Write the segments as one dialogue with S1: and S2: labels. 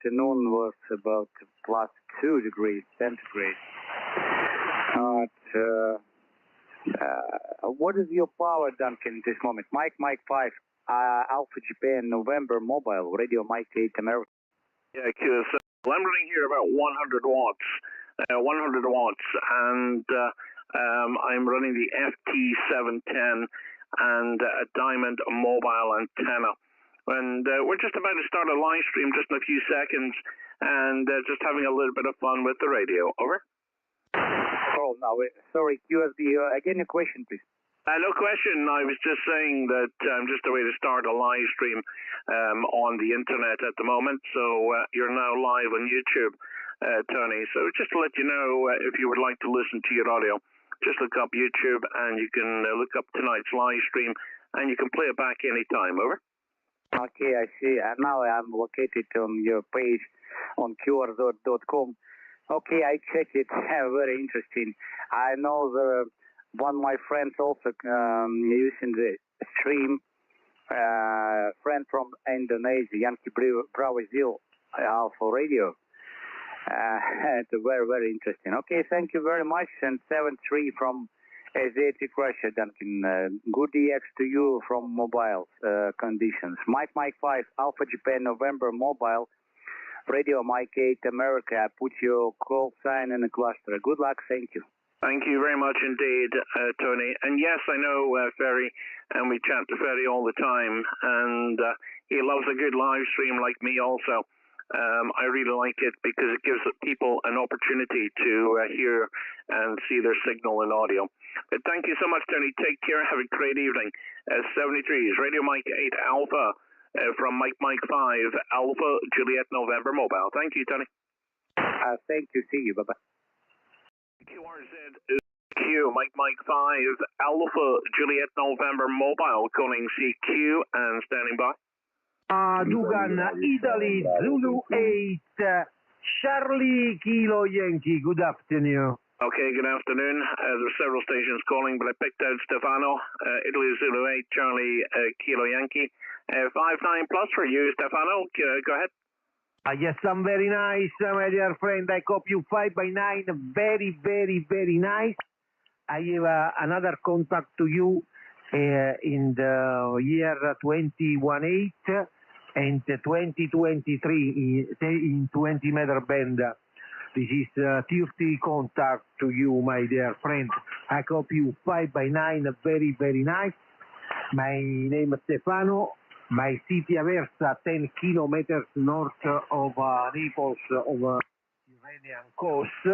S1: afternoon was about +2 degrees centigrade. What is your power, Duncan, at this moment? Mike 5, Alpha Japan, November Mobile, Radio Mike 8 America.
S2: Yeah, QS. I'm running here about 100 watts. 100 watts, and I'm running the FT710 and a Diamond mobile antenna. And we're just about to start a live stream just in a few seconds, and just having a little bit of fun with the radio. Over.
S1: Oh, no, sorry, QSB, again a question, please.
S2: No question. I was just saying that I'm just a way to start a live stream on the internet at the moment. So you're now live on YouTube, Tony. So just to let you know, if you would like to listen to your audio, just look up YouTube and you can look up tonight's live stream and you can play it back anytime. Over.
S1: Okay, I see. Now I'm located on your page on qrz.com. Okay, I checked it. Very interesting. I know one of my friends also using the stream. Friend from Indonesia, Yankee Brazil Alpha Radio. It's very, very interesting. Okay, thank you very much. And 7-3 from Asiatic Russia, Duncan. Good DX to you from mobile conditions. Mike 5, Alpha Japan, November Mobile. Radio Mike 8 America. I put your call sign in the cluster. Good luck. Thank you.
S2: Thank you very much indeed, Tony. And yes, I know Ferry, and we chat to Ferry all the time, and he loves a good live stream like me also. I really like it because it gives people an opportunity to hear and see their signal and audio. But thank you so much, Tony. Take care. Have a great evening. 73 is Radio Mike 8 Alpha from Mike 5 Alpha Juliet November Mobile. Thank you, Tony.
S1: Thank you. See you. Bye-bye.
S2: QRZ is Q, Mike 5 Alpha Juliet November Mobile, calling CQ and standing by.
S3: Dugan, Italy, Zulu 8, Charlie Kilo Yankee, good afternoon.
S2: Okay, good afternoon. There are several stations calling, but I picked out Stefano, Italy, Zulu 8, Charlie Kilo Yankee. 59 plus for you, Stefano. Go ahead.
S3: Yes, I'm very nice, my dear friend. I copy you 5x9. Very, very, very nice. I have another contact to you in the year 21.8 and 2023 in 20 meter band. This is 30 contact to you, my dear friend. I copy you 5x9. Very, very nice. My name is Stefano. My city Aversa, 10 kilometers north of Naples, of Iranian coast.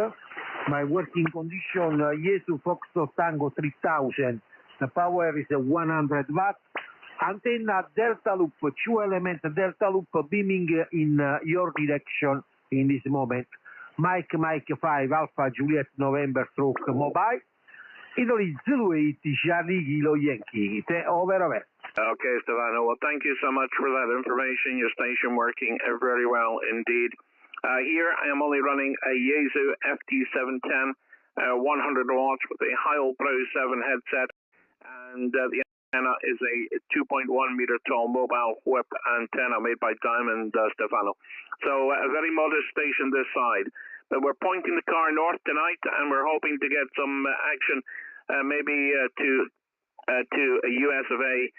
S3: My working condition, Yesu Foxtrot Tango 3000. The power is 100 watts. Antenna Delta Loop, 2 element Delta Loop beaming in your direction in this moment. Mike 5, Alpha Juliet November stroke mobile. Italy Zulu 8, Charlie Kilo Yankee. Over.
S2: Okay, Stefano. Well, thank you so much for that information. Your station working very well indeed. Here I am only running a Yaesu FT710, 100 watts with a Heil Pro 7 headset, and the antenna is a 2.1 meter tall mobile whip antenna made by Diamond, Stefano. So a very modest station this side. But we're pointing the car north tonight, and we're hoping to get some action, maybe to a US of A.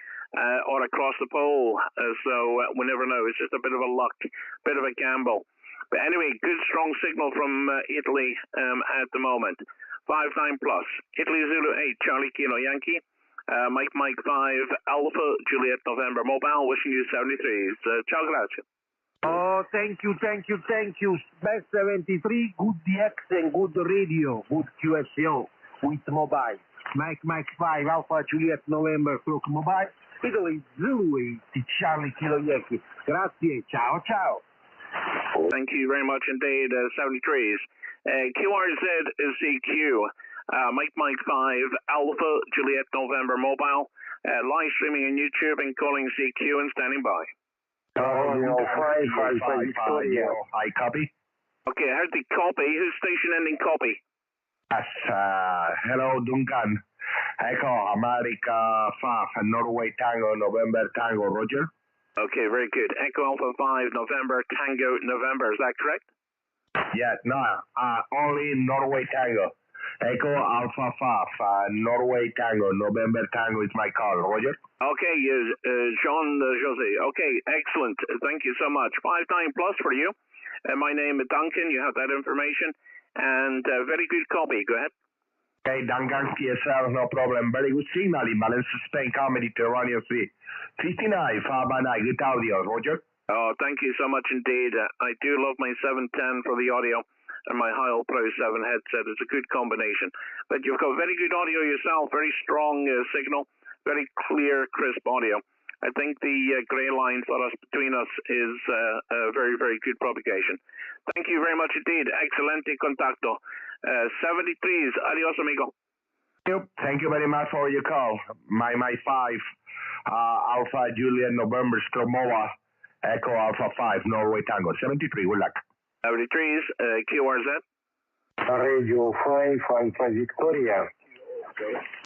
S2: Or across the pole, so we never know. It's just a bit of a luck, bit of a gamble. But anyway, good strong signal from Italy at the moment. 59 plus. Italy Zulu 8, Charlie Kilo Yankee. Mike 5, Alpha Juliet November Mobile. Wishing you 73s. Ciao, grazie.
S3: Oh, thank you. Best 73, good DX and good radio, good QSO with mobile. Mike 5, Alpha Juliet November stroke mobile. Italy Zulu 8, Charlie Kilo Yankee. Grazie, ciao.
S2: Thank you very much indeed, 73s. QRZ is CQ. Mike 5, Alpha Juliet November Mobile. Live streaming on YouTube and calling CQ and standing by.
S4: 5, I copy.
S2: Okay, I heard the copy. Who's station ending copy?
S4: Yes, hello, Duncan. Echo, America 5, Norway Tango, November Tango, Roger.
S2: Okay, very good. Echo Alpha 5, November, Tango, November. Is that correct?
S4: Yeah, no, only Norway Tango. Echo Alpha 5, Norway Tango, November Tango is my call. Roger?
S2: Okay, Jean Jose. Okay, excellent. Thank you so much. 59 plus for you. My name is Duncan. You have that information. And very good copy. Go ahead.
S4: Okay, Duncan, KSL, no problem. Very good signal in Balance, Spain, Car Mediterranean Sea. 59, 5x9, good audio. Roger?
S2: Oh, thank you so much indeed. I do love my 710 for the audio and my Heil Pro 7 headset. It's a good combination. But you've got very good audio yourself, very strong signal, very clear, crisp audio. I think the grey line for us between us is a very, very good propagation. Thank you very much indeed. Excelente contacto. 73s. Adios, amigo.
S4: Thank you very much for your call. My 5, Alpha Juliet November Stromova, Echo Alpha 5, Norway Tango. 73, good luck.
S2: 73s, QRZ.
S3: Radio 5, Alpha Victoria.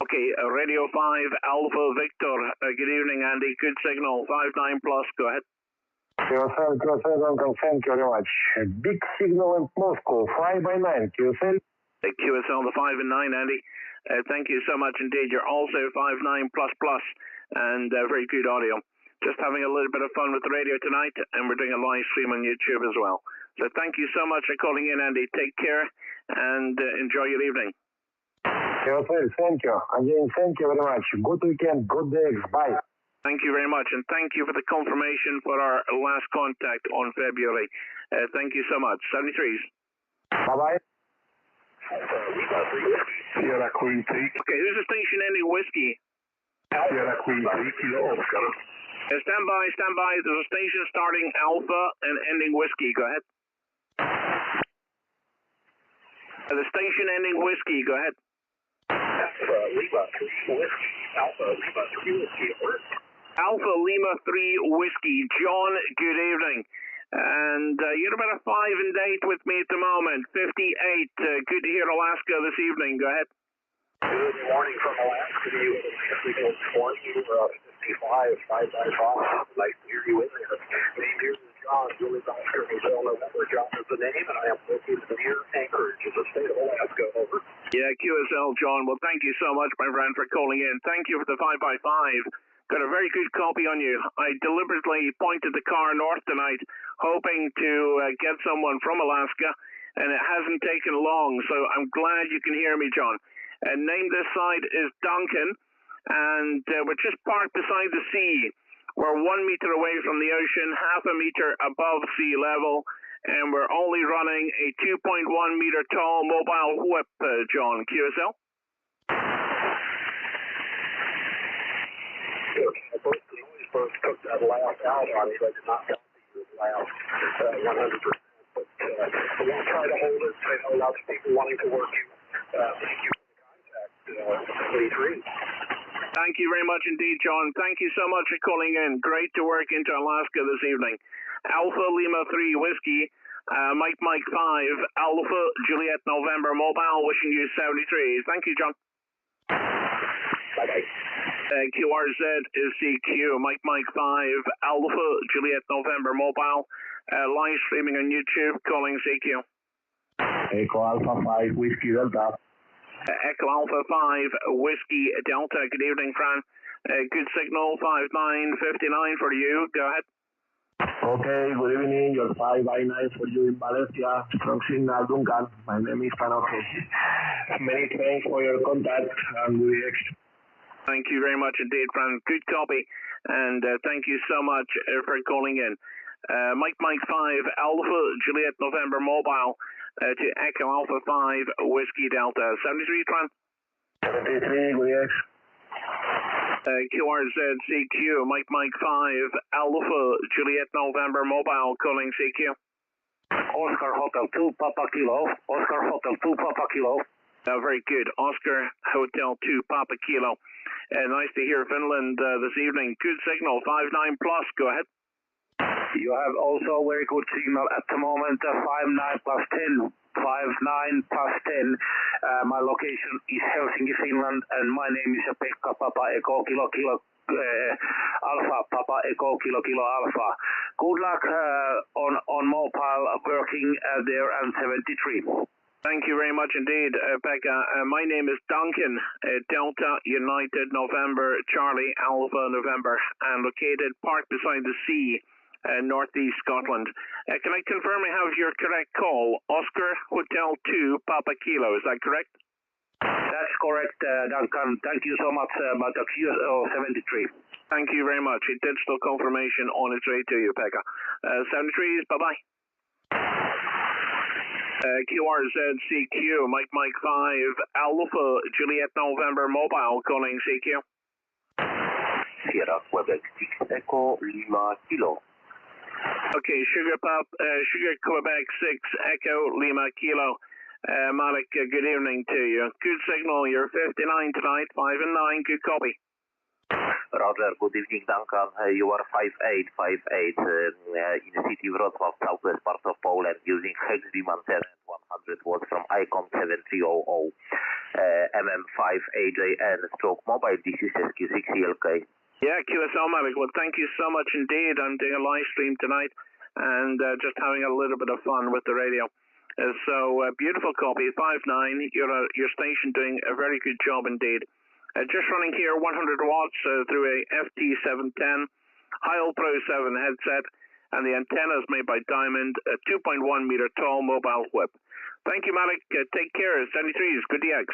S2: Okay, Radio 5, Alpha Victor. Good evening, Andy. Good signal. 59 plus. Go ahead.
S3: QSL, thank you very much. Big signal in Moscow, 5x9, QSL.
S2: QSL, the 5 and 9, Andy. Thank you so much indeed. You're also 59 plus plus and very good audio. Just having a little bit of fun with the radio tonight, and we're doing a live stream on YouTube as well. So thank you so much for calling in, Andy. Take care and enjoy your evening.
S3: QSL, thank you. Again, thank you very much. Good weekend, good days. Bye.
S2: Thank you very much, and thank you for the confirmation for our last contact on February. Thank you so much. 73s.
S3: Bye-bye.
S4: Sierra Queen 3.
S2: Okay, who's the station ending whiskey?
S4: Sierra Queen 3, Kilo Oscar.
S2: Stand by, stand by. There's a station starting Alpha and ending whiskey. Go ahead. The station ending whiskey. Go ahead.
S5: Lima 3 whiskey. Alpha Lima 3 whiskey.
S2: Alpha Lima 3 whiskey. John, good evening. And you're about a 5 and 8 with me at the moment. 58. Good to hear Alaska this evening. Go ahead.
S5: Good morning from Alaska to you. Signal 20, 55, 5x5. Nice to hear you in there. Name here is John, Julie Oscar, Hotel November. John is the name, and I am located near Anchorage in the state of Alaska. Over.
S2: Yeah, QSL, John. Well, thank you so much, my friend, for calling in. Thank you for the 5x5. Got a very good copy on you. I deliberately pointed the car north tonight, hoping to get someone from Alaska, and it hasn't taken long, so I'm glad you can hear me, John. Name this side is Duncan, and we're just parked beside the sea. We're 1 meter away from the ocean, half a meter above sea level, and we're only running a 2.1 meter tall mobile whip, John. QSL?
S5: First took that last out on me, but did not copy the last 100%. But I won't try to hold it. I know lots of people wanting to work you. Thank you for the contact. 23.
S2: Thank you very much indeed, John. Thank you so much for calling in. Great to work into Alaska this evening. Alpha Lima 3 Whiskey, Mike 5, Alpha Juliet November Mobile, wishing you 73. Thank you, John.
S5: Bye-bye.
S2: QRZ is CQ, Mike 5, Alpha Juliet November Mobile, live streaming on YouTube, calling CQ.
S4: Echo Alpha 5, Whiskey Delta.
S2: Echo Alpha 5, Whiskey Delta. Good evening, Fran. Good signal, 5959 for you. Go ahead.
S4: Okay, good evening. Your 5x9 for you in Valencia. Strong signal, Duncan. My name is Panoke. Many thanks for your contact and good evening.
S2: Thank you very much indeed, Fran. Good copy, and thank you so much for calling in. Mike 5, Alpha Juliet November Mobile to Echo Alpha 5, Whiskey Delta. 73, Fran?
S4: 73, good evening.
S2: QRZ CQ, Mike 5, Alpha Juliet November Mobile, calling CQ.
S3: Oscar Hotel 2 Papa Kilo. Oscar Hotel 2 Papa Kilo.
S2: Very good. Oscar Hotel 2 Papa Kilo. Nice to hear Finland this evening. Good signal, 59 plus. Go ahead.
S3: You have also very good signal at the moment, 59 plus 10. 59 plus 10. My location is Helsinki, Finland, and my name is Pekka Papa Echo Kilo Kilo
S6: Alpha Papa Echo Kilo Kilo Alpha. Good luck on mobile working there and 73.
S2: Thank you very much indeed, Pekka. My name is Duncan, Delta United November Charlie Alpha November, and located parked beside the sea, northeast Scotland. Can I confirm I have your correct call? Oscar Hotel 2 Papa Kilo, is that correct?
S6: That's correct, Duncan. Thank you so much, Mata QSO 73.
S2: Thank you very much. A digital confirmation on its way to you, Pekka. 73s, bye-bye. QRZCQ, Mike 5, Alpha Juliet November Mobile, calling CQ.
S7: Sierra Quebec 6 Echo Lima Kilo.
S2: Okay, Sugar Quebec 6 Echo Lima Kilo. Malik, good evening to you. Good signal, you're 59 tonight, 5 and 9, good copy.
S7: Roger, good evening, Duncan. You are 5858 in the city of Wrocław, southwest part of Poland, using hex demand 10 and 100 watts from ICOM 7300 MM5AJN stroke mobile. This is SQ6ELK.
S2: Yeah, QSL Malik. Well, thank you so much indeed. I'm doing a live stream tonight and just having a little bit of fun with the radio. So beautiful copy, 5-9. Your station doing a very good job indeed. Just running here 100 watts through a FT710 Heil Pro 7 headset, and the antenna is made by Diamond, a 2.1 meter tall mobile whip. Thank you, Malik. Take care. 73s. Good DX.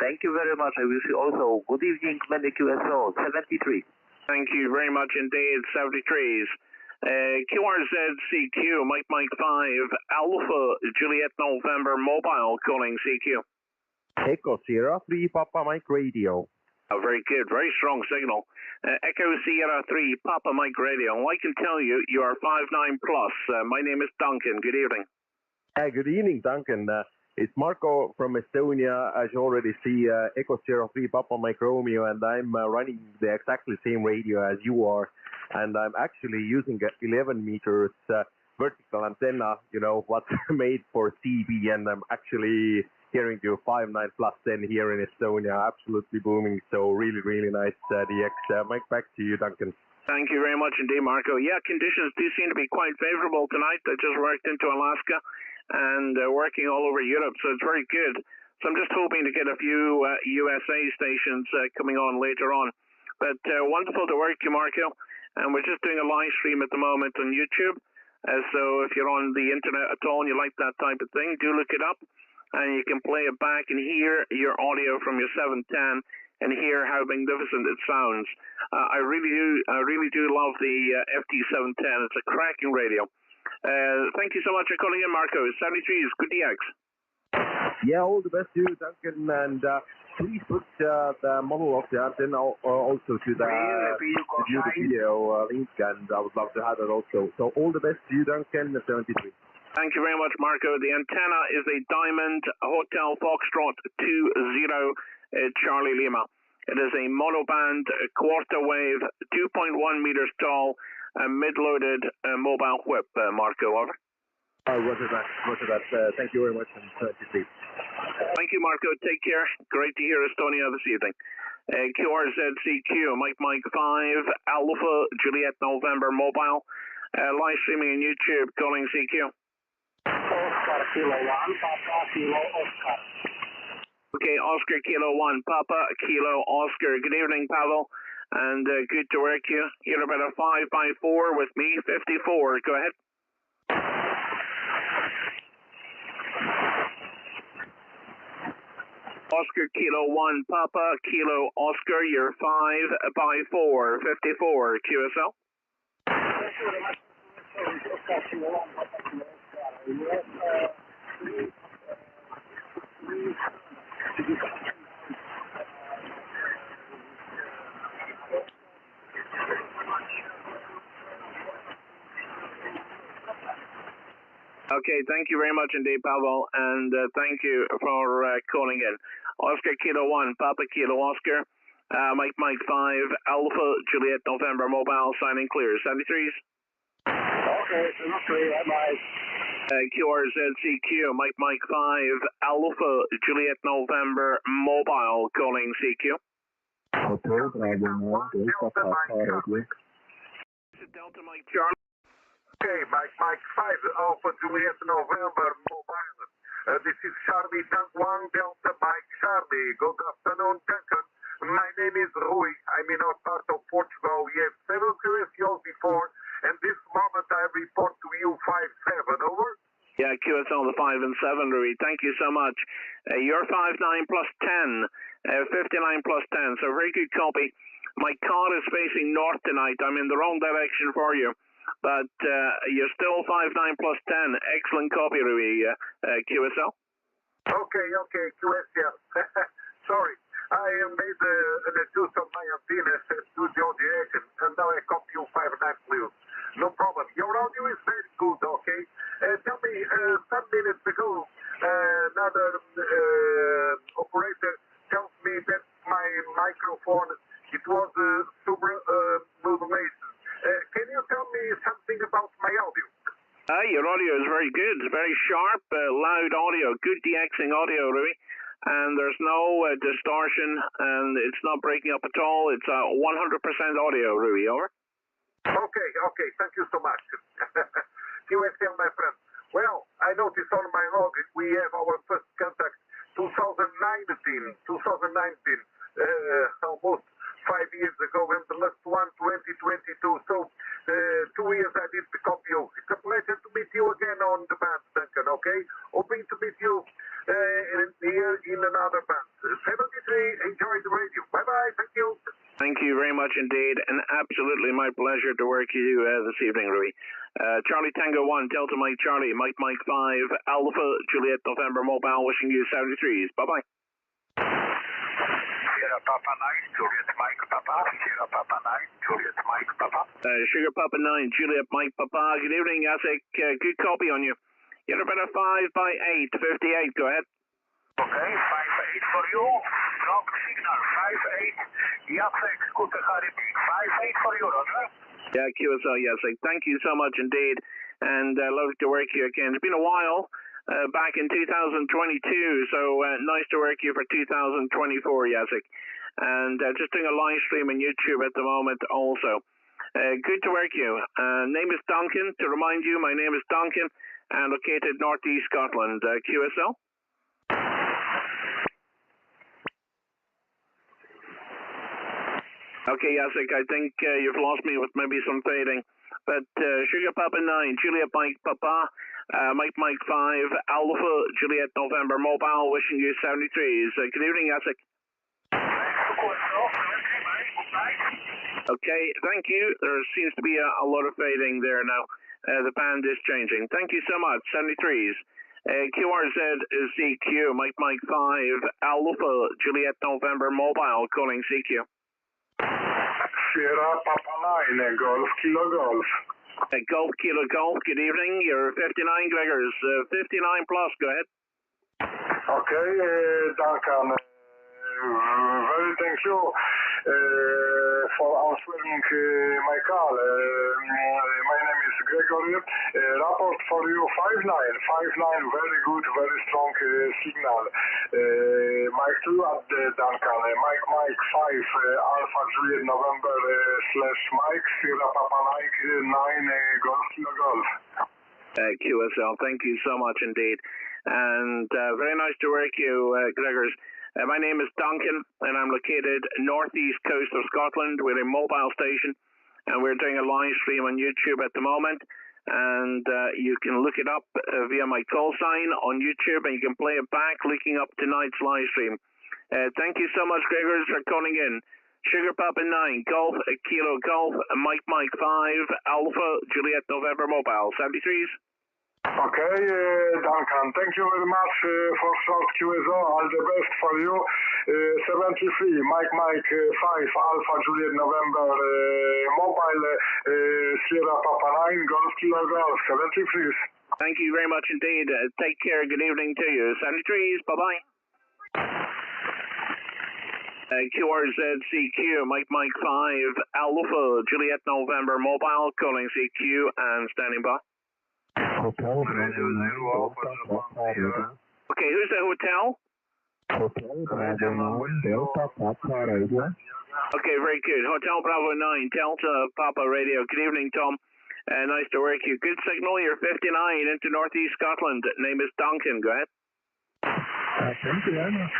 S7: Thank you very much. I wish you also good evening, many QSO 73.
S2: Thank you very much indeed. 73s. QRZCQ, Mike 5, Alpha Juliet November Mobile, calling CQ.
S8: Echo Sierra 3 Papa Mike Radio.
S2: Oh, very good, very strong signal. Echo Sierra 3 Papa Mike Radio. Well, I can tell you, you are 5-9 plus. My name is Duncan. Good evening.
S8: Good evening, Duncan. It's Marco from Estonia. As you already see, Echo Sierra 3 Papa Mike Romeo, and I'm running the exactly same radio as you are. And I'm actually using a 11 meters vertical antenna, you know, what's made for CB, and I'm actually hearing you 5-9 plus 10 here in Estonia, absolutely booming. So really, really nice DX. Mike, back to you, Duncan.
S2: Thank you very much indeed, Marco. Yeah, conditions do seem to be quite favorable tonight. I just worked into Alaska and working all over Europe, so it's very good. So I'm just hoping to get a few USA stations coming on later on. But wonderful to work you, Marco. And we're just doing a live stream at the moment on YouTube. So if you're on the internet at all and you like that type of thing, do look it up. And you can play it back and hear your audio from your 710 and hear how magnificent it sounds. I really do love the FT710. It's a cracking radio. Thank you so much for calling in, Marco. 73s, good DX.
S8: Yeah, all the best to you, Duncan. And please put the model of the antenna also to the video link, and I would love to have it also. So all the best to you, Duncan, 73.
S2: Thank you very much, Marco. The antenna is a Diamond Hotel Foxtrot 20 Charlie Lima. It is a monoband, quarter wave, 2.1 meters tall, mid-loaded mobile whip, Marco, over.
S8: Roger that. Thank you very much, and 73.
S2: Thank you, Marco. Take care. Great to hear Estonia this evening. QRZCQ, Mike 5, Alpha Juliet November Mobile, live streaming on YouTube, calling CQ.
S5: Oscar Kilo 1, Papa Kilo Oscar.
S2: Okay, Oscar Kilo 1, Papa Kilo Oscar. Good evening, Pavel, and good to work you. You're about a 5x4 with me, 54. Go ahead. Oscar Kilo 1, Papa Kilo Oscar, you're 5x4, 54, QSL. Okay, thank you very much indeed, Pavel, and thank you for calling in. Oscar Kilo 1, Papa Kilo Oscar, Mike 5, Alpha Juliet November Mobile, signing clear. 73s.
S5: Okay, 73, bye-bye.
S2: QRZCQ, Mike 5, Alpha Juliet November Mobile, calling CQ.
S4: Hotel Bravo 9, Delta Papa Radio.
S2: Delta Mike Charlie.
S5: Okay, Mike 5, Alpha Juliet November Mobile. This is Charlie Tank 1, Delta Mike Charlie. Good afternoon, Duncan. My name is Rui. I'm in our part of Portugal. We have several QSOs before, and this moment I report to you 5-7. Over.
S2: Yeah, QSL the 5 and 7, Rui. Thank you so much. You're 5-9 plus 10, 59 plus 10. So very good copy. My car is facing north tonight. I'm in the wrong direction for you. But you're still 5-9 plus 10. Excellent copy, Rui. QSL.
S5: Okay, QSL. Sorry, I made the use of my antenna to JA3, and now I copy you 5-9 blue. No problem. Your audio is very good, okay? Tell me, some minutes ago, another operator tells me that my microphone, it was super modulation. Can you tell me something about my audio?
S2: Your audio is very good, very sharp, loud audio, good DXing audio, Rui. And there's no distortion, and it's not breaking up at all. It's 100% audio, Rui. Over.
S5: Okay, thank you so much. QSL, my friend. Well, I noticed on my log we have our first contact 2019, almost 5 years ago, and the last one 2022. So 2 years I did copy you. It's a pleasure to meet you again on the band, Duncan, okay? Hoping to meet you here in another band. 73, enjoy the radio. Bye-bye, thank you.
S2: Thank you very much indeed, and absolutely my pleasure to work with you this evening, Rui. Charlie Tango 1, Delta Mike Charlie, Mike 5, Alpha Juliet November Mobile, wishing you 73s. Bye-bye.
S5: Sierra Papa 9, Juliet Mike Papa, Sierra Papa 9, Juliet Mike Papa.
S2: Sugar Papa 9, Juliet Mike Papa. Good evening, Jacek. Good copy on you. You're about a 5/8, 58. Go ahead.
S5: Okay, 5-8 for you. Wrong signal, 5-8. Jacek, good to repeat. 5-8 for you, Roger.
S2: Yeah, QSL, Jacek. Thank you so much indeed. And lovely to work you again. It's been a while. Back in 2022, so nice to work you for 2024, Jacek. And just doing a live stream on YouTube at the moment also. Good to work you. Name is Duncan. To remind you, my name is Duncan and located northeast Scotland. QSL? Okay, Jacek, I think you've lost me with maybe some fading. But Sugar Papa 9, Juliet Mike Papa, Mike 5, Alpha Juliet November Mobile, wishing you 73s. Good evening, Jacek. Okay, thank you. There seems to be a lot of fading there now. The band is changing. Thank you so much. 73s. QRZ-CQ, Mike 5, Alpha Juliet November Mobile, calling CQ.
S5: Sierra Papa 9, Golf Kilo Golf.
S2: Golf Kilo Golf, good evening. You're 59, Gregors. 59 plus, go ahead.
S5: Okay, Duncan, very thank you for answering my call. My name is Gregory. Rapport for you 5-9, very good, very strong signal. Mike 2 at Duncan, Mike 5, Alpha Juliet November /Mike, Sierra Papa 9, Golf Kilo Golf.
S2: QSL, thank you so much indeed. And very nice to work you, Gregors. My name is Duncan, and I'm located northeast coast of Scotland. We're a mobile station, and we're doing a live stream on YouTube at the moment. And you can look it up via my call sign on YouTube, and you can play it back looking up tonight's live stream. Thank you so much, Gregors, for calling in. Sugar Papa 9, Golf, Kilo Golf, Mike 5, Alpha, Juliet November Mobile, 73s.
S5: Okay, Duncan, thank you very much for short QSO. All the best for you. 73, Mike 5, Alpha Juliet November Mobile, Sierra Papa 9, Golf Kilo Golf, 73s.
S2: Thank you very much indeed. Take care. Good evening to you. 73s. Bye-bye. QRZ-CQ, Mike 5, Alpha Juliet November Mobile, calling CQ and standing by.
S4: Hotel.
S2: Okay, who's the hotel?
S4: Hotel Bravo 9 Delta Papa Radio.
S2: Okay, very good. Hotel Bravo 9 Delta Papa Radio. Good evening, Tom. Nice to work you. Good signal. You're 59 into Northeast Scotland. Name is Duncan. Go ahead.
S4: Thank you very much.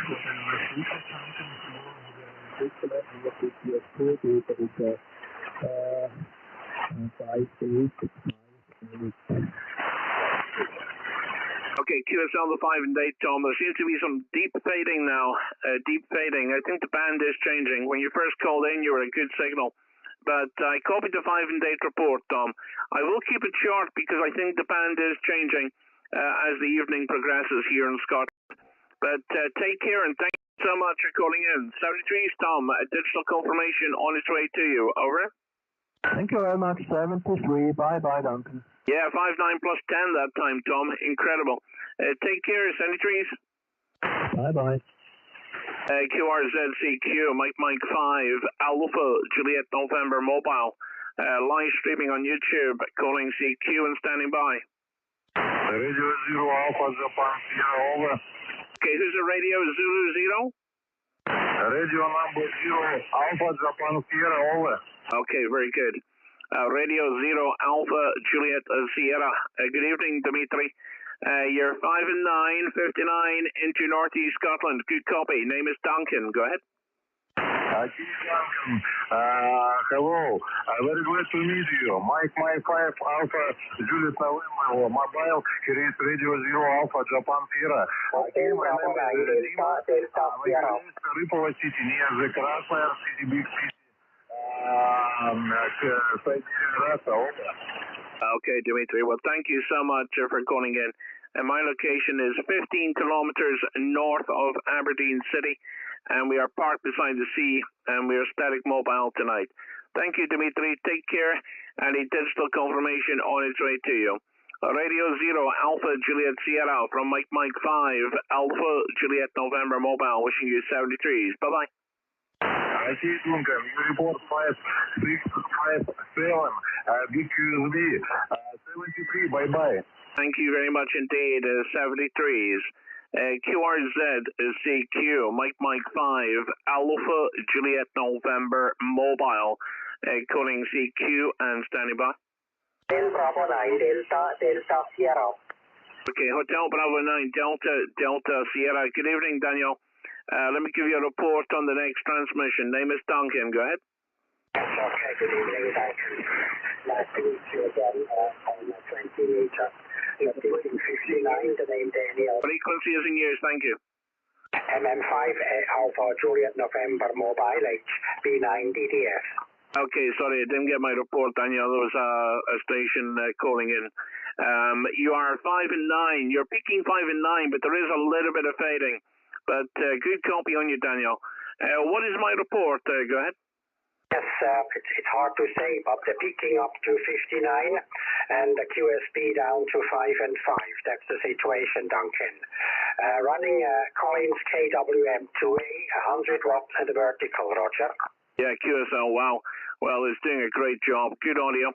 S2: Okay, QSL the 5 and 8, Tom. There seems to be some deep fading now. Deep fading. I think the band is changing. When you first called in, you were a good signal. But I copied the 5 and 8 report, Tom. I will keep it short because I think the band is changing as the evening progresses here in Scotland. But take care and thank you so much for calling in. 73 is Tom. A digital confirmation on its way to you. Over.
S4: Thank you very much. 73. Bye-bye, Duncan.
S2: Yeah, 59 plus 10 that time, Tom. Incredible. Take care, 73s.
S4: Bye-bye.
S2: QRZCQ, Mike 5, Alpha, Juliet November Mobile. Live streaming on YouTube, calling CQ and standing by.
S4: Radio 0 Alpha Japan Sierra, over.
S2: Okay, who's the radio? Zulu 0?
S4: Radio number 0 Alpha Japan Sierra, over.
S2: Okay, very good. Radio 0 Alpha Juliet Sierra. Good evening, Dimitri. You're 5 and 9, 59 into Northeast Scotland. Good copy. Name is Duncan. Go ahead.
S4: Duncan. Hello. Very glad to meet you. Mike 5 Alpha Juliet November Mobile. Here is Radio 0 Alpha Japan Sierra. Okay, my name is Delta Sierra. Ripple City near the Krasnoyar City, big city.
S2: Okay, Dimitri. Well, thank you so much for calling in. And my location is 15 kilometers north of Aberdeen City, and we are parked beside the sea, and we are static mobile tonight. Thank you, Dimitri. Take care, and a digital confirmation on its way to you. Radio 0 Alpha Juliet Sierra from Mike 5 Alpha Juliet November Mobile. Wishing you 73s. Bye-bye.
S4: I see Duncan, you report 5657, BQSB, 73, bye-bye.
S2: Thank you very much indeed, 73s. QRZ-CQ, Mike 5, Alpha Juliet November Mobile, calling CQ and standing by.
S5: Bravo 9, Delta Sierra.
S2: Okay, Hotel Bravo 9, Delta Sierra. Good evening, Daniel. Let me give you a report on the next transmission. Name is Duncan. Go ahead.
S5: Okay, good evening, Duncan. Nice to meet you again on the 20 meter. 59, the name Daniel.
S2: Frequency is in use, thank you.
S5: MM5 Alpha Juliet November Mobile HB9DDF.
S2: Okay, sorry, I didn't get my report, Daniel. There was a station calling in. You are 5 and 9. You're peaking 5 and 9, but there is a little bit of fading. But good copy on you, Daniel. What is my report? Go ahead.
S5: Yes, it's hard to say, but the peaking up to 59 and the QSB down to 5 and 5. That's the situation, Duncan. Running Collins KWM2A, 100 watts and vertical, Roger.
S2: Yeah, QSL, wow. Well, it's doing a great job. Good audio.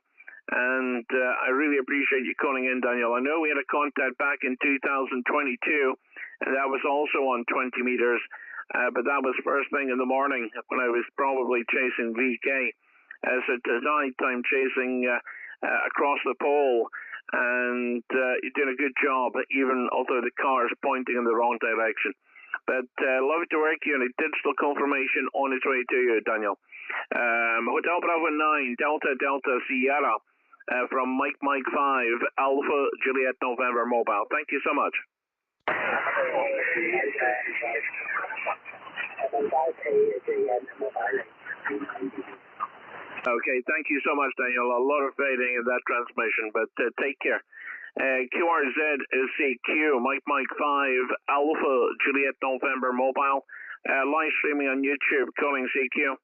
S2: And I really appreciate you calling in, Daniel. I know we had a contact back in 2022, and that was also on 20 meters. But that was first thing in the morning when I was probably chasing VK. So tonight I'm chasing across the pole, and you're doing a good job, even although the car is pointing in the wrong direction. But love to work you, and a digital confirmation on its way to you, Daniel. Hotel Bravo 9, Delta Sierra, from Mike 5, Alpha Juliet November Mobile. Thank you so much. Okay, thank you so much, Daniel. A lot of fading in that transmission, but take care. QRZ-CQ, Mike 5, Alpha Juliet November Mobile, live streaming on YouTube, calling CQ.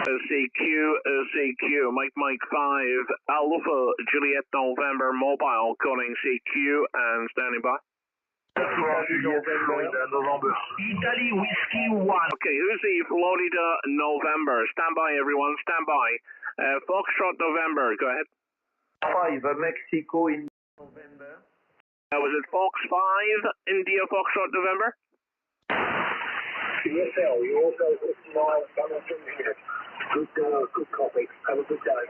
S2: CQ, Mike 5, Alpha Juliet November Mobile, calling CQ and standing by.
S3: Italy Whiskey 1.
S2: Okay, who's the Florida November? Stand by, everyone, stand by. Foxtrot November, go ahead.
S3: 5 Mexico in November.
S2: Was it Fox 5, India Foxtrot November?
S5: Yes, sir. You also listen live coming through here. Good copy. Have a good day.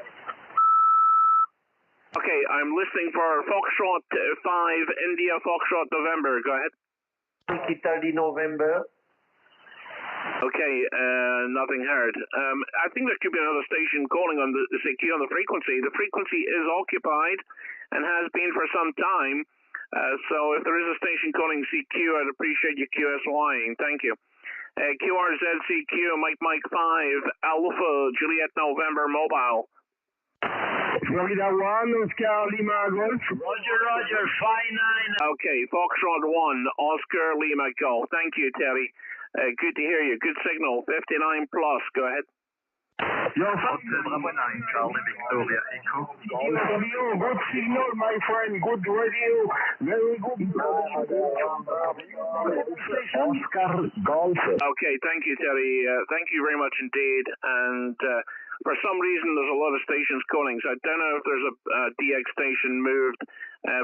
S2: Okay, I'm listening for Foxtrot 5, India Foxtrot November. Go ahead.
S3: Yankee 30 November.
S2: Okay, nothing heard. I think there could be another station calling on the CQ on the frequency. The frequency is occupied and has been for some time. So if there is a station calling CQ, I'd appreciate your QSYing. Thank you. QRZCQ, Mike 5, Alpha, Juliet November Mobile.
S3: Florida 1, Oscar Lima Golf. Roger, 5-9.
S2: Okay, Foxtrot 1, Oscar Lima Golf. Thank you, Terry. Good to hear you. Good signal. 59 plus. Go ahead.
S4: Hotel Bravo 9, Charlie Victoria Echo. Good signal, my friend. Good radio. Very good. Oscar Golf.
S2: Okay, thank you, Terry. Thank you very much indeed. And for some reason, there's a lot of stations calling. So I don't know if there's a DX station moved,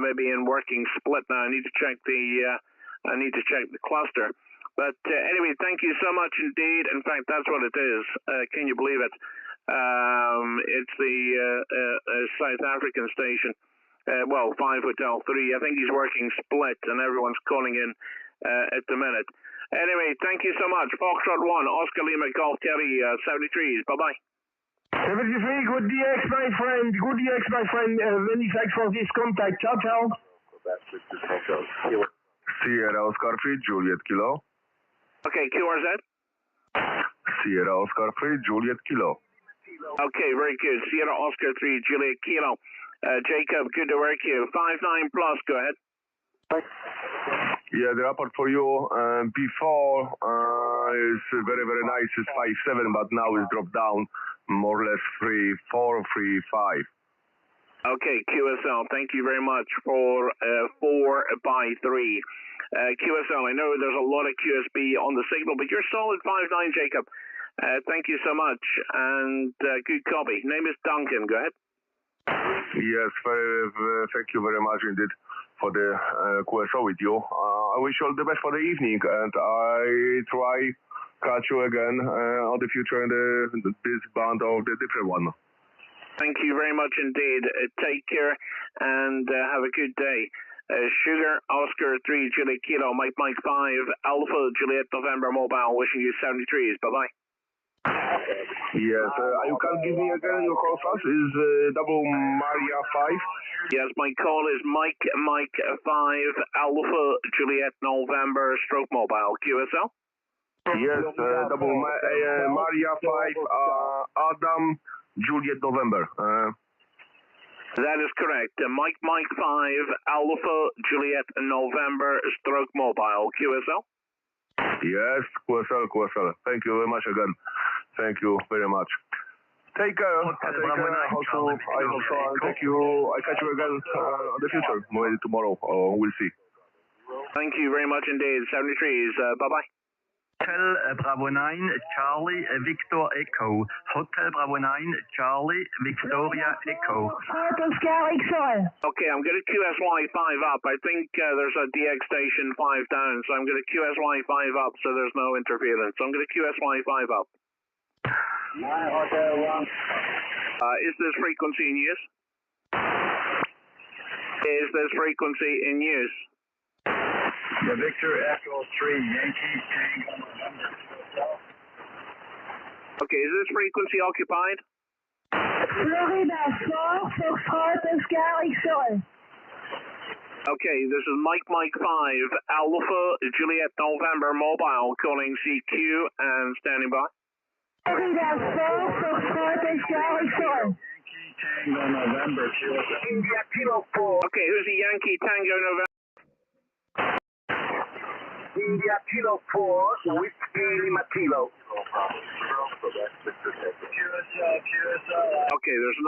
S2: maybe in working split now. I need to check the cluster. But anyway, thank you so much indeed. In fact, that's what it is. Can you believe it? It's the South African station. 5 Hotel 3. I think he's working split and everyone's calling in at the minute. Anyway, thank you so much. Foxtrot 1, Oscar Lima Golf Terry 73s. Bye-bye.
S3: 73, good DX, my friend. Good DX, my friend. Many thanks for this contact. Ciao, ciao.
S4: Sierra Oscar 3, Juliet Kilo.
S2: Okay, QRZ?
S4: Sierra Oscar 3, Juliet Kilo.
S2: Okay, very good. Sierra Oscar 3, Juliet Kilo. Jacob, good to work you. 59 plus, go ahead.
S4: Yeah, the report for you before is very, very nice. It's 5.7, but now it's dropped down more or less 3.4, 3.5.
S2: Okay, QSL, thank you very much for 4x3. QSL, I know there's a lot of QSB on the signal, but you're solid 5.9, Jacob. Thank you so much, and good copy. Name is Duncan, go ahead.
S4: Yes, thank you very much indeed for the QSO with you. I wish you all the best for the evening, and I try catch you again on the future in this band of the different one.
S2: Thank you very much indeed. Take care and have a good day. Sugar, Oscar 3, Juliet Kilo, Mike 5, Alpha, Juliet November Mobile, wishing you 73s. Bye-bye.
S4: Yes, you can give me again your call first. Is double Maria 5?
S2: Yes, my call is Mike 5, Alpha, Juliet November, stroke mobile. QSL?
S4: Yes, double Maria 5, Adam, Juliet November.
S2: That is correct. Mike 5, Alpha, Juliet November, stroke mobile. QSL?
S4: Yes, QSL. Thank you very much again. Thank you very much. Take care. Also, thank you. I catch you again in the future, maybe tomorrow, or we'll see.
S2: Thank you very much indeed. 73s. Bye-bye.
S9: Hotel Bravo 9, Charlie Victor Echo. Hotel Bravo 9, Charlie Victoria Echo.
S2: Okay, I'm going to QSY 5 up. I think there's a DX station 5 down, so I'm going to QSY 5 up so there's no interference. So I'm going to QSY 5 up. Is this frequency in use? Is this frequency in use?
S4: Yeah, Victor Echo 3, Yankee Tango November.
S2: Okay, is this frequency occupied?
S10: Florida 4, Foxtrot Oscar X-ray.
S2: Okay, this is Mike 5, Alpha, Juliet November Mobile, calling CQ and standing by.
S10: Florida 4, Foxtrot Oscar X-ray.
S4: Yankee Tango November.
S5: India Kilo 4.
S2: Okay, who's the Yankee Tango November?
S5: India Kilo 4, Whiskey Lima Kilo.
S2: Okay, there's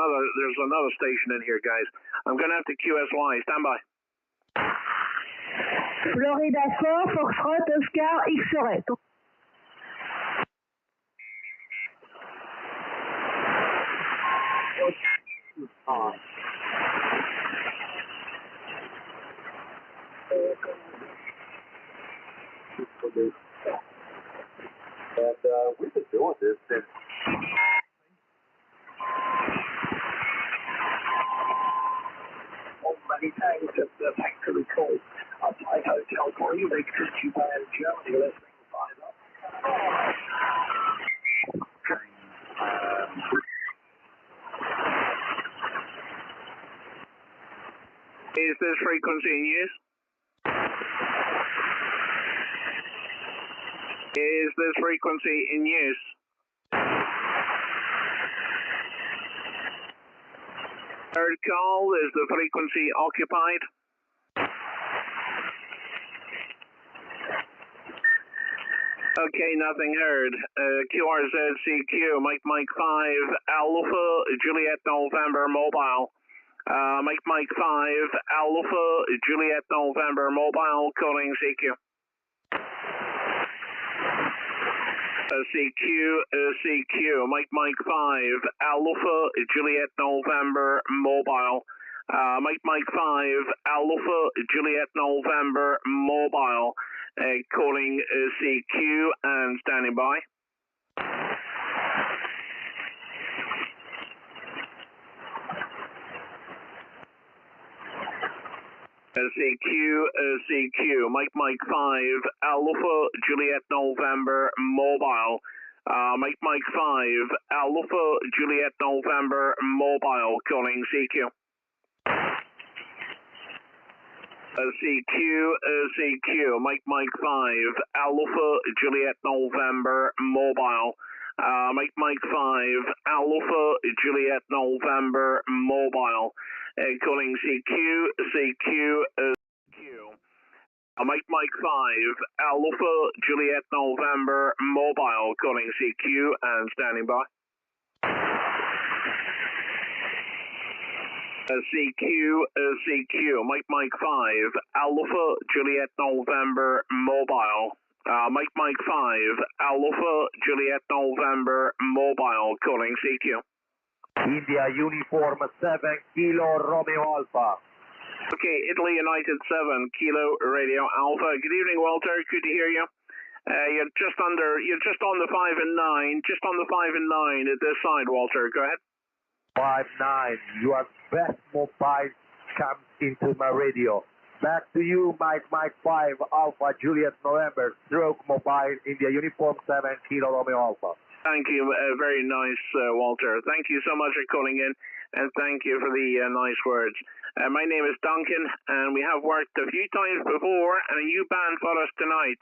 S2: another station in here, guys. I'm going to have to QSY. Stand by.
S10: Florida 4, Foxtrot Oscar X-ray.
S5: do. And we've been doing this since many times at the factory called a Thai hotel for you. They could you buy in Germany listening by that.
S2: Is this frequency in use? Is this frequency in use? Third call, is the frequency occupied? Okay, nothing heard. QRZCQ, Mike 5, Alpha, Juliet November Mobile. Mike 5, Alpha, Juliet November Mobile, calling CQ. CQ, Mike 5, Alpha, Juliet November Mobile. Mike 5, Alpha, Juliet November Mobile, calling CQ and standing by. CQ, Mike 5, Alpha, Juliet November Mobile. Mike 5, Alpha, Juliet November Mobile, calling CQ. CQ, Mike 5, Alpha, Juliet November Mobile. Mike 5, Alpha, Juliet November Mobile, calling CQ. Mike 5, Alpha, Juliet November Mobile, calling CQ and standing by. CQ, Mike 5, Alpha, Juliet November Mobile. Mike 5, Alpha, Juliet November Mobile, calling CQ.
S3: India Uniform 7 Kilo Romeo Alpha.
S2: Okay, Italy United 7 Kilo Radio Alpha. Good evening, Walter. Good to hear you. You're just on the 5 and 9, just on the 5 and 9 at this side, Walter. Go ahead.
S3: 5-9, your best mobile comes into my radio. Back to you, Mike 5, Alpha, Juliet November, stroke mobile, India Uniform 7, Kilo Romeo Alpha.
S2: Thank you, very nice, Walter. Thank you so much for calling in, and thank you for the nice words. My name is Duncan, and we have worked a few times before, and a new band for us tonight.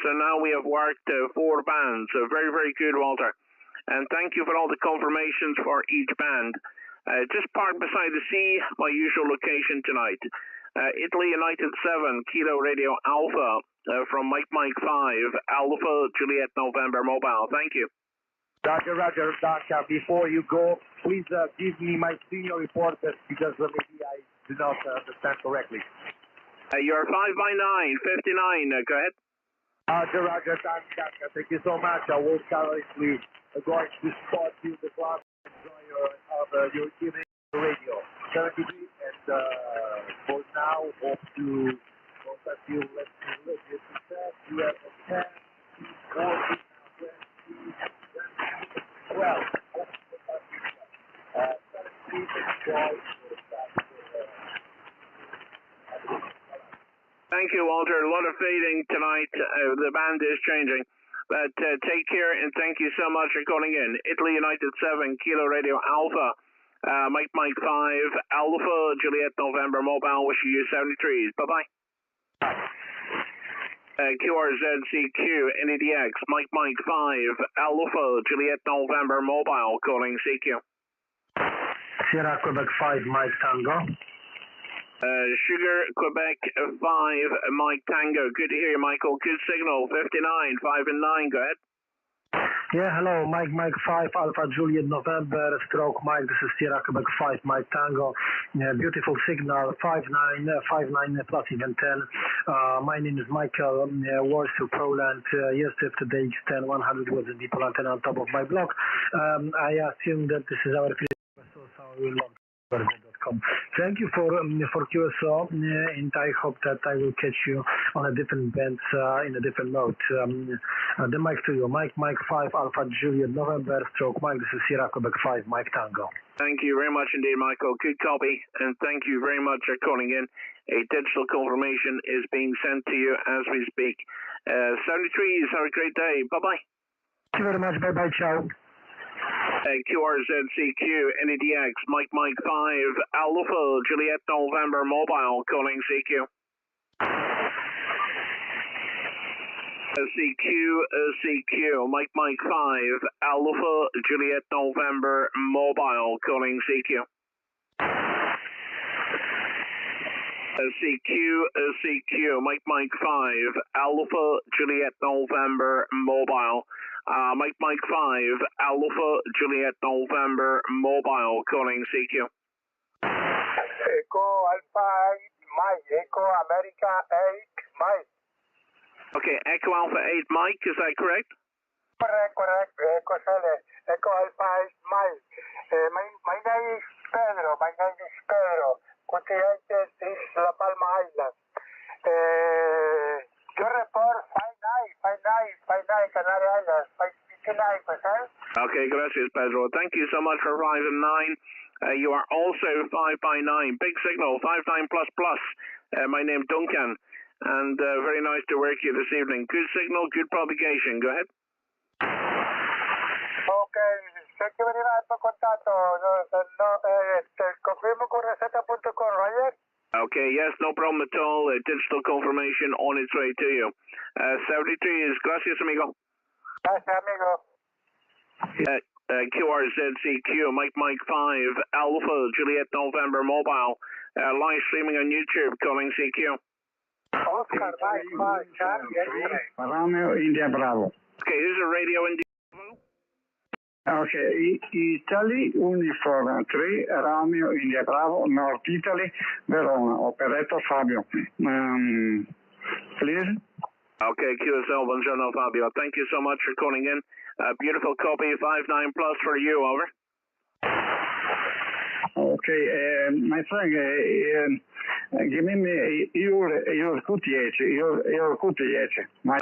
S2: So now we have worked 4 bands. So very, very good, Walter. And thank you for all the confirmations for each band. Just parked beside the sea, my usual location tonight. Italy United 7, Kilo Radio Alpha, from Mike 5, Alpha, Juliet November Mobile. Thank you.
S3: Roger, Duncan. Before you go, please give me my senior report because maybe I did not understand correctly.
S2: You're 5 by 9, 59. Go ahead.
S3: Roger, Duncan. Thank you so much. I will currently going to spot you the class and enjoy your evening radio 73, and for now hope to contact you. Let's see, you have a 10, 40, 20, 12.
S2: Thank you, Walter. A lot of fading tonight. The band is changing. But take care, and thank you so much for calling in. Italy United 7, Kilo Radio Alpha. Mike 5, Alpha, Juliet November Mobile, wishing you 73s. Bye-bye. QRZCQ, NEDX, Mike 5, Alpha, Juliet November Mobile, calling CQ.
S11: Sierra Quebec 5, Mike Tango.
S2: Sugar Quebec 5, Mike Tango. Good to hear you, Michael. Good signal, 59, 5 and 9. Go ahead.
S11: Yeah, hello, Mike 5, Alpha Juliet November, stroke Mike. This is Sierra Quebec 5, Mike Tango. Beautiful signal, 59 plus even 10. My name is Michael, Warsaw, Poland. Yesterday, today, X10 100 was a dipole antenna on top of my block. I assume that this is our field, so we will log welcome. Thank you for QSO, and I hope that I will catch you on a different band in a different mode. The mic to you, Mike 5 Alpha Juliet November stroke Mike. This is Sierra Quebec 5 Mike Tango.
S2: Thank you very much indeed, Michael. Good copy, and thank you very much for calling in. A digital confirmation is being sent to you as we speak. 73s, have a great day. Bye-bye.
S11: Thank you very much. Bye-bye. Ciao.
S2: QRZCQ, NEDX, Mike 5, Alpha, Juliet November Mobile, calling CQ. CQ, Mike 5, Alpha, Juliet November Mobile, calling CQ. CQ, Mike 5, Alpha, Juliet November Mobile. Mike 5, Alpha, Juliet November Mobile, calling CQ.
S5: Echo Alpha 8 Mike, Echo America 8 Mike.
S2: Okay, Echo Alpha 8 Mike, is that correct?
S5: Correct. Echo Sele, Echo Alpha 8 Mike. My name is Pedro. Cotientes is La Palma Island. Your report 59, Canary Islands, 59%.
S2: Okay, gracias, Pedro. Thank you so much for 5 and 9. You are also 5 by 9. Big signal, 59++. My name is Duncan, and very nice to work you this evening. Good signal, good propagation. Go ahead.
S5: Okay, thank you very much for contact. Confirmo con receta.com, Roger.
S2: Okay, yes, no problem at all. Digital confirmation on its way to you. 73 is gracias, amigo.
S5: Gracias, amigo.
S2: QRZCQ, Mike 5, Alpha, Juliet November Mobile, live streaming on YouTube, calling CQ.
S5: Oscar, Mike 5, Charlie,
S12: Romeo, India, Bravo.
S2: Okay, here's a radio in
S12: Okay, Italy, Uniform 3, Romeo, India, Bravo, North Italy, Verona, Operator Fabio. Please?
S2: Okay, QSL, buongiorno Fabio. Thank you so much for calling in. Beautiful copy, 59+ for you, over.
S12: Okay, my friend, give me your QTH, your QTH. My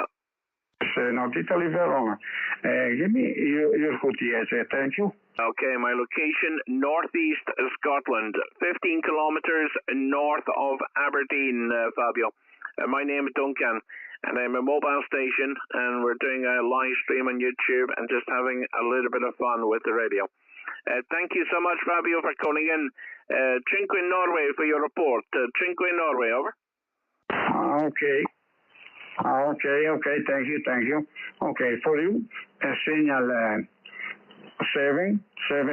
S12: North Italy, Verona. Give me your QTH, thank you.
S2: Okay, my location, northeast Scotland, 15 kilometers north of Aberdeen, Fabio. My name is Duncan, and I'm a mobile station, and we're doing a live stream on YouTube and just having a little bit of fun with the radio. Thank you so much, Fabio, for calling in. Cinque Norway for your report. Cinque Norway, over.
S12: Okay, thank you. Okay, for you, signal 7, 8,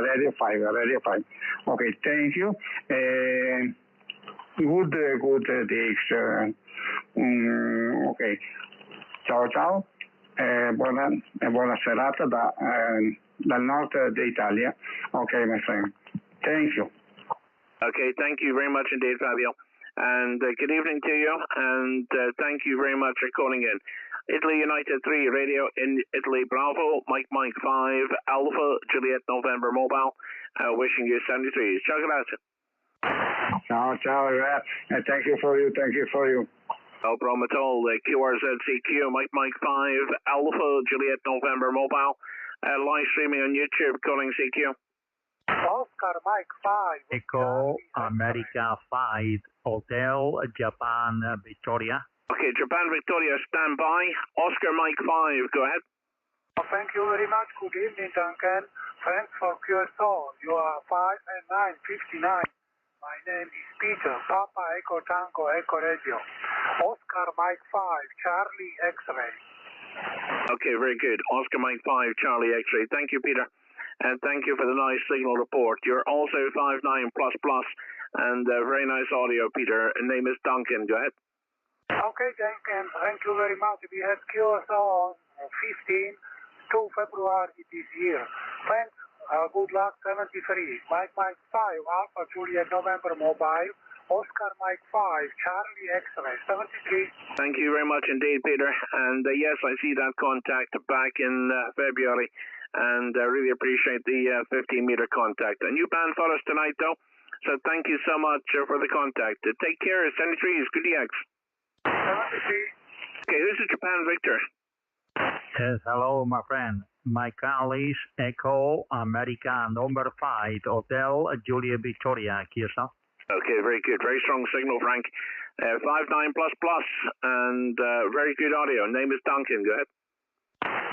S12: radio 5. Okay, thank you. Good days. Ok, ciao. Buona serata dal nord d'Italia. Okay, my friend. Thank you.
S2: Okay, thank you very much indeed, Fabio. And good evening to you, and thank you very much for calling in. Italy United 3, radio in Italy, Bravo, Mike 5, Alpha, Juliet November Mobile, wishing you 73. Ciao, grazie.
S12: Ciao, thank you for you.
S2: No problem at all. QRZCQ, Mike 5, Alpha, Juliet November Mobile, live streaming on YouTube, calling CQ.
S5: Oscar, Mike 5.
S13: Echo America 5, Hotel Japan Victoria.
S2: Okay, Japan Victoria, stand by. Oscar, Mike 5, go ahead.
S5: Thank you very much. Good evening, Duncan. Thanks for QSO. You are 5 and 9, 59. My name is Peter. Papa Echo Tango Echo Radio. Oscar Mike 5, Charlie X-Ray.
S2: Okay, very good. Oscar Mike 5, Charlie X-Ray. Thank you, Peter. And thank you for the nice signal report. You're also 59++, and very nice audio, Peter. Name is Duncan. Go ahead.
S5: Okay, Duncan. Thank you very much. We had QSO on 15 to February this year. Thanks. Good luck, 73. Mike 5, Alpha Juliet November Mobile, Oscar Mike 5, Charlie X-Ray, 73.
S2: Thank you very much indeed, Peter. And yes, I see that contact back in February. and really appreciate the 15-meter contact. A new band for us tonight, though, so thank you so much for the contact. Take care, 73 is good DX. Okay, this is Japan Victor.
S13: Yes, hello, my friend. My call is Echo America number 5, Hotel Julia Victoria, Kirsa.
S2: Okay, very good. Very strong signal, Frank. 59++, and very good audio. Name is Duncan. Go ahead.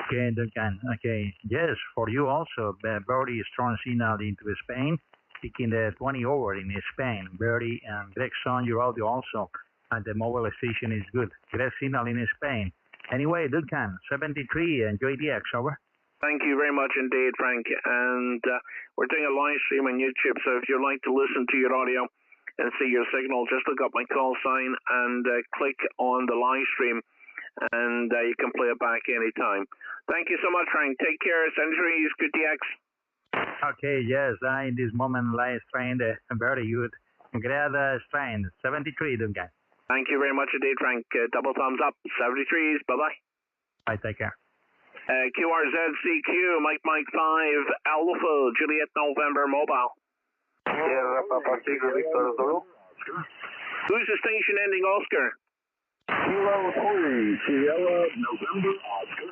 S13: Okay, Duncan. Okay, yes, for you also. Very strong signal into Spain. Picking the 20 over in Spain. Very and great sound, your audio also. And the mobile station is good. Great signal in Spain. Anyway, Duncan, 73, enjoy DX, over.
S2: Thank you very much indeed, Frank. And we're doing a live stream on YouTube, so if you'd like to listen to your audio and see your signal, just look up my call sign and click on the live stream, and you can play it back anytime. Thank you so much, Frank. Take care. 73 is good DX.
S13: Okay, yes, in this moment, live strain, very good. Great strain, 73, Duncan.
S2: Thank you very much indeed, Frank. Double thumbs up. 73s. Bye-bye.
S13: Bye, take care.
S2: QRZCQ, Mike 5, Alpha, Juliet November Mobile.
S4: Sierra Papa 6 Victor Zulu.
S2: Who's the station ending Oscar?
S4: Kilo 3 Sierra November Oscar.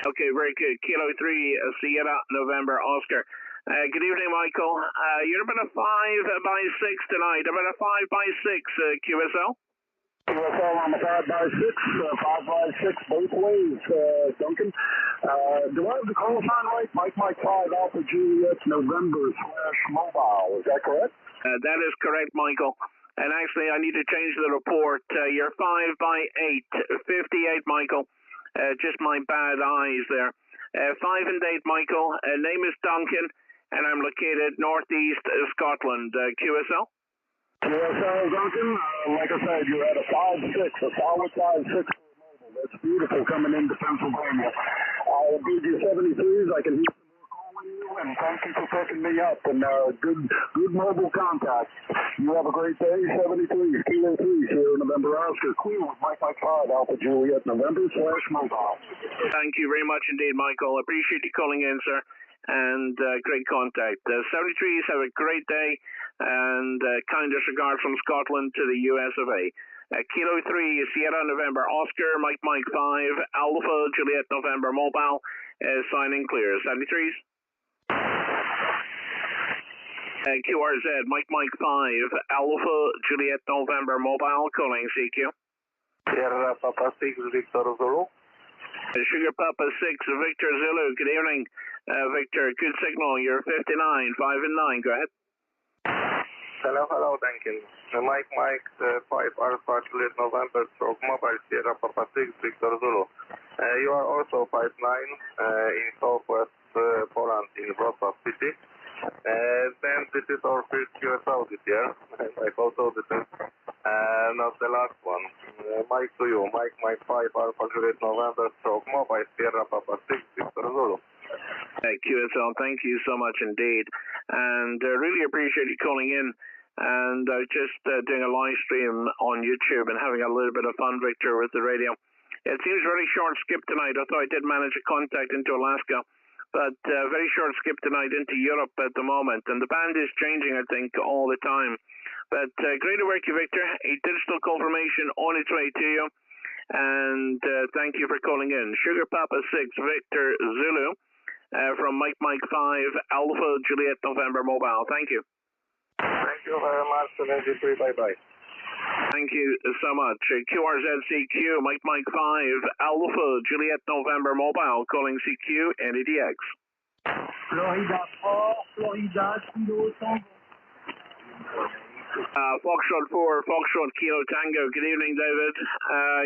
S2: Okay, very good. Kilo 3 Sierra November Oscar. Good evening, Michael. You're about a 5x6 tonight. About a 5x6 QSL.
S12: QSL on the 5x6 both ways, Duncan. Do I have the call sign right? Mike 5 Alpha Juliet November / mobile. Is that correct?
S2: That is correct, Michael. And actually, I need to change the report. You're 5x8, 58, Michael. Just my bad eyes there. 5 and 8, Michael. Name is Duncan, and I'm located northeast Scotland. QSL?
S12: QSL, Duncan. Like I said, you're at a 5.6, a solid 5.6 for mobile. That's beautiful coming into Pennsylvania. I'll give you 73s. I can hear some more calling you, and thank you for picking me up. And good mobile contact. You have a great day. 73, Kilo 3, Sierra November Oscar, clear with Mike 5 Alpha Juliet November / mobile.
S2: Thank you very much indeed, Michael. Appreciate you calling in, sir. And great contact. 73s, have a great day, and kindest regards from Scotland to the US of A. Kilo 3, Sierra November Oscar, Mike 5, Alpha Juliet November Mobile, signing clear. 73s. QRZ, Mike 5, Alpha Juliet November Mobile, calling CQ.
S4: Sierra Papa 6 Victor Zulu.
S2: Sugar Papa 6 Victor Zulu, good evening. Victor, good signal, you're 59, 5 and 9, go ahead.
S4: Hello, Duncan. Mike 5 Alpha Juliet November mobile Sierra Papa 6 Victor Zulu. You are also 5'9 in southwest Poland in Wrocław City. Then this is our first QSL this year, and I hope so this is not the last one. Mike to you, Mike 5 Alpha Juliet November mobile Sierra Papa 6 Victor Zulu.
S2: QSL, thank you so much indeed, and really appreciate you calling in. And just doing a live stream on YouTube and having a little bit of fun, Victor, with the radio. It seems very short skip tonight, although I did manage a contact into Alaska, but very short skip tonight into Europe at the moment. And the band is changing, I think, all the time. But great to work you, Victor. A digital confirmation on its way to you. And thank you for calling in. Sugar Papa 6 Victor Zulu from Mike 5 Alpha Juliet November Mobile. Thank you.
S4: Thank you very much, 73, bye-bye.
S2: Thank you so much. QRZCQ, Mike 5 Alpha Juliet November Mobile, calling CQ, NEDX.
S10: Florida 4, Florida, Kilo Tango.
S2: Foxtrot 4, Foxtrot Kilo Tango. Good evening, David.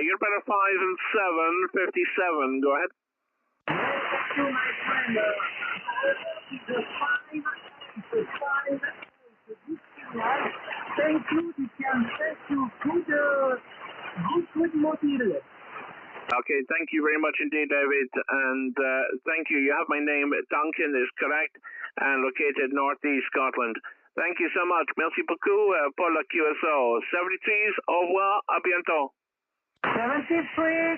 S2: You're about a 5 and 7, 57. Go ahead.
S10: Thank you, my friend. Thank you, good material.
S2: Okay, thank you very much indeed, David, and thank you. You have my name, Duncan is correct, and located northeast Scotland. Thank you so much. Merci beaucoup pour la QSO. 73s, au revoir, à bientôt.
S10: 73,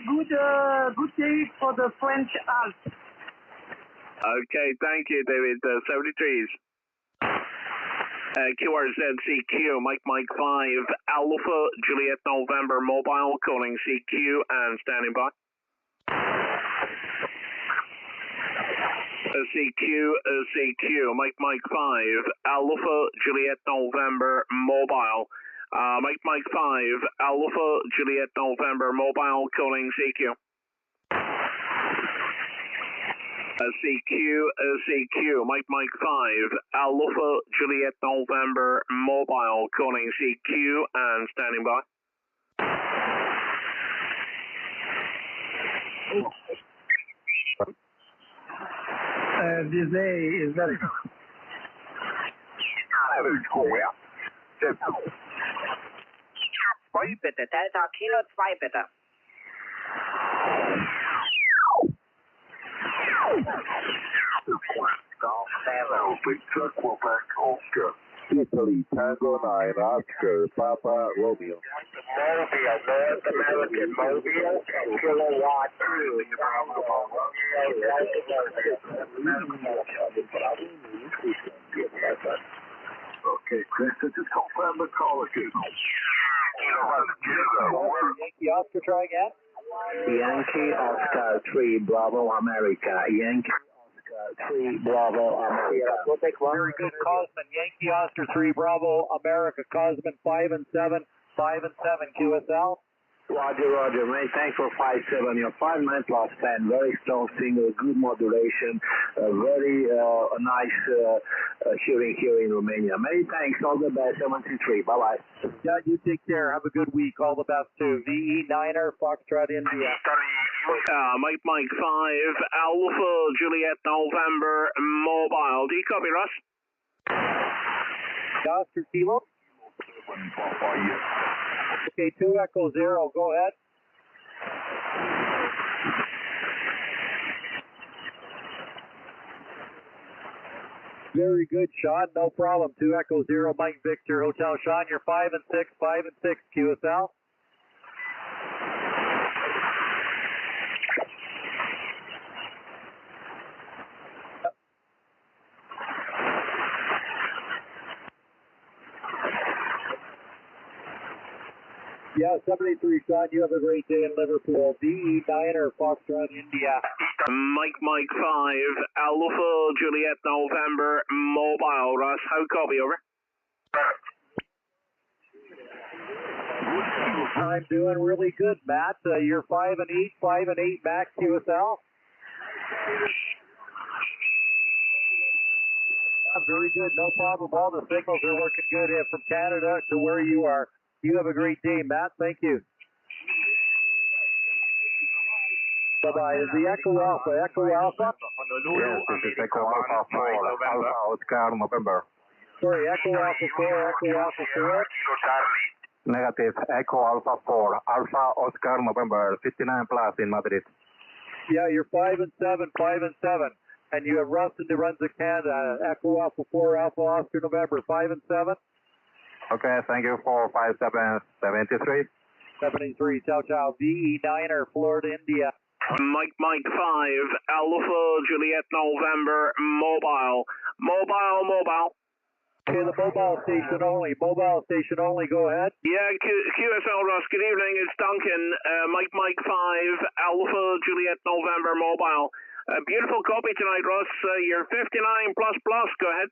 S10: good day for the French Alps.
S2: Okay, thank you, David. 73s. QRZCQ, Mike 5, Alpha, Juliet November Mobile, calling CQ and standing by. CQ, Mike 5, Alpha, Juliet November Mobile. Mike 5, Alpha, Juliet November Mobile, calling CQ. CQ, Mike 5, Alpha, Juliet November Mobile, calling CQ and standing by.
S11: This day is very good.
S14: Bitte, Delta Kilo 2 bitte.
S4: Italy, Tango 9, Oscar, Papa, Romeo.
S5: Mobile, North American Mobile, Kilowatt 2.
S4: Okay, Chris, just confirm the call again.
S3: Yankee Oscar, try again.
S11: Yankee Oscar 3 Bravo America. Yankee Oscar 3 Bravo America.
S3: Very good, Cosman. Yankee Oscar 3 Bravo America. Cosman 5 and 7. 5 and 7 QSL.
S11: Roger, mate. Thanks for 5-7. You're 5-9 plus 10. Very strong single, good modulation, very nice hearing here in Romania. Many thanks. All the best. 73. Bye-bye.
S3: Yeah, you take care. Have a good week. All the best too. VE9er, Foxtrot, India.
S2: Mike 5, Alpha, Juliet November Mobile. Do you copy, Russ?
S3: Oscar Kilo. Okay, 2 Echo 0, go ahead. Very good, Sean, no problem. 2 Echo 0, Mike Victor, Hotel Sean, you're 5 and 6, 5 and 6, QSL. Yeah, 73, Sean, you have a great day in Liverpool. VE9er, Foxtrot, India.
S2: Mike 5, Alpha, Juliet November Mobile. Russ, how copy, over?
S3: I'm doing really good, Matt. You're 5 and 8, 5 and 8, Max QSL. Very good, no problem. All the signals are working good from Canada to where you are. You have a great day, Matt. Thank you. Bye-bye. Is the Echo Alpha? Echo Alpha?
S4: Yes, this is Echo Alpha 4, Alpha Oscar November.
S3: Sorry, Echo Alpha 4, Echo Alpha 4.
S4: Negative, Echo Alpha 4, Alpha Oscar November, 59 plus in Madrid.
S3: Yeah, you're 5 and 7, 5 and 7. And you have Russ in New Brunswick, Canada. Echo Alpha 4, Alpha Oscar November, 5 and 7.
S4: Okay, thank you for 5773.
S3: 73, ciao. VE9er, Florida, India.
S2: Mike 5, Alpha, Juliet November Mobile. Mobile.
S3: Okay, the mobile station only. Go ahead.
S2: Yeah, QSL Russ, good evening. It's Duncan. Mike 5, Alpha, Juliet November Mobile. Beautiful copy tonight, Russ. You're 59 plus. Go ahead.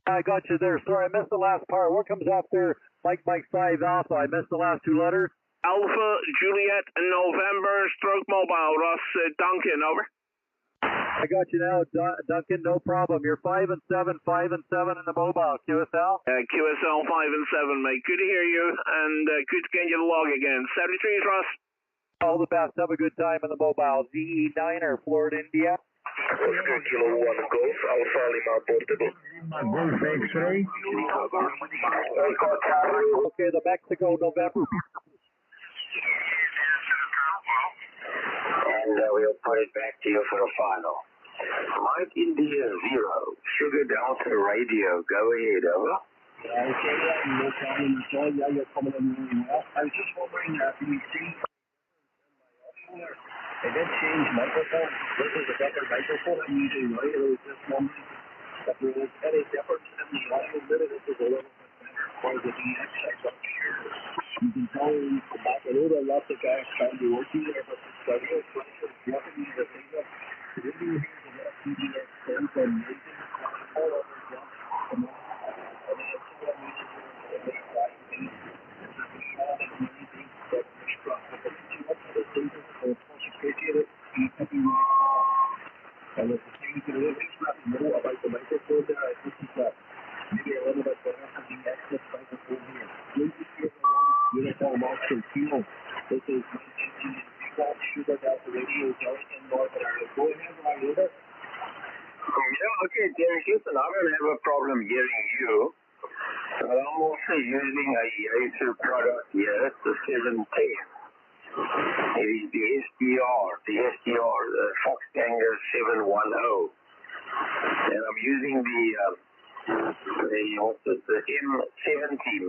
S3: I got you there. Sorry, I missed the last part. What comes after Mike 5 Alpha? I missed the last 2 letters.
S2: Alpha, Juliet, November, stroke mobile. Russ, Duncan, over.
S3: I got you now, Duncan. No problem. You're 5 and 7, 5 and 7 in the mobile. QSL?
S2: QSL 5 and 7, mate. Good to hear you, and good to get you the log again. 73s, Russ.
S3: All the best. Have a good time in the mobile. VE9er, Florida, India.
S5: Oscar Kilo 1 Golf, Alpha Lima Portable.
S11: Golf X-ray.
S3: Okay, the Mexico November.
S5: And we'll put it back to you for the final. Mike India 0, Sugar Delta Radio, go ahead, over.
S11: Okay, no problem at all. Yeah, you're coming in really well. I was just wondering, do you see
S5: I did change microphone. This is a better microphone I'm using right at this moment. If there was any difference in the audio bit, this is a little bit better for the DX. I'm not sure. You can tell me from back. I know there are lots of guys trying to work here, but the real pressure is definitely the thing that the video here is a lot of PDX things and making all of the jobs come on. And then it's all music here in the late 90s. There's a lot of many things that are struck. But the thing up to the things that are appreciated, you can be really far. And with the things that are extra know about the microphone there, I think it's maybe a little bit better for the access microphone here. Please hear the one uniform option fuel. This is 19 watt sugar delta radio going in Northern Ireland. Go ahead, my leader.
S6: Yeah, okay, Jerry, listen, I don't have a problem hearing you. But I'm also using a JA3 product here, it's the 710. It is the SDR, the Fox Tango 710. And I'm using the M70,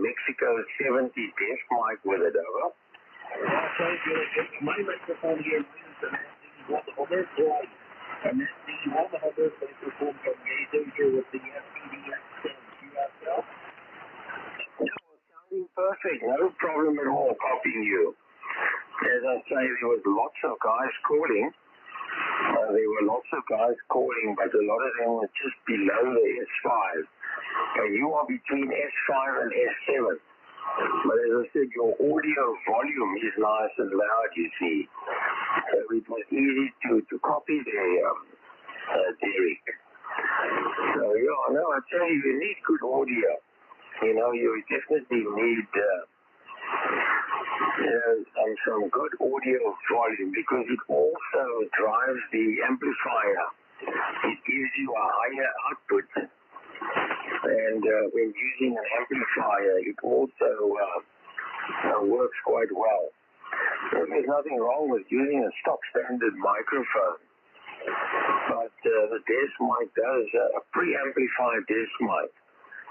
S6: Mexico 70 deaf mic with it over.
S5: That's right, good. My microphone here is an SD100 Pro. An SD100 microphone from JA3 here with the FPDX10 QSL.
S6: Sounding perfect, no problem at all copying you. As I say, there was lots of guys calling. But a lot of them were just below the S5. And you are between S5 and S7. But as I said, your audio volume is nice and loud, you see. So it was easy to copy there, Derek. So, yeah, no, I tell you need good audio. You know, you definitely need some good audio volume because it also drives the amplifier. It gives you a higher output. And when using an amplifier, it also works quite well. There's nothing wrong with using a stock standard microphone. But the desk mic does, a pre-amplified desk mic,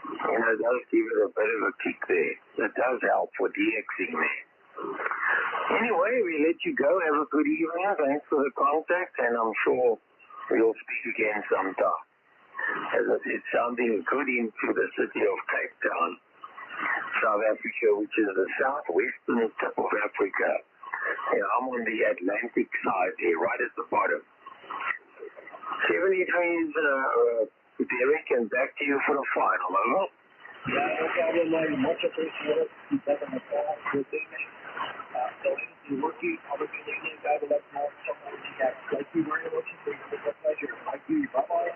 S6: you know, does give it a bit of a kick there. That does help for DXing there. Anyway, we let you go. Have a good evening. Thanks for the contact, and I'm sure we'll speak again sometime. As I said, sounding good into the city of Cape Town, South Africa, which is the southwestern tip of Africa. Yeah, I'm on the Atlantic side here, right at the bottom. 73's Derek, and back to you for the final, over.
S5: Yeah, no problem, man. Much appreciated. Keep up on the call. Good evening. So, you're working. Have a good evening. God bless you. Thank you very much. It's a pleasure. Thank you. Bye-bye.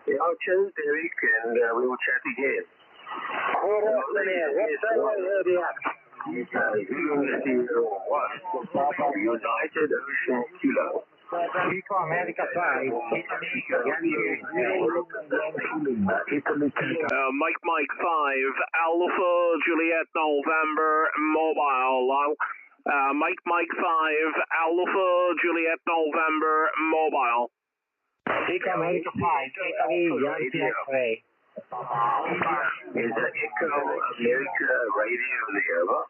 S6: Yeah, cheers, Derek, and we will chat again. United Ocean Kilo.
S3: Chico America 5,
S2: Mike 5, Alpha Juliet November Mobile. Mike 5, Alpha Juliet November Mobile.
S3: Chico America 5, Yankee X-ray.
S6: Is the Echo America radio there, over?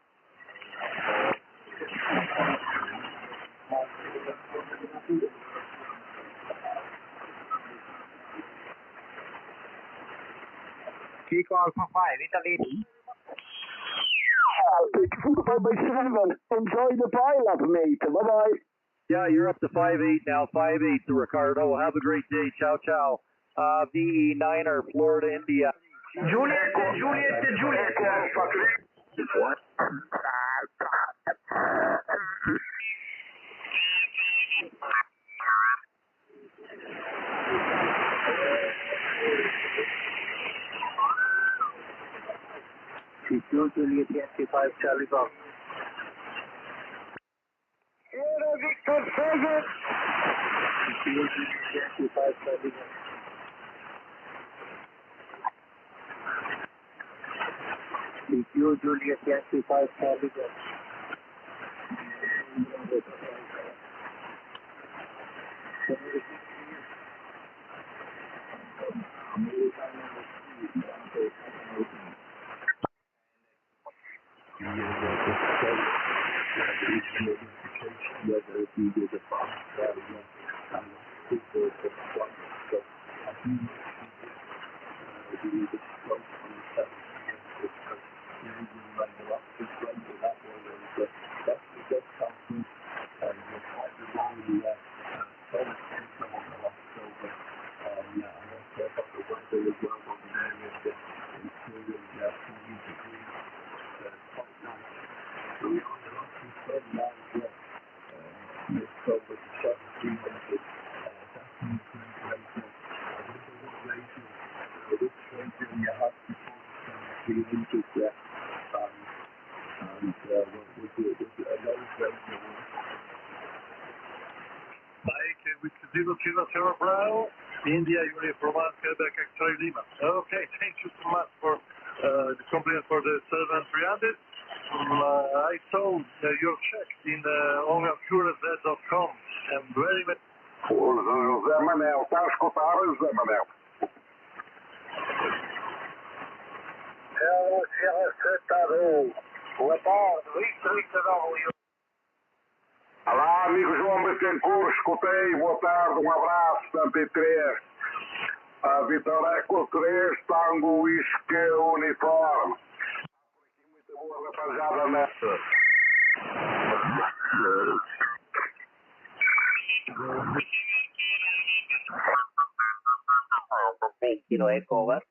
S3: Chico Alpha 5, Italy.
S12: 5/7. Enjoy the pileup, mate. Bye-bye.
S8: Yeah, you're up to 5-8 now. 5-8 to Ricardo. Have a great day. Ciao, ciao. VE9er, Florida, India.
S3: Juliet.
S6: What?
S5: Secure Juliet Yankee 5 Charlie Box.
S12: Victor Sagan.
S5: Secure Juliet Yankee 5 Charlie Box. Secure Juliet Yankee 5 Charlie Box.
S12: JA3PJL Japan. Zero Bravo, India, Uniform Quebec, X-ray Lima. Okay, thank you so much for the compliment for the 7300. I saw your check in OnAccurateZ.com and very much.
S4: Zé Manel, está a escutar, Zé Manel?
S5: Boa tarde, WooooW.
S4: Olá, amigo João Bittencourt, escutei, boa tarde, um abraço, 73. A Vitória Eco 3, Tango Whisky Uniforme. Muito boa rapaziada nessa.
S7: Kilo Echo, over.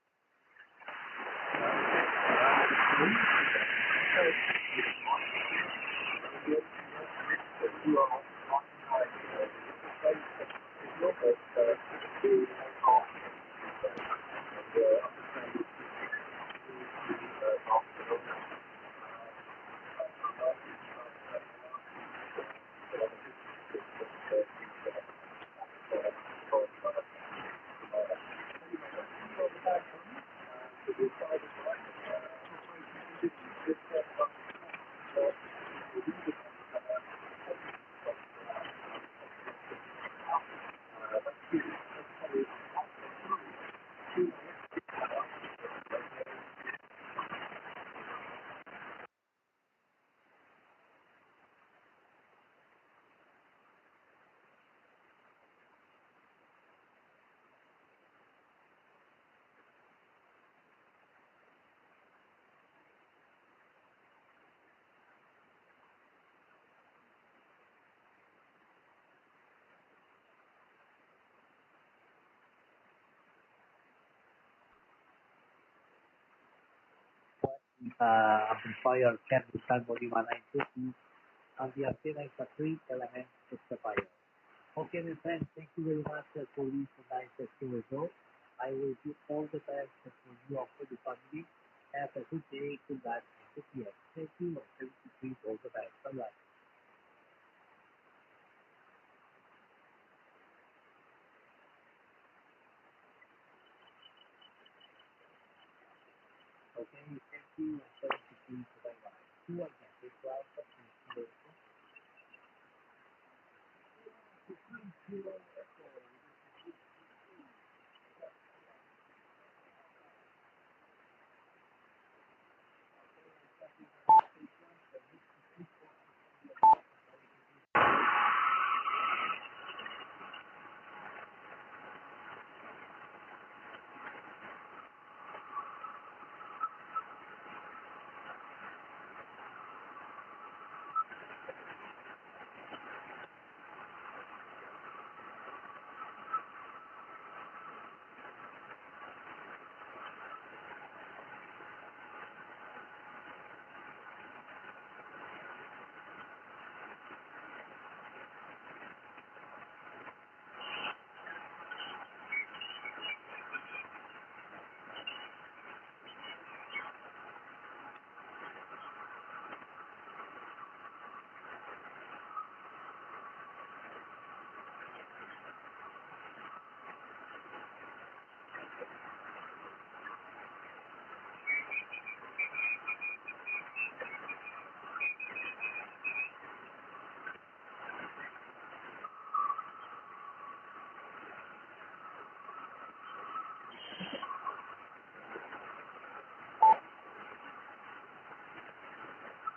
S15: Amplifier can be Tango Lima 950 and the antenna is a 3-element amplifier. Okay, my friends, thank you very much for this nice result. I will give all the best for you and for the family. Have a good day, good night, and good year. Thank you and 73 all the best. Bye-bye. Okay, thank you and 73 bye-bye. Two again, this one,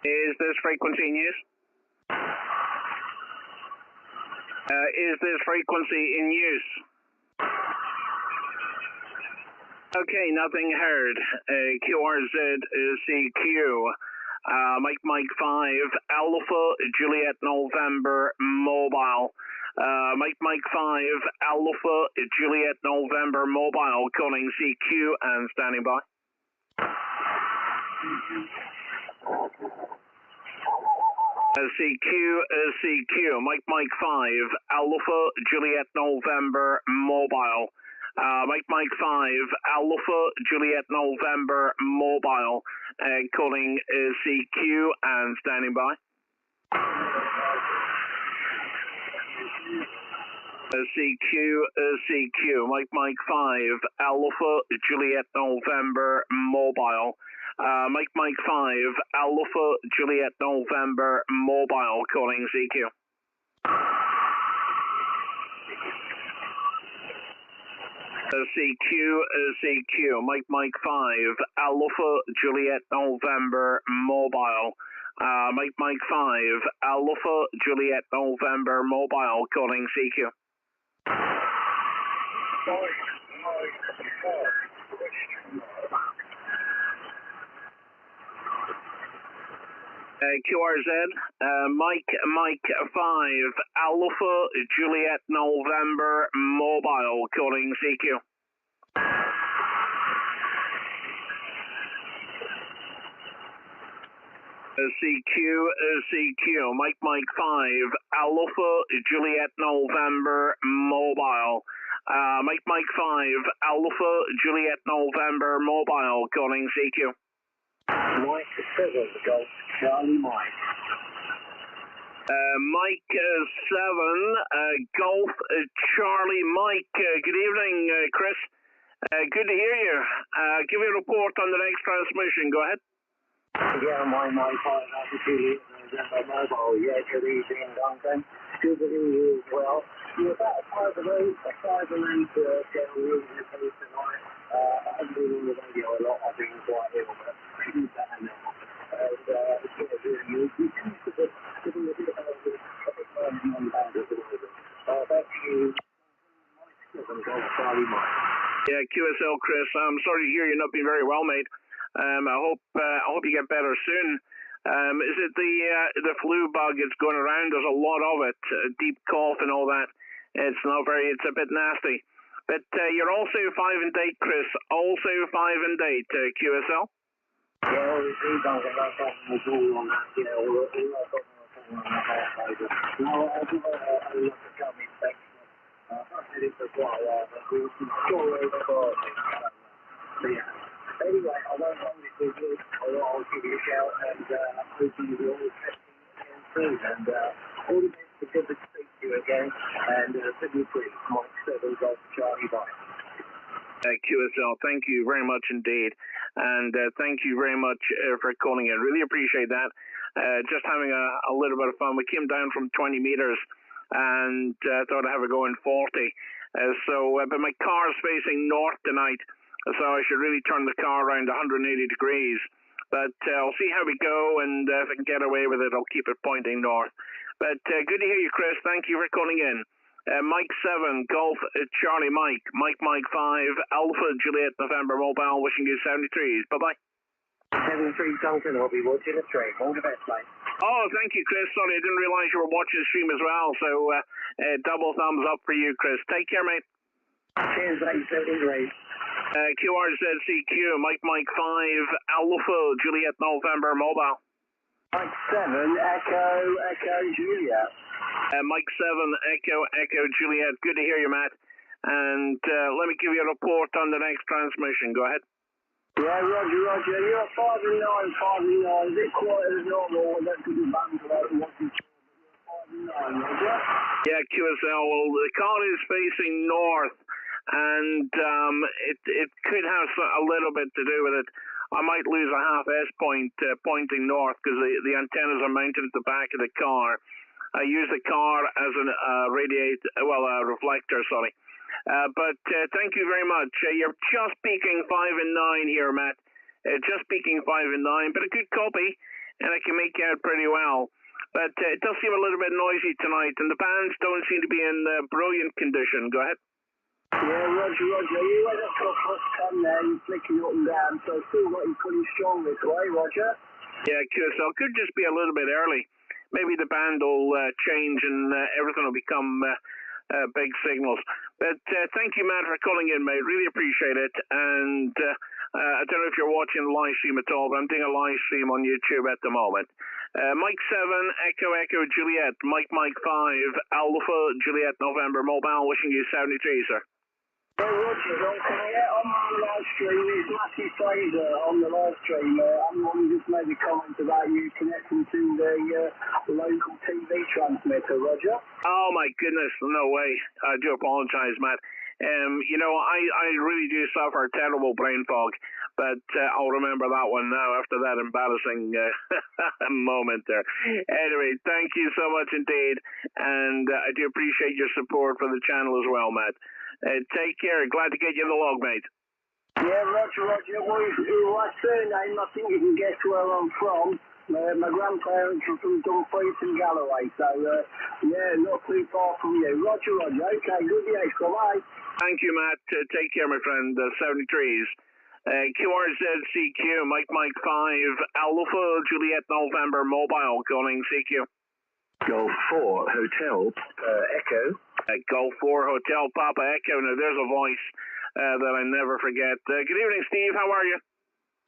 S2: Is this frequency in use? Is this frequency in use? Okay, nothing heard. QRZ CQ. Mike 5, Alpha Juliet November Mobile. Mike 5, Alpha Juliet November Mobile, calling CQ and standing by. CQ, Mike 5, Alpha Juliet November Mobile. Mike 5, Alpha Juliet November Mobile, calling CQ and standing by. CQ, Mike 5, Alpha Juliet November Mobile. Mike 5, Alpha Juliet November Mobile, calling CQ. CQ, Mike 5, Alpha Juliet November Mobile. Mike 5, Alpha Juliet November Mobile, calling CQ. QRZ, Mike 5, Alpha Juliet November Mobile, calling CQ. CQ, Mike 5, Alpha Juliet November Mobile. Mike 5, Alpha Juliet November Mobile, calling CQ.
S5: Mike 7, Golf Charlie Mike.
S2: Mike 7, Golf Charlie Mike. Good evening, Chris. Good to hear you. Give me a report on the next transmission. Go ahead.
S5: Yeah, my 5 altitude November Mobile. Yeah, good evening, Duncan. Good to hear you as well. You're about 5 and 8 down really in the place tonight. I haven't been on the radio a lot. I've been quite ill, but pretty better now. And it's good to hear you. You seem to be giving a bit of a non-band at the moment. Back to you. Mike 7, Golf Charlie Mike.
S2: Yeah, QSL Chris, I'm sorry to hear you're not being very well, mate. I hope you get better soon. Is it the flu bug that's going around? There's a lot of it, deep cough and all that. It's a bit nasty. But you're also 5 and 8, Chris. Also 5 and 8, QSL.
S5: Yeah, obviously, Duncan, no problem at all on that. You know, we're not got no problem on that. No, I'll do a look at coming back. I've had it for quite a while, but we'll sure over so yeah. Anyway, I won't hold it with you. I'll give you a shout and hopefully you'll all testing soon. And all the best, it's good to speak to you again. And send you free. Mike 7, Golf Charlie Bye.
S2: QSL, thank you very much indeed. And thank you very much for calling in. Really appreciate that. Just having a little bit of fun. We came down from 20 meters and thought I'd have a go in 40. But my car's facing north tonight. So I should really turn the car around 180 degrees. But I'll see how we go, and if I can get away with it, I'll keep it pointing north. But good to hear you, Chris. Thank you for calling in. Mike 7, Golf Charlie Mike. Mike 5, Alpha Juliet November Mobile, wishing you 73s. Bye-bye.
S5: 73 Duncan, I'll be watching the stream. All the best, mate.
S2: Oh, thank you, Chris. Sorry, I didn't realize you were watching the stream as well. So double thumbs up for you, Chris. Take care, mate.
S5: Cheers, mate. 73.
S2: QRZCQ, Mike 5, Alpha Juliet November Mobile.
S5: Mike 7, Echo Juliet.
S2: Mike 7, Echo Juliet. Good to hear you, Matt. And let me give you a report on the next transmission. Go ahead.
S5: Yeah, Roger. You're 5 and 9. Is it quite as normal? That could be banned for that. What you saw, but you're 5 and 9, Roger?
S2: Yeah, QSL. Well, the car is facing north. And it could have a little bit to do with it. I might lose a half S point pointing north because the antennas are mounted at the back of the car. I use the car as a reflector, sorry. But thank you very much. You're just peaking 5 and 9 here, Matt. Just peaking 5 and 9, but a good copy, and I can make out pretty well. but it does seem a little bit noisy tonight, and the bands don't seem to be in brilliant condition. Go ahead.
S12: Yeah, Roger. You went up to a +10 there, you're flicking up and down, so it feels like you're pretty strong this way, Roger.
S2: Yeah, QSL could just be a little bit early. Maybe the band will change and everything will become big signals. But thank you, Matt, for calling in, mate. Really appreciate it. And I don't know if you're watching the live stream at all, but I'm doing a live stream on YouTube at the moment. Mike 7, Echo Juliet, Mike 5, Alpha Juliet November Mobile, wishing you 73, sir.
S12: Yeah, Roger, I'm on the live stream. It's Matthew Fraser on the live stream. I'm the one who just made a comment about you connecting to the local TV transmitter, Roger.
S2: Oh, my goodness, no way. I do apologize, Matt. You know, I really do suffer terrible brain fog, but I'll remember that one now after that embarrassing moment there. Anyway, thank you so much indeed, and I do appreciate your support for the channel as well, Matt. Take care. Glad to get you in the log, mate.
S12: Yeah, Roger. Well, my surname, I think you can guess where I'm from. My grandparents are from Dumfries and Galloway, so yeah, not too far from you. Roger. Okay, good day. Bye.
S2: Thank you, Matt. Take care, my friend. 73s. QRZCQ, Mike 5, Alpha Juliet November Mobile, calling CQ.
S16: Golf 4 Hotel Echo.
S2: Golf 4 Hotel Papa Echo. Now there's a voice that I never forget. Good evening, Steve. How are you?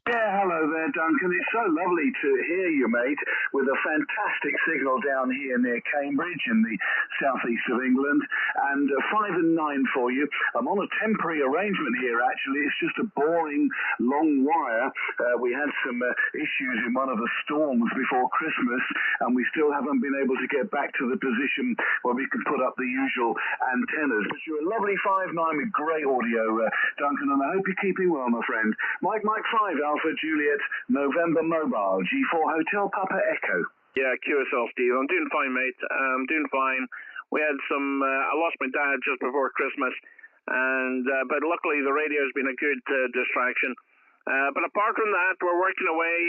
S16: Yeah, hello there, Duncan. It's so lovely to hear you, mate, with a fantastic signal down here near Cambridge in the southeast of England. And 5 and 9 for you. I'm on a temporary arrangement here, actually. It's just a boring, long wire. We had some issues in one of the storms before Christmas, and we still haven't been able to get back to the position where we can put up the usual antennas. But you're a lovely 5-9 with great audio, Duncan, and I hope you're keeping well, my friend. Mike 5, Alpha Juliet November Mobile, G4 Hotel Papa Echo.
S2: Yeah, QSL Steve. I'm doing fine, mate. I'm doing fine. We had some, I lost my dad just before Christmas, and but luckily the radio has been a good distraction. But apart from that, we're working away.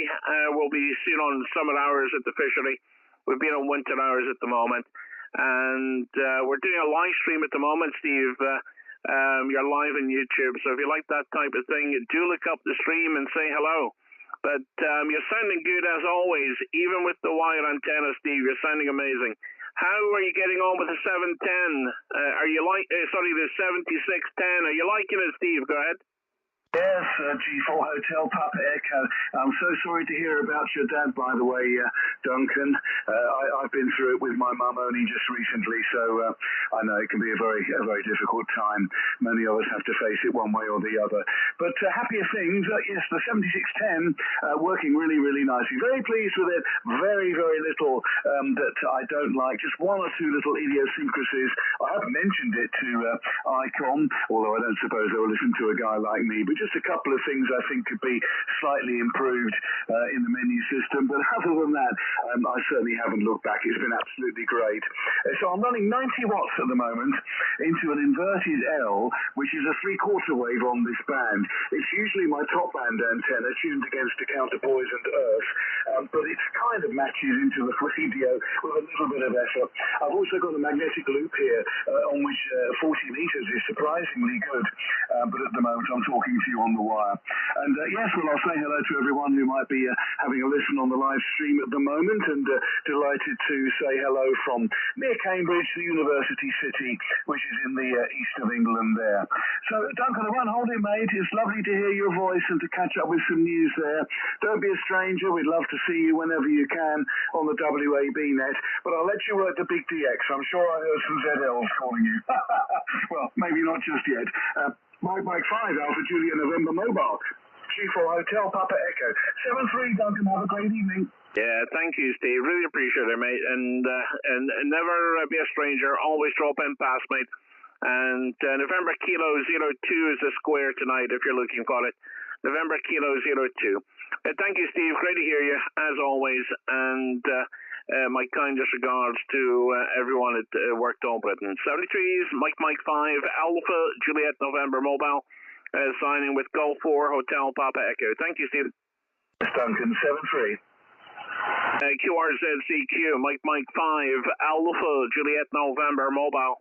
S2: We'll be soon on summer hours at the fishery. We've been on winter hours at the moment, and we're doing a live stream at the moment, Steve. You're live on YouTube, so if you like that type of thing, do look up the stream and say hello. But you're sounding good as always, even with the wire antenna, Steve. You're sounding amazing. How are you getting on with the 710? Are you the 7610? Are you liking it, Steve? Go ahead.
S16: Yes, G4 Hotel Papa Echo. I'm so sorry to hear about your dad, by the way, Duncan. I've been through it with my mum only just recently, so I know it can be a very difficult time. Many of us have to face it one way or the other. But happier things, yes, the 7610 working really, really nicely. Very pleased with it. Very little that I don't like. Just one or two little idiosyncrasies. I have mentioned it to ICOM, although I don't suppose they'll listen to a guy like me. But just a couple of things I think could be slightly improved in the menu system. But other than that, I certainly haven't looked back. It's been absolutely great. So I'm running 90 watts at the moment into an inverted L, which is a 3/4 wave on this band. It's usually my top band antenna tuned against a counterpoisoned earth, but it kind of matches into the radio with a little bit of effort. I've also got a magnetic loop here on which 40 meters is surprisingly good, but at the moment I'm talking to you on the wire. And yes, well, I'll say hello to everyone who might be having a listen on the live stream at the moment, and delighted to say hello from near Cambridge, the university city, which is in the east of England there. So, Duncan, I won't hold it, mate. It's lovely to hear your voice and to catch up with some news there. Don't be a stranger. We'd love to see you whenever you can on the WAB net, but I'll let you work the big DX. I'm sure I heard some ZLs calling you. Well, maybe not just yet. Mike 5, Alpha Julia November Mobile, G4 Hotel Papa Echo. 73, Duncan, have a great evening.
S2: Yeah, thank you, Steve. Really appreciate it, mate. And never be a stranger. Always drop in past, mate. And November Kilo 02 is the square tonight if you're looking for it. November Kilo 02. Thank you, Steve. Great to hear you, as always. And my kindest regards to everyone at Work Dome Britain. 73s, Mike 5, Alpha Juliet November Mobile, signing with Golf 4 Hotel Papa Echo. Thank you, Steve.
S16: Duncan, 73.
S2: QRZCQ, Mike 5, Alpha Juliet November mobile.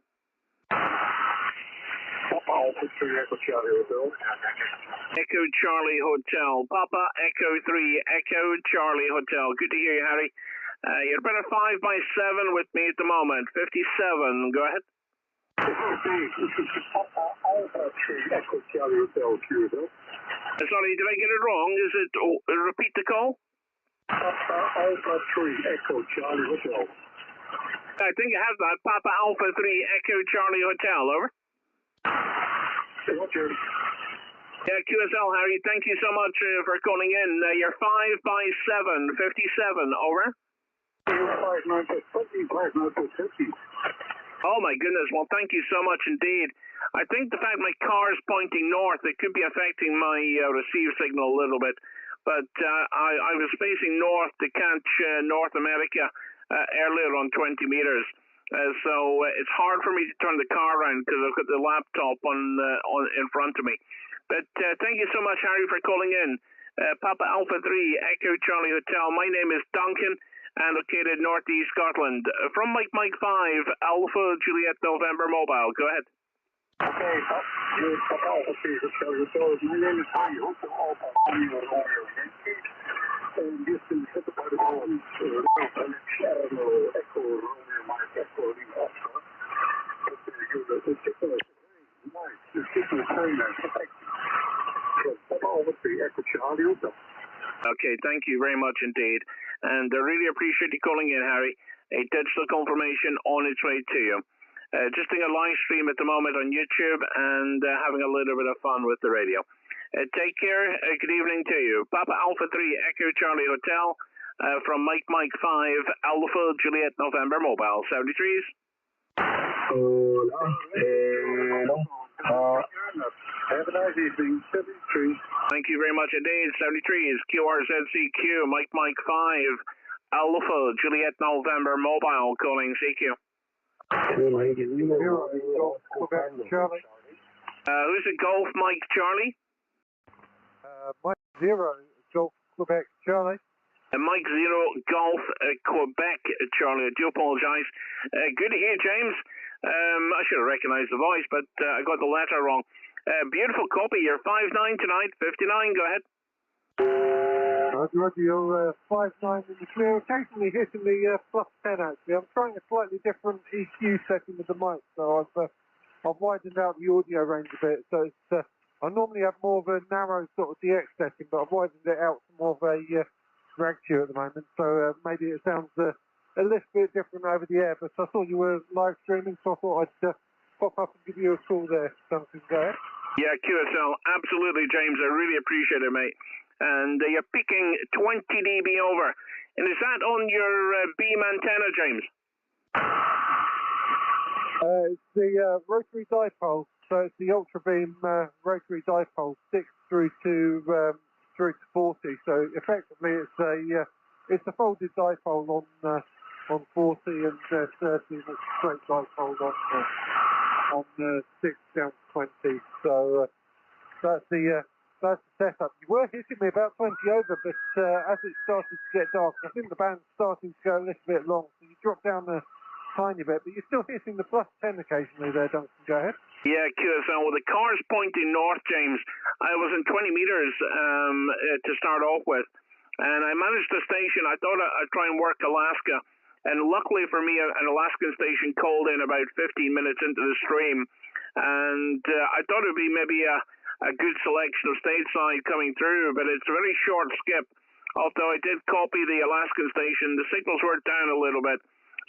S5: Papa Alpha 3 Echo Charlie Hotel.
S2: Echo Charlie Hotel. Papa Echo 3 Echo Charlie Hotel. Good to hear you, Harry. You're about a 5x7 with me at the moment. 57. Go ahead.
S5: This is Papa Alpha 3 Echo Charlie Hotel, QSL.
S2: Sorry, did I get it wrong? Is it, repeat the call?
S5: Papa Alpha 3 Echo Charlie Hotel.
S2: I think I have that. Papa Alpha 3 Echo Charlie Hotel, over.
S5: Roger.
S2: Yeah, QSL, Harry, thank you so much for calling in. You're 5x7, 57, over.
S5: 5-9-50.
S2: Oh my goodness, well thank you so much indeed. I think the fact my car is pointing north, it could be affecting my receive signal a little bit. But I was facing north to catch North America earlier on 20 meters. So it's hard for me to turn the car around because I've got the laptop on in front of me. But thank you so much, Harry, for calling in. Papa Alpha 3 Echo Charlie Hotel. My name is Duncan and located northeast Scotland. From Mike 5 Alpha Juliet November mobile. Go ahead.
S5: Okay, Papa Alpha 3 Charlie Hotel. My name is Harry. Hotel Alpha and this is the part of Echo Romeo Mike Echo Oscar.
S2: Okay, thank you very much indeed. And I really appreciate you calling in, Harry. A digital confirmation on its way to you. Just doing a live stream at the moment on YouTube and having a little bit of fun with the radio. Take care. Good evening to you. Papa Alpha 3 Echo Charlie Hotel from Mike 5 Alpha Juliet November mobile. 73s.
S5: Have a nice evening. 73.
S2: Thank you very much indeed. 73s. QRZCQ Mike 5 Alpha Juliet November mobile calling CQ.
S5: Charlie.
S2: Who's it? Golf Mike Charlie?
S17: Mike 0 Golf Quebec Charlie.
S2: Mike 0 Golf Quebec Charlie. I do apologise. Good to hear, James. I should have recognised the voice, but I got the letter wrong. Beautiful copy. You're 5-9 tonight. 59. Go ahead.
S17: Roger, you're 5-9 in the clear. Occasionally hitting the +10 actually. I'm trying a slightly different EQ setting with the mic, so I've widened out the audio range a bit. So it's I normally have more of a narrow sort of DX setting, but I've widened it out to more of a drag tune at the moment. So maybe it sounds a little bit different over the air. But I saw you were live streaming, so I thought I'd pop up and give you a call there. Something there.
S2: Yeah, QSL, absolutely, James. I really appreciate it, mate. And you're picking 20 dB over. And is that on your beam antenna, James?
S17: It's the rotary dipole. So it's the ultra beam rotary dipole 6 through to 40. So effectively, it's a folded dipole on 40 and 30, and it's a straight dipole on 6 down to 20. So that's the setup. You were hitting me about 20 over, but as it started to get dark, I think the band's starting to go a little bit long. So you dropped down a tiny bit, but you're still hitting the +10 occasionally there, Duncan. Go ahead.
S2: Yeah, QSL. Well, the car's pointing north, James. I was in 20 meters to start off with, and I managed the station. I thought I'd try and work Alaska, and luckily for me, an Alaskan station called in about 15 minutes into the stream, and I thought it would be maybe a good selection of stateside coming through, but it's a very short skip. Although I did copy the Alaskan station, the signals were down a little bit.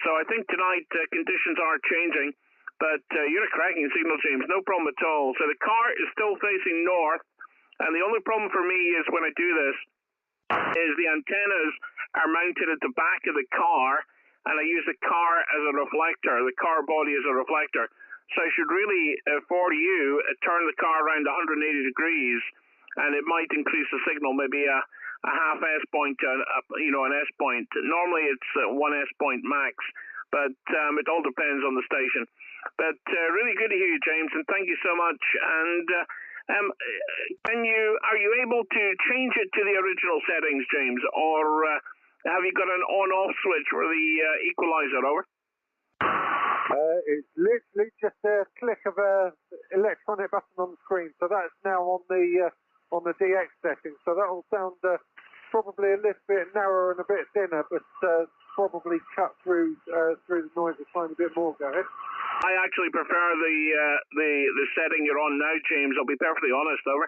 S2: So I think tonight conditions are changing, but you're a cracking signal, James, no problem at all. So the car is still facing north, and the only problem for me is when I do this, is the antennas are mounted at the back of the car, and I use the car as a reflector, the car body as a reflector. So I should really, for you, turn the car around 180 degrees, and it might increase the signal, maybe a half S point, an S point. Normally it's 1 S point max, but it all depends on the station. But really good to hear you, James, and thank you so much. And are you able to change it to the original settings, James, or Have you got an on-off switch for the equalizer, over?
S17: It's literally just a click of a electronic button on the screen, so that's now on the DX setting. So that will sound probably a little bit narrower and a bit thinner, but probably cut through the noise a tiny bit more. Go ahead.
S2: I actually prefer the setting you're on now, James. I'll be perfectly honest, over.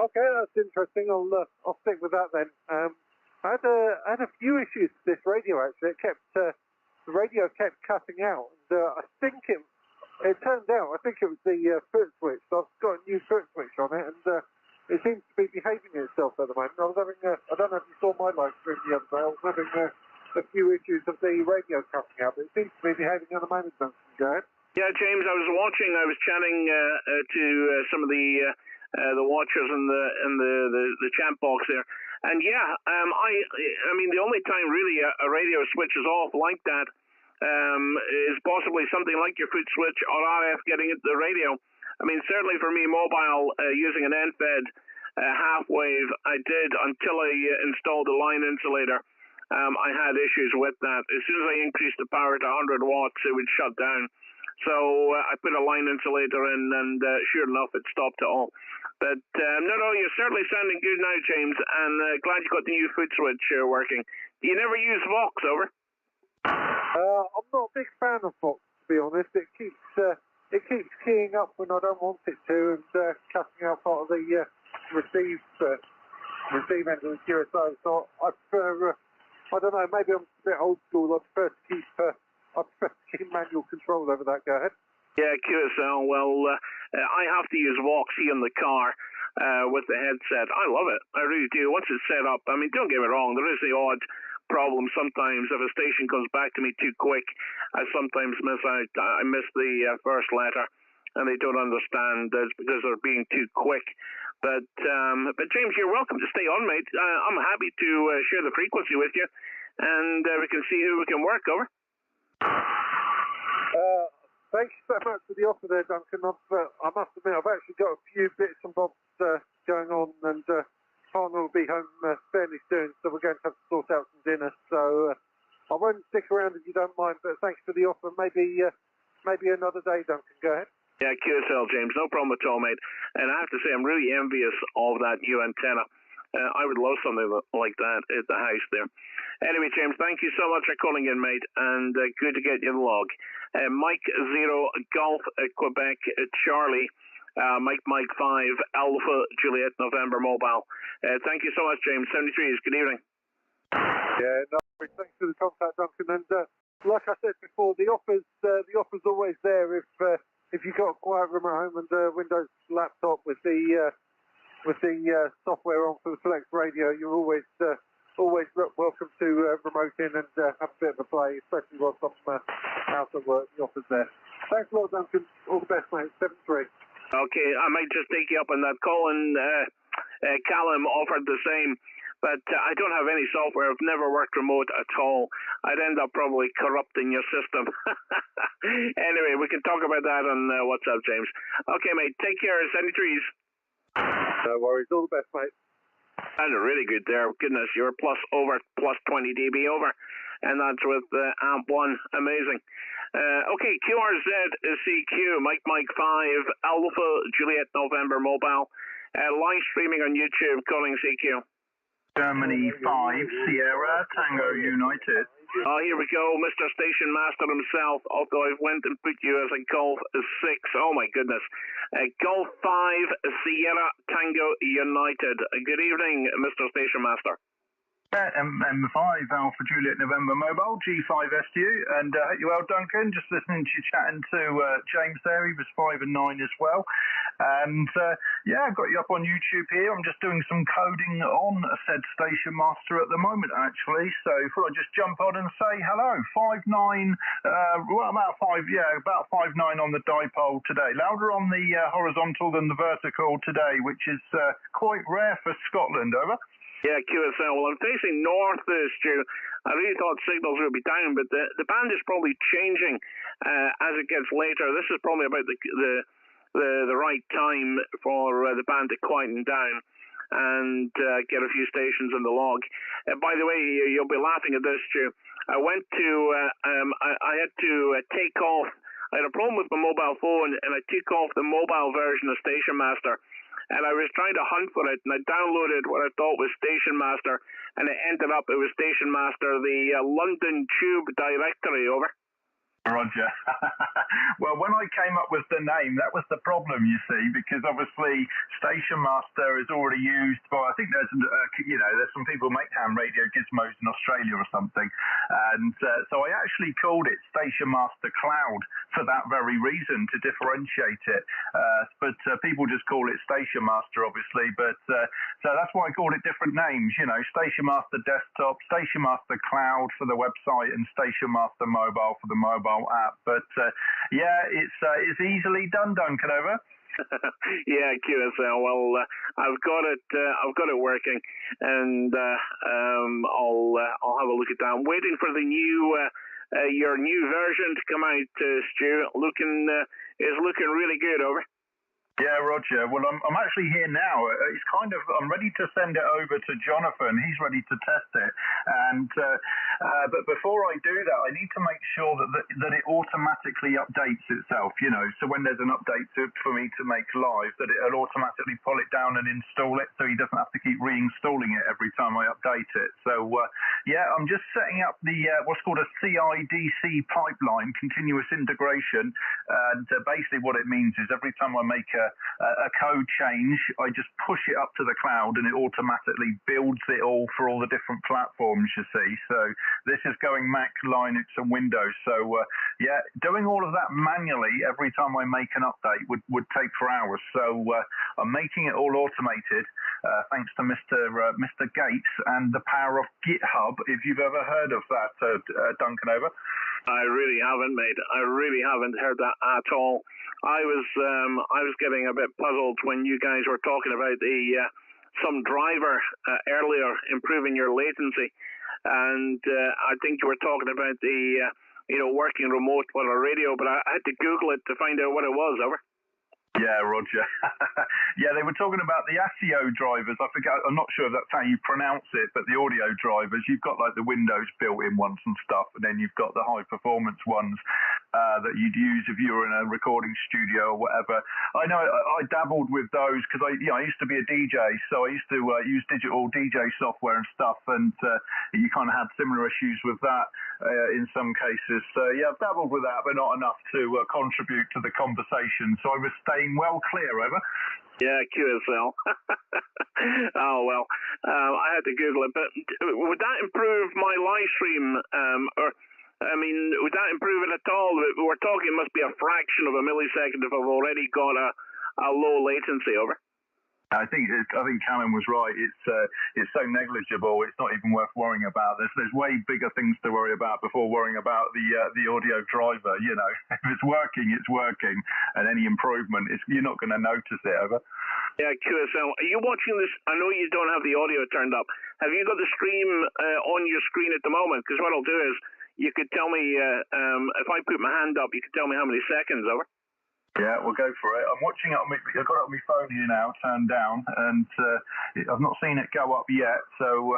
S17: Okay, that's interesting. I'll stick with that then. I had a few issues with this radio actually. The radio kept cutting out, and I think it turned out I think it was the foot switch. So I've got a new foot switch on it, and it seems to be behaving itself at the moment. I was having I don't know if you saw my live stream the other day. I was having a few issues of the radio cutting out, but it seems to be behaving at the moment. Go ahead. Yeah, James, I was chatting to some of the watchers in the chat box there, and yeah, I mean the only time really a radio switches off like that is possibly something like your foot switch or RF getting into the radio. I mean, certainly for me, mobile using an end-fed half wave, I did until I installed a line insulator. I had issues with that. As soon as I increased the power to 100 watts, it would shut down. So I put a line insulator in, and sure enough, it stopped it all. But no, you're certainly sounding good now, James, and glad you got the new foot switch working. Do you never use Vox, over? I'm not a big fan of Vox, to be honest. It keeps keying up when I don't want it to, and cutting out part of the receive end of the QSO. So I prefer, I don't know, maybe I'm a bit old school. I prefer to keep manual control over that. Go ahead. Yeah, QSL. Well, I have to use Vox here in the car with the headset. I love it. I really do. Once it's set up, I mean, don't get me wrong, there is the odd problem sometimes if a station comes back to me too quick. I sometimes miss out. I miss the first letter, and they don't understand it's because they're being too quick. But James, you're welcome to stay on, mate. I'm happy to share the frequency with you, and we can see who we can work, over. Thank you so much for the offer there, Duncan. I must admit, I've actually got a few bits and bobs going on, and partner will be home fairly soon, so we're going to have to sort out some dinner. So I won't stick around if you don't mind, but thanks for the offer. Maybe another day, Duncan. Go ahead. Yeah, QSL, James. No problem at all, mate. And I have to say, I'm really envious of that new antenna. I would love something like that at the house there. Anyway, James, thank you so much for calling in, mate, and good to get you the log. Mike 0 Golf Quebec Charlie, Mike 5 Alpha Juliet November Mobile. Thank you so much, James. 73s. Good evening. Yeah, no, thanks for the contact, Duncan. And like I said before, the offer's always there if you've got a quiet room at home and a Windows laptop with the software on for the Flex Radio. You're always welcome to remote in and have a bit of a play, especially whilst I'm out of work. The offer's there. Thanks a lot, Duncan. All the best, mate. 7-3. Okay, I might just take you up on that call, and Callum offered the same. But I don't have any software. I've never worked remote at all. I'd end up probably corrupting your system. Anyway, we can talk about that on WhatsApp, James. Okay, mate. Take care. 73s. No worries. All the best, mate. That's really good there. Goodness, you're plus 20 dB over. And that's with AMP 1. Amazing. Okay, QRZ-CQ, Mike 5, Alpha Juliet November Mobile. Live streaming on YouTube, calling CQ.
S9: Germany 5, Sierra, Tango United.
S2: Oh, here we go, Mr. Station Master himself, although I went and put you as a Golf 6. Oh, my goodness. Golf 5, Sierra, Tango United. Good evening, Mr. Station Master.
S9: M5 Alpha Juliet November Mobile, G5STU, and well, Duncan, just listening to you chatting to James there. He was 5 and 9 as well, and yeah, I've got you up on YouTube here. I'm just doing some coding on said Station Master at the moment, actually, so thought I'd just jump on and say hello. 5'9", well, about 5'9" on the dipole today, louder on the horizontal than the vertical today, which is quite rare for Scotland. Over.
S2: Yeah, QSL. Well, I'm facing north, Stu. I really thought signals would be down, but the band is probably changing as it gets later. This is probably about the right time for the band to quieten down. and get a few stations in the log. By the way, you'll be laughing at this, Stu. I went to, I had to take off. I had a problem with my mobile phone, and I took off the mobile version of stationmaster. And I was trying to hunt for it, and I downloaded what I thought was stationmaster, and it ended up it was stationmaster, the London Tube directory. Over.
S9: Roger. Well, when I came up with the name, that was the problem, you see, because obviously stationmaster is already used by, I think there's, there's some people make ham radio gizmos in Australia or something, and so I actually called it stationmaster cloud for that very reason, to differentiate it, but people just call it stationmaster, obviously, but so that's why I called it different names, stationmaster desktop, stationmaster cloud for the website, and stationmaster mobile for the mobile app. But it's easily done, Duncan. Over.
S2: Yeah, QSL. Well, I've got it working, and I'll have a look at that. I'm waiting for the new your new version to come out, Stu. Is looking really good. Over.
S9: Yeah, Roger. Well, I'm actually here now. It's I'm ready to send it over to Jonathan. He's ready to test it. And but before I do that, I need to make sure that it automatically updates itself. So when there's an update for me to make live, that it'll automatically pull it down and install it, so he doesn't have to keep reinstalling it every time I update it. So I'm just setting up the what's called a CIDC pipeline, continuous integration. And basically, what it means is every time I make a code change, I just push it up to the cloud, and it automatically builds it all for all the different platforms, you see. So this is going Mac, Linux, and Windows. So doing all of that manually every time I make an update would take for hours. So I'm making it all automated, thanks to Mr. Gates and the power of GitHub, if you've ever heard of that, Duncan. Over.
S2: I really haven't, mate. I really haven't heard that at all. I was getting a bit puzzled when you guys were talking about some driver earlier improving your latency, and I think you were talking about the working remote with a radio, but I had to Google it to find out what it was. Over.
S9: Yeah, Roger. Yeah, they were talking about the ASIO drivers. I forget, I'm not sure if that's how you pronounce it, but the audio drivers, you've got like the Windows built-in ones and stuff, and then you've got the high-performance ones that you'd use if you were in a recording studio or whatever. I know I dabbled with those because I used to be a DJ, so I used to use digital DJ software and stuff, and you kind of had similar issues with that in some cases. So yeah, I've dabbled with that, but not enough to contribute to the conversation. So I was staying well clear. Over.
S2: Yeah, QSL. Oh, well, I had to Google it, but would that improve my live stream, would that improve it at all? We're talking it must be a fraction of a millisecond if I've already got a low latency. Over.
S9: I think Callum was right. It's so negligible. It's not even worth worrying about. There's way bigger things to worry about before worrying about the audio driver. If it's working, it's working, and any improvement, you're not going to notice it. Over.
S2: Yeah, QSL. Are you watching this? I know you don't have the audio turned up. Have you got the stream on your screen at the moment? Because what I'll do is you could tell me if I put my hand up, you could tell me how many seconds. Over.
S9: Yeah, we'll go for it. I'm watching it. I've got it on my phone here now, turned down, and I've not seen it go up yet. So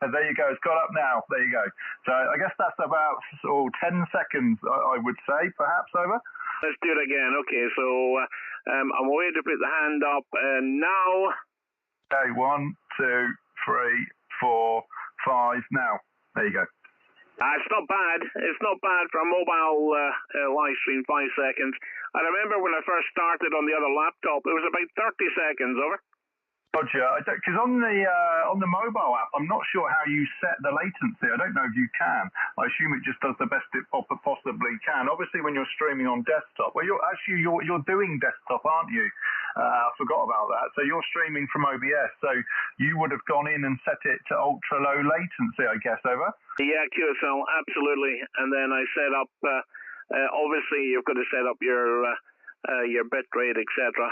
S9: there you go. It's got up now. There you go. So I guess that's about 10 seconds, I would say, perhaps. Over.
S2: Let's do it again. Okay, so I'm waiting to put the hand up now.
S9: Okay, 1, 2, 3, 4, 5. Now, there you go.
S2: It's not bad. It's not bad for a mobile live stream, 5 seconds. I remember when I first started on the other laptop, it was about 30 seconds. Over.
S9: Roger, because on the mobile app, I'm not sure how you set the latency. I don't know if you can. I assume it just does the best it possibly can. Obviously, when you're streaming on desktop, well, you're doing desktop, aren't you? I forgot about that. So you're streaming from OBS, so you would have gone in and set it to ultra low latency, I guess. Over. Yeah,
S2: QSL, absolutely. And then I set up. Obviously, you've got to set up your bit rate, etc.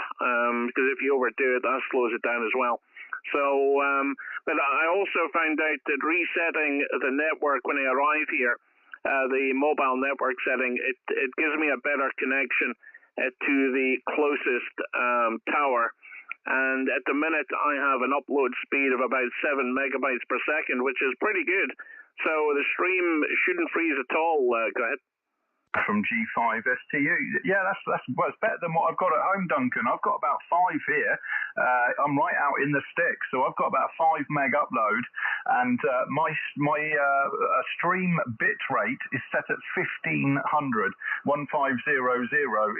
S2: Because if you overdo it, that slows it down as well. So, but I also found out that resetting the network when I arrive here, the mobile network setting, it gives me a better connection to the closest tower. and at the minute I have an upload speed of about 7 megabytes per second, which is pretty good. So the stream shouldn't freeze at all. Go ahead.
S9: From G5STU. Yeah, that's well, it's better than what I've got at home, Duncan. I've got about 5 here. I'm right out in the sticks, so I've got about 5 meg upload, and my stream bit rate is set at 1500, 1500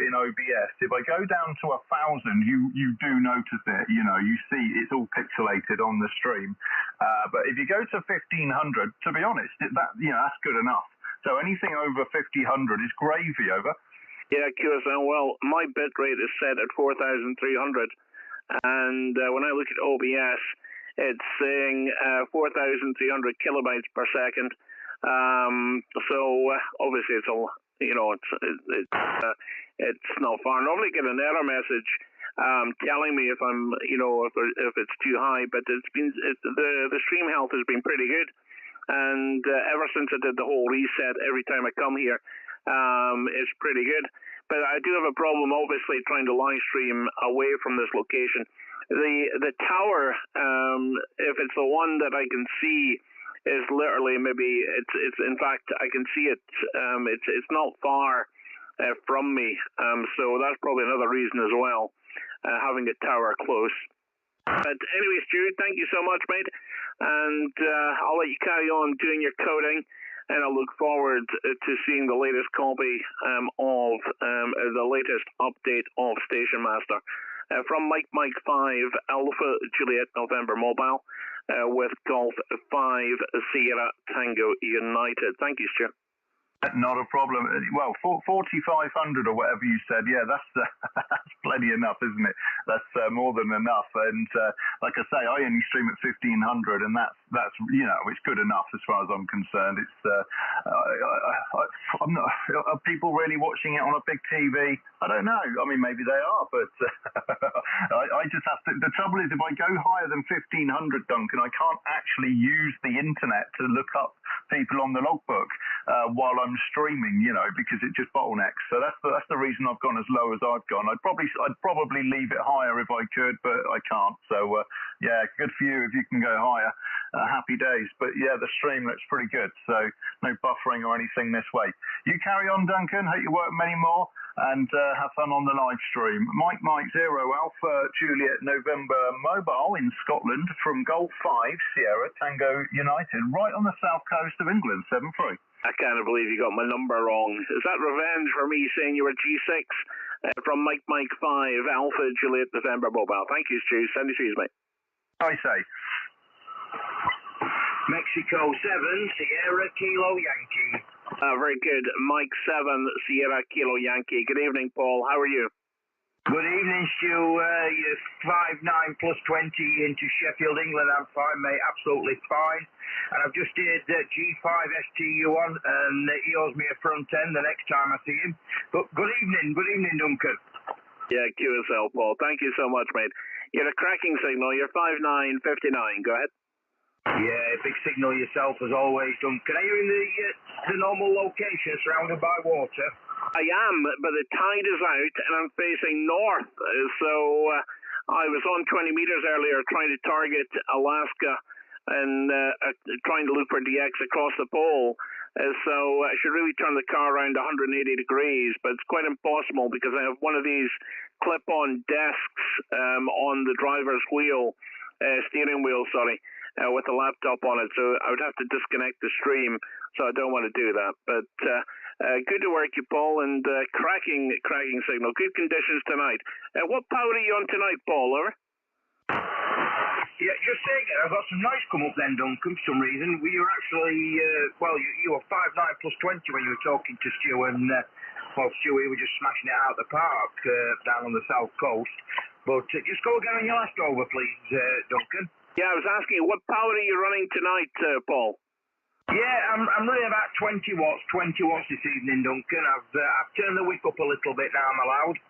S9: in OBS. If I go down to 1000, you do notice it. You know, you see it's all pixelated on the stream. But if you go to 1500, to be honest, that's good enough. So anything over 5000 is gravy, over.
S2: Yeah, QSL, well, my bit rate is set at 4,300, and when I look at OBS, it's saying 4,300 kilobytes per second. So obviously it's all, it's not far. I normally get an error message telling me if I'm, if it's too high, but the stream health has been pretty good. And ever since I did the whole reset, every time I come here, it's pretty good. But I do have a problem, obviously, trying to live stream away from this location. The tower, if it's the one that I can see, is literally maybe it's in fact I can see it. It's not far from me, so that's probably another reason as well, having the tower close. But anyway, Stu, thank you so much, mate. And I'll let you carry on doing your coding, and I look forward to seeing the latest copy of the latest update of stationmaster. From Mike 5 Alpha Juliet November Mobile with Golf 5 Sierra Tango United. Thank you, Stu.
S9: Not a problem. Well, 4,500 or whatever you said, yeah, that's plenty enough, isn't it? That's more than enough. And like I say, I only stream at 1,500, and that's it's good enough as far as I'm concerned. It's I'm not. Are people really watching it on a big TV? I don't know. I mean, maybe they are, but I just have to. The trouble is, if I go higher than 1,500, Duncan, I can't actually use the internet to look up people on the logbook while I'm streaming, because it just bottlenecks. So that's the reason I've gone as low as I've gone. I'd probably leave it higher if I could, but I can't. So yeah, good for you if you can go higher. Happy days. But yeah, the stream looks pretty good. So no buffering or anything this way. You carry on, Duncan. Hope you work many more, and have fun on the live stream. Mike 0 Alpha Juliet November Mobile in Scotland from Golf 5 Sierra Tango United, right on the south coast of England, 7-3.
S2: I can't believe you got my number wrong. Is that revenge for me saying you were G6 from Mike 5 Alpha Juliet November Mobile? Thank you, Stu. Send you cheese, mate.
S9: I say.
S18: Mexico 7 Sierra Kilo Yankee.
S2: Very good. Mike 7 Sierra Kilo Yankee. Good evening, Paul. How are you?
S18: Good evening, Stu. You're 5'9 plus 20 into Sheffield, England. I'm fine, mate. Absolutely fine. And I've just did G5STU on, and he owes me a front end the next time I see him. But good evening, Duncan.
S2: Yeah, QSL, Paul. Thank you so much, mate. You're a cracking signal. You're 5'9", 59. Go ahead.
S18: Yeah, big signal yourself as always, Duncan. Are you in the normal location surrounded by water?
S2: I am, but the tide is out and I'm facing north. So I was on 20 meters earlier trying to target Alaska and trying to look for DX across the pole. So I should really turn the car around 180 degrees, but it's quite impossible because I have one of these clip-on desks on the driver's wheel, steering wheel, sorry. With a laptop on it, so I would have to disconnect the stream, so I don't want to do that. But good to work you, Paul, and cracking signal. Good conditions tonight. What power are you on tonight, Paul? Over?
S18: Yeah, just saying it. I've got some noise come up then, Duncan, for some reason. We were actually, you were 5'9 plus 20 when you were talking to Stu, and Stu, we were just smashing it out of the park down on the south coast. But just go again on your last over, please, Duncan.
S2: Yeah, I was asking, what power are you running tonight, Paul?
S18: Yeah, I'm running about 20 watts this evening, Duncan. I've turned the wick up a little bit now I'm allowed.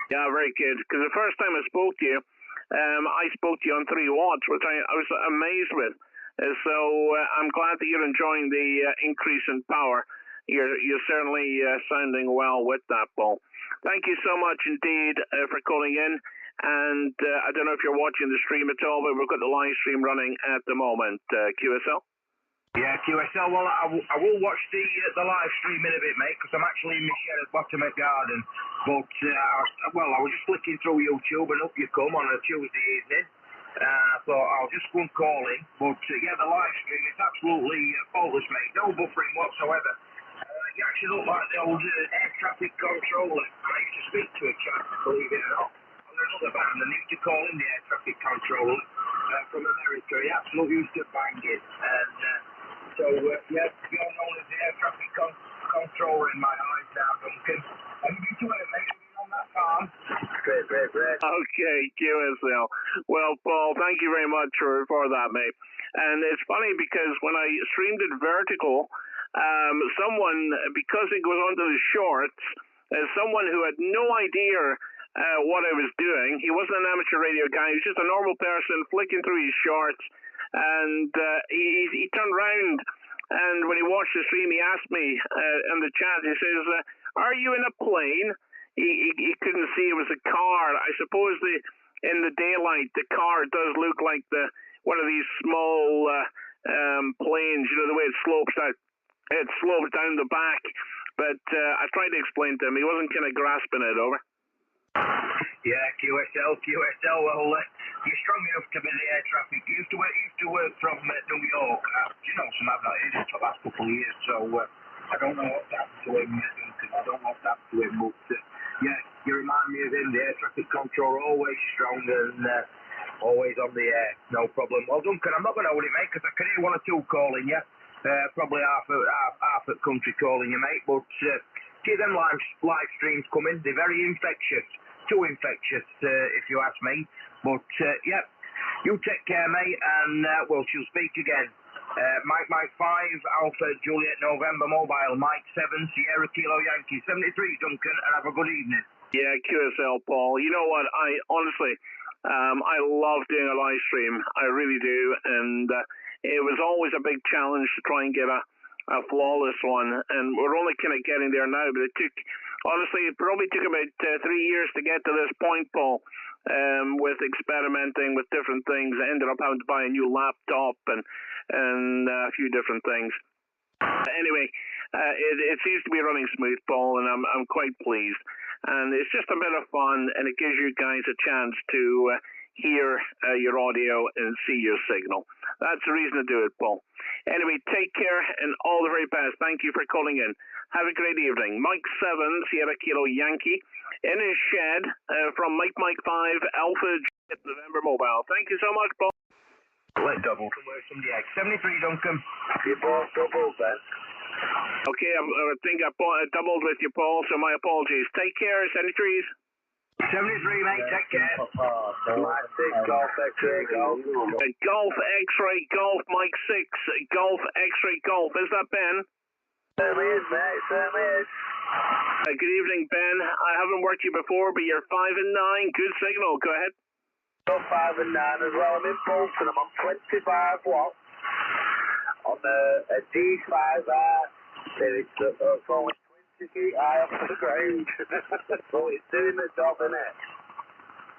S2: Yeah, very good. Because the first time I spoke to you, I spoke to you on 3 watts, which I was amazed with. So I'm glad that you're enjoying the increase in power. You're certainly sounding well with that, Paul. Thank you so much indeed for calling in. And I don't know if you're watching the stream at all, but we've got the live stream running at the moment. QSL?
S18: Yeah, QSL. Well, I will watch the live stream in a bit, mate, because I'm actually in my shed at bottom of garden. But, I was just flicking through YouTube and up you come on a Tuesday evening. I thought I'll just go and call in. But, the live stream is absolutely faultless, mate. No buffering whatsoever. You actually look like the old air traffic controller. I used to speak to a chap, believe it or not, on another band, and he used to call in the air traffic controller from America. He absolutely used to bang it. And you're known as the air traffic controller in my eyes now, Duncan. And you do it, mate. On that farm. Great.
S2: Okay, QSL. Well, Paul, thank you very much for that, mate. And it's funny because when I streamed it vertical, someone, because it goes onto the shorts, someone who had no idea what I was doing, he wasn't an amateur radio guy, he was just a normal person flicking through his shorts, and he turned around, and when he watched the stream, he asked me in the chat, he says, are you in a plane? He couldn't see it was a car. I suppose in the daylight, the car does look like one of these small planes, the way it slopes out. It slopes down the back, but I tried to explain to him. He wasn't kind of grasping it, over.
S18: Yeah, QSL. Well, you're strong enough to be the air traffic. You used to work from New York. Some have not heard it for the last couple of years, so I don't know what's happened to him. I don't know what's happened to him, but you remind me of him, the air traffic controller, always strong and always on the air, no problem. Well, Duncan, I'm not going to hold it, mate, because I can hear one or two calling you. Probably half at country calling you, mate, but see them live streams coming, they're very infectious, too infectious, if you ask me, but you take care, mate, and she'll speak again. Mike 5, Alpha Juliet November Mobile, Mike 7, Sierra Kilo Yankee, 73, Duncan, and have a good evening.
S2: Yeah, QSL, Paul. You know what, I honestly, I love doing a live stream, I really do, and it was always a big challenge to try and get a flawless one, and we're only kind of getting there now, but it probably took about 3 years to get to this point, Paul, with experimenting with different things. I ended up having to buy a new laptop and a few different things. Anyway, it seems to be running smooth, Paul, and I'm quite pleased. And it's just a bit of fun, and it gives you guys a chance to hear your audio and see your signal. That's the reason to do it, Paul. Anyway, take care and all the very best. Thank you for calling in. Have a great evening. Mike 7, Sierra Kilo Yankee, in his shed from Mike 5, Alpha November Mobile. Thank you so much, Paul.
S18: Let double. Somewhere from the X. 73, Duncan.
S6: You both doubled then.
S2: Okay, I think I doubled with you, Paul, so my apologies. Take care, 73s.
S18: 73, mate, take care.
S6: Mike 6, Golf X-Ray Golf.
S2: Golf X-Ray Golf, Mike 6, Golf X-Ray Golf. Is that Ben?
S6: Same is, mate, same is.
S2: Good evening, Ben. I haven't worked you before, but you're 5 and 9. Good signal. Go ahead.
S6: I'm 5 and 9 as well. I'm in Bolton. I'm on 25 watts on a G5R. It's going 20 feet high off the ground. So it's doing the job, isn't it?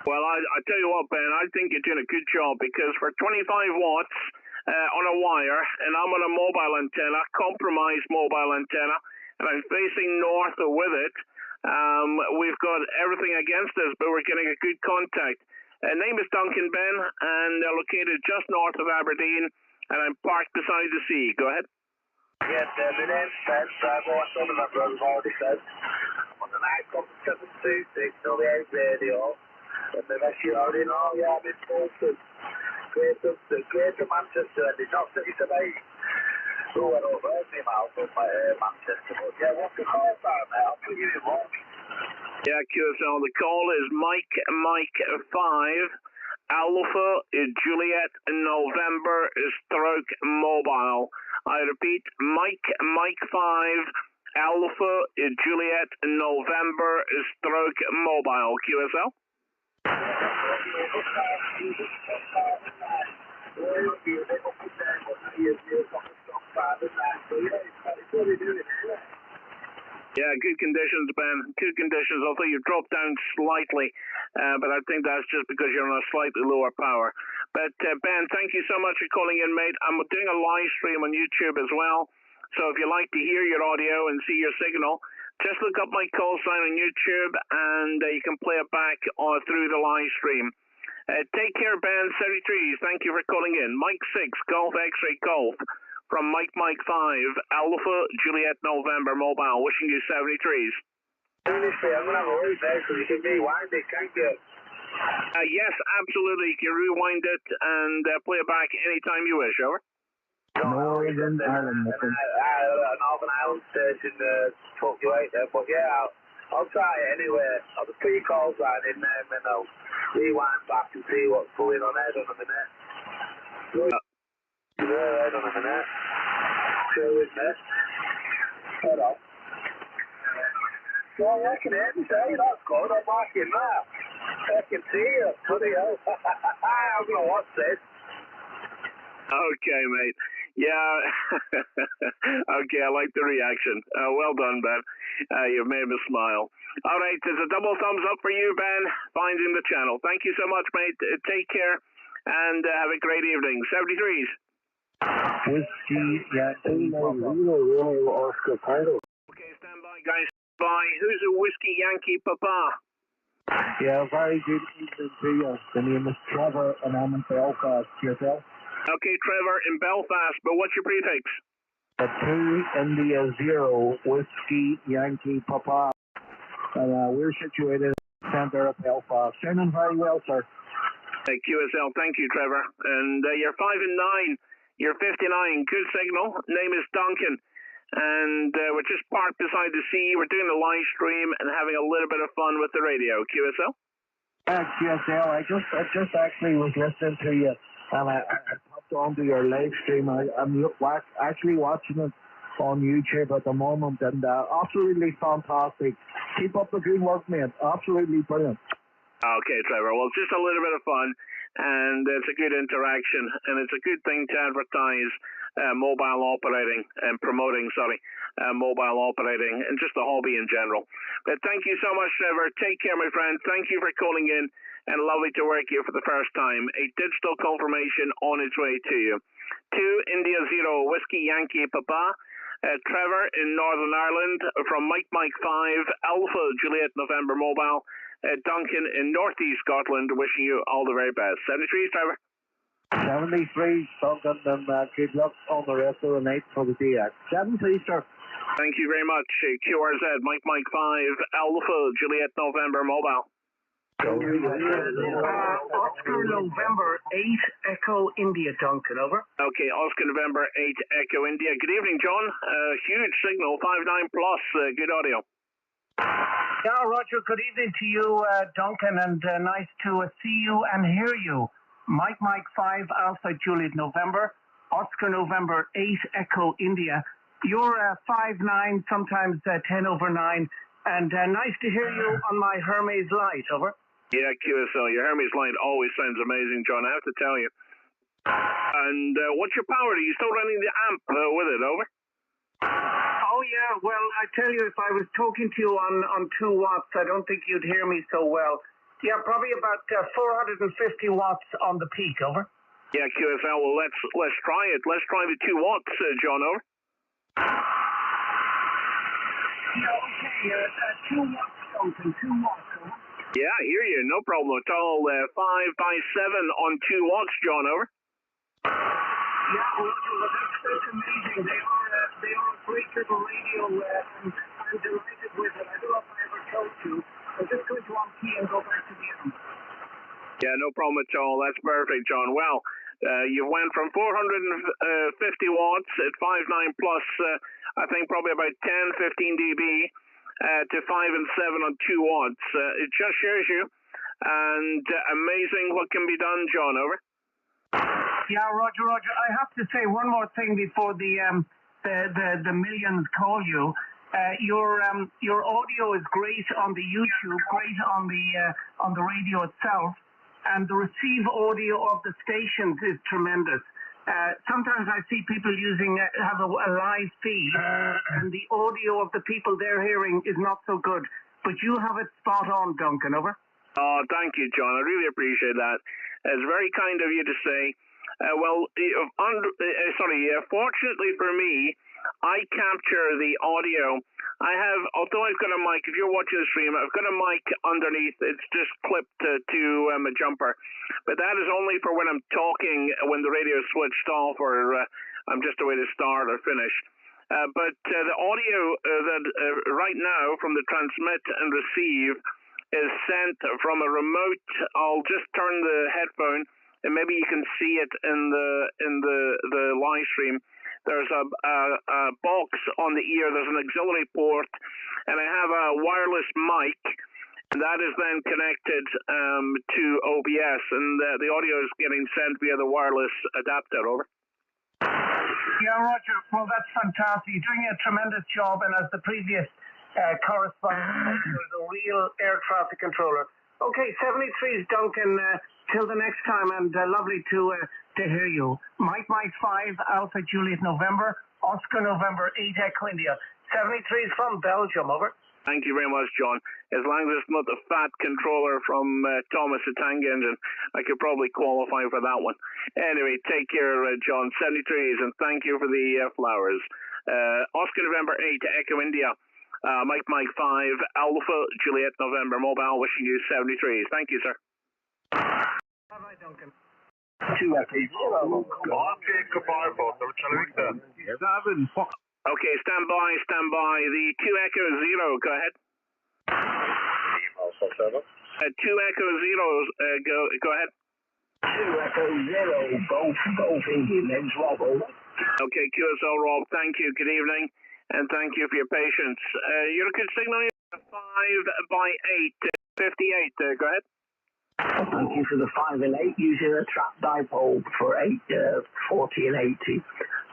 S2: Well, I tell you what, Ben, I think you're doing a good job because for 25 watts on a wire, and I'm on a mobile antenna, compromised mobile antenna, and I'm facing north with it, we've got everything against us, but we're getting a good contact. Name is Duncan, Ben, and they're located just north of Aberdeen, and I'm parked beside the sea. Go ahead.
S6: Yes, my name's Ben, driver one son of my brother's already said. I'm on the ICOM 726, AM radio, and the rest you already know, I'm in Bolton. Greater Manchester, and it's not city to me. Oh, I don't heard me out from Manchester, but what's the call time, mate? I'll put you in one.
S2: Yeah, QSL, the call is Mike 5, Alpha Juliet November stroke mobile. I repeat, Mike 5, Alpha Juliet November stroke mobile. QSL? Yeah, good conditions, Ben. Good conditions. Although you dropped down slightly but I think that's just because you're on a slightly lower power. But Ben, thank you so much for calling in, mate. I'm doing a live stream on YouTube as well, so if you like to hear your audio and see your signal, just look up my call sign on YouTube, and you can play it back through the live stream. Take care, Ben. 73s, thank you for calling in. Mike 6, Golf X-Ray Golf, from Mike 5, Alpha Juliet November Mobile, wishing you 73s.
S5: I'm going to have a word there, so you can rewind it, can't you?
S2: Yes, absolutely. You can rewind it and play it back anytime you wish, over.
S5: Northern Ireland. Northern Ireland station fluctuate there, but yeah, I'll try it anyway. I'll just put your call sign in there and then I'll rewind back and see what's going on there on the minute. Hold on a minute. Bear with me. Hold on. Well, I can hear you say that's good. I'm watching that. I can see you. Bloody hell. I'm going to watch this.
S2: Okay, mate. Yeah. Okay, I like the reaction. Well done, Ben. You've made me smile. All right, there's a double thumbs up for you, Ben, finding the channel. Thank you so much, mate. Take care and have a great evening. 73s.
S11: Whiskey Yankee Oscar Title.
S2: Okay, stand by, guys. Bye. Who's a Whiskey Yankee Papa?
S11: Yeah, very good evening to you. The name is Trevor and I'm in Belfast. Yourself?
S2: Okay, Trevor in Belfast, but what's your prefix?
S11: 2 India 0 Whiskey Yankee Papa. And we're situated in the centre of Belfast. Sounding very well, sir.
S2: Hey, QSL, thank you, Trevor. And you're 5 and 9. You're 59. Good signal. Name is Duncan. And we're just parked beside the sea. We're doing a live stream and having a little bit of fun with the radio. QSL?
S11: QSL, I just actually was listening to you, and I popped onto your live stream. I'm actually watching it on YouTube at the moment, and absolutely fantastic. Keep up the good work, mate. Absolutely brilliant.
S2: Okay, Trevor. Well, just a little bit of fun, and it's a good interaction, and it's a good thing to advertise mobile operating and promoting, mobile operating and just the hobby in general. But thank you so much, Trevor. Take care, my friend. Thank you for calling in, and lovely to work here for the first time. A digital confirmation on its way to you. 2 India 0 Whiskey Yankee Papa. Trevor in Northern Ireland from Mike 5 Alpha Juliet November Mobile. Duncan in Northeast Scotland, wishing you all the very best. 73s, Trevor.
S11: 73, Duncan, and good luck on the rest of the night for the DX. 73, sir.
S2: Thank you very much. QRZ, Mike 5 Alpha Juliet November Mobile.
S19: Oscar November 8 Echo India, Duncan, over.
S2: Okay, Oscar November 8 Echo India. Good evening, John. Huge signal, 5.9 plus, good audio.
S19: Yeah, Roger, good evening to you, Duncan, and nice to see you and hear you. Mike 5 Alpha Juliet November, Oscar November 8 Echo India. You're 5.9, sometimes 10 over 9, and nice to hear you on my Hermes Light, over.
S2: Yeah, QSL, your Hermes Light always sounds amazing, John, I have to tell you. And what's your power? Are you still running the amp with it, over?
S19: Oh, yeah, well, I tell you, if I was talking to you on 2 watts, I don't think you'd hear me so well. Yeah, probably about 450 watts on the peak, over.
S2: Yeah, QSL, well, let's try it. Let's try the 2 watts, John, over.
S19: Yeah, okay, 2 watts, Duncan, 2 watts, over.
S2: Yeah, I hear you, no problem at all. 5 by 7 on 2 watts, John, over.
S19: Yeah, well, that's amazing. They are a great little radio, and I'm delighted with it. I don't know if I ever told you. I'm just going to on-key and go back to the amp.
S2: Yeah, no problem at all. That's perfect, John. Well, you went from 450 watts at 5.9 plus, I think probably about 10, 15 dB, to 5 and 7 on 2 watts. It just shows you, and amazing what can be done, John, over.
S19: Yeah, Roger. I have to say one more thing before the millions call you. Your audio is great on the YouTube, great on the radio itself, and the receive audio of the stations is tremendous. Sometimes I see people have a live feed, and the audio of the people they're hearing is not so good. But you have it spot on, Duncan, over.
S2: Oh, thank you, John. I really appreciate that. It's very kind of you to say. Fortunately for me, I capture the audio. I have, although I've got a mic, if you're watching the stream, I've got a mic underneath. It's just clipped to a jumper. But that is only for when I'm talking, when the radio is switched off, or I'm just away to start or finish. But the audio that right now from the transmit and receive is sent from a remote. I'll just turn the headphone, and maybe you can see it in the live stream. There's a box on the ear. There's an auxiliary port, and I have a wireless mic, and that is then connected to OBS, and the audio is getting sent via the wireless adapter. Over.
S19: Yeah, Roger. Well, that's fantastic. You're doing a tremendous job, and as the previous correspondent, you're the real air traffic controller. Okay, 73 is Duncan. Till the next time, and lovely to hear you. Mike 5, Alpha Juliet November, Oscar November, 8 Echo India. 73 is from Belgium, over.
S2: Thank you very much, John. As long as it's not the fat controller from Thomas the Tank Engine, I could probably qualify for that one. Anyway, take care, John. 73s, and thank you for the flowers. Oscar November 8 Echo India. Mike 5, Alpha Juliet November, mobile, wishing you 73s. Thank you, sir.
S19: Bye-bye, Duncan.
S6: 2 Echo 0.
S2: Okay, stand by. The 2 Echo 0, go ahead. 2 Echo 0, go ahead.
S6: 2 Echo 0, both Indian names, Rob, over.
S2: Okay, QSL Rob, thank you, good evening, and thank you for your patience. You're a good signal here, 5x8, 58, go ahead.
S6: Thank you for the 5 and 8, using a trap dipole for 8, 40 and 80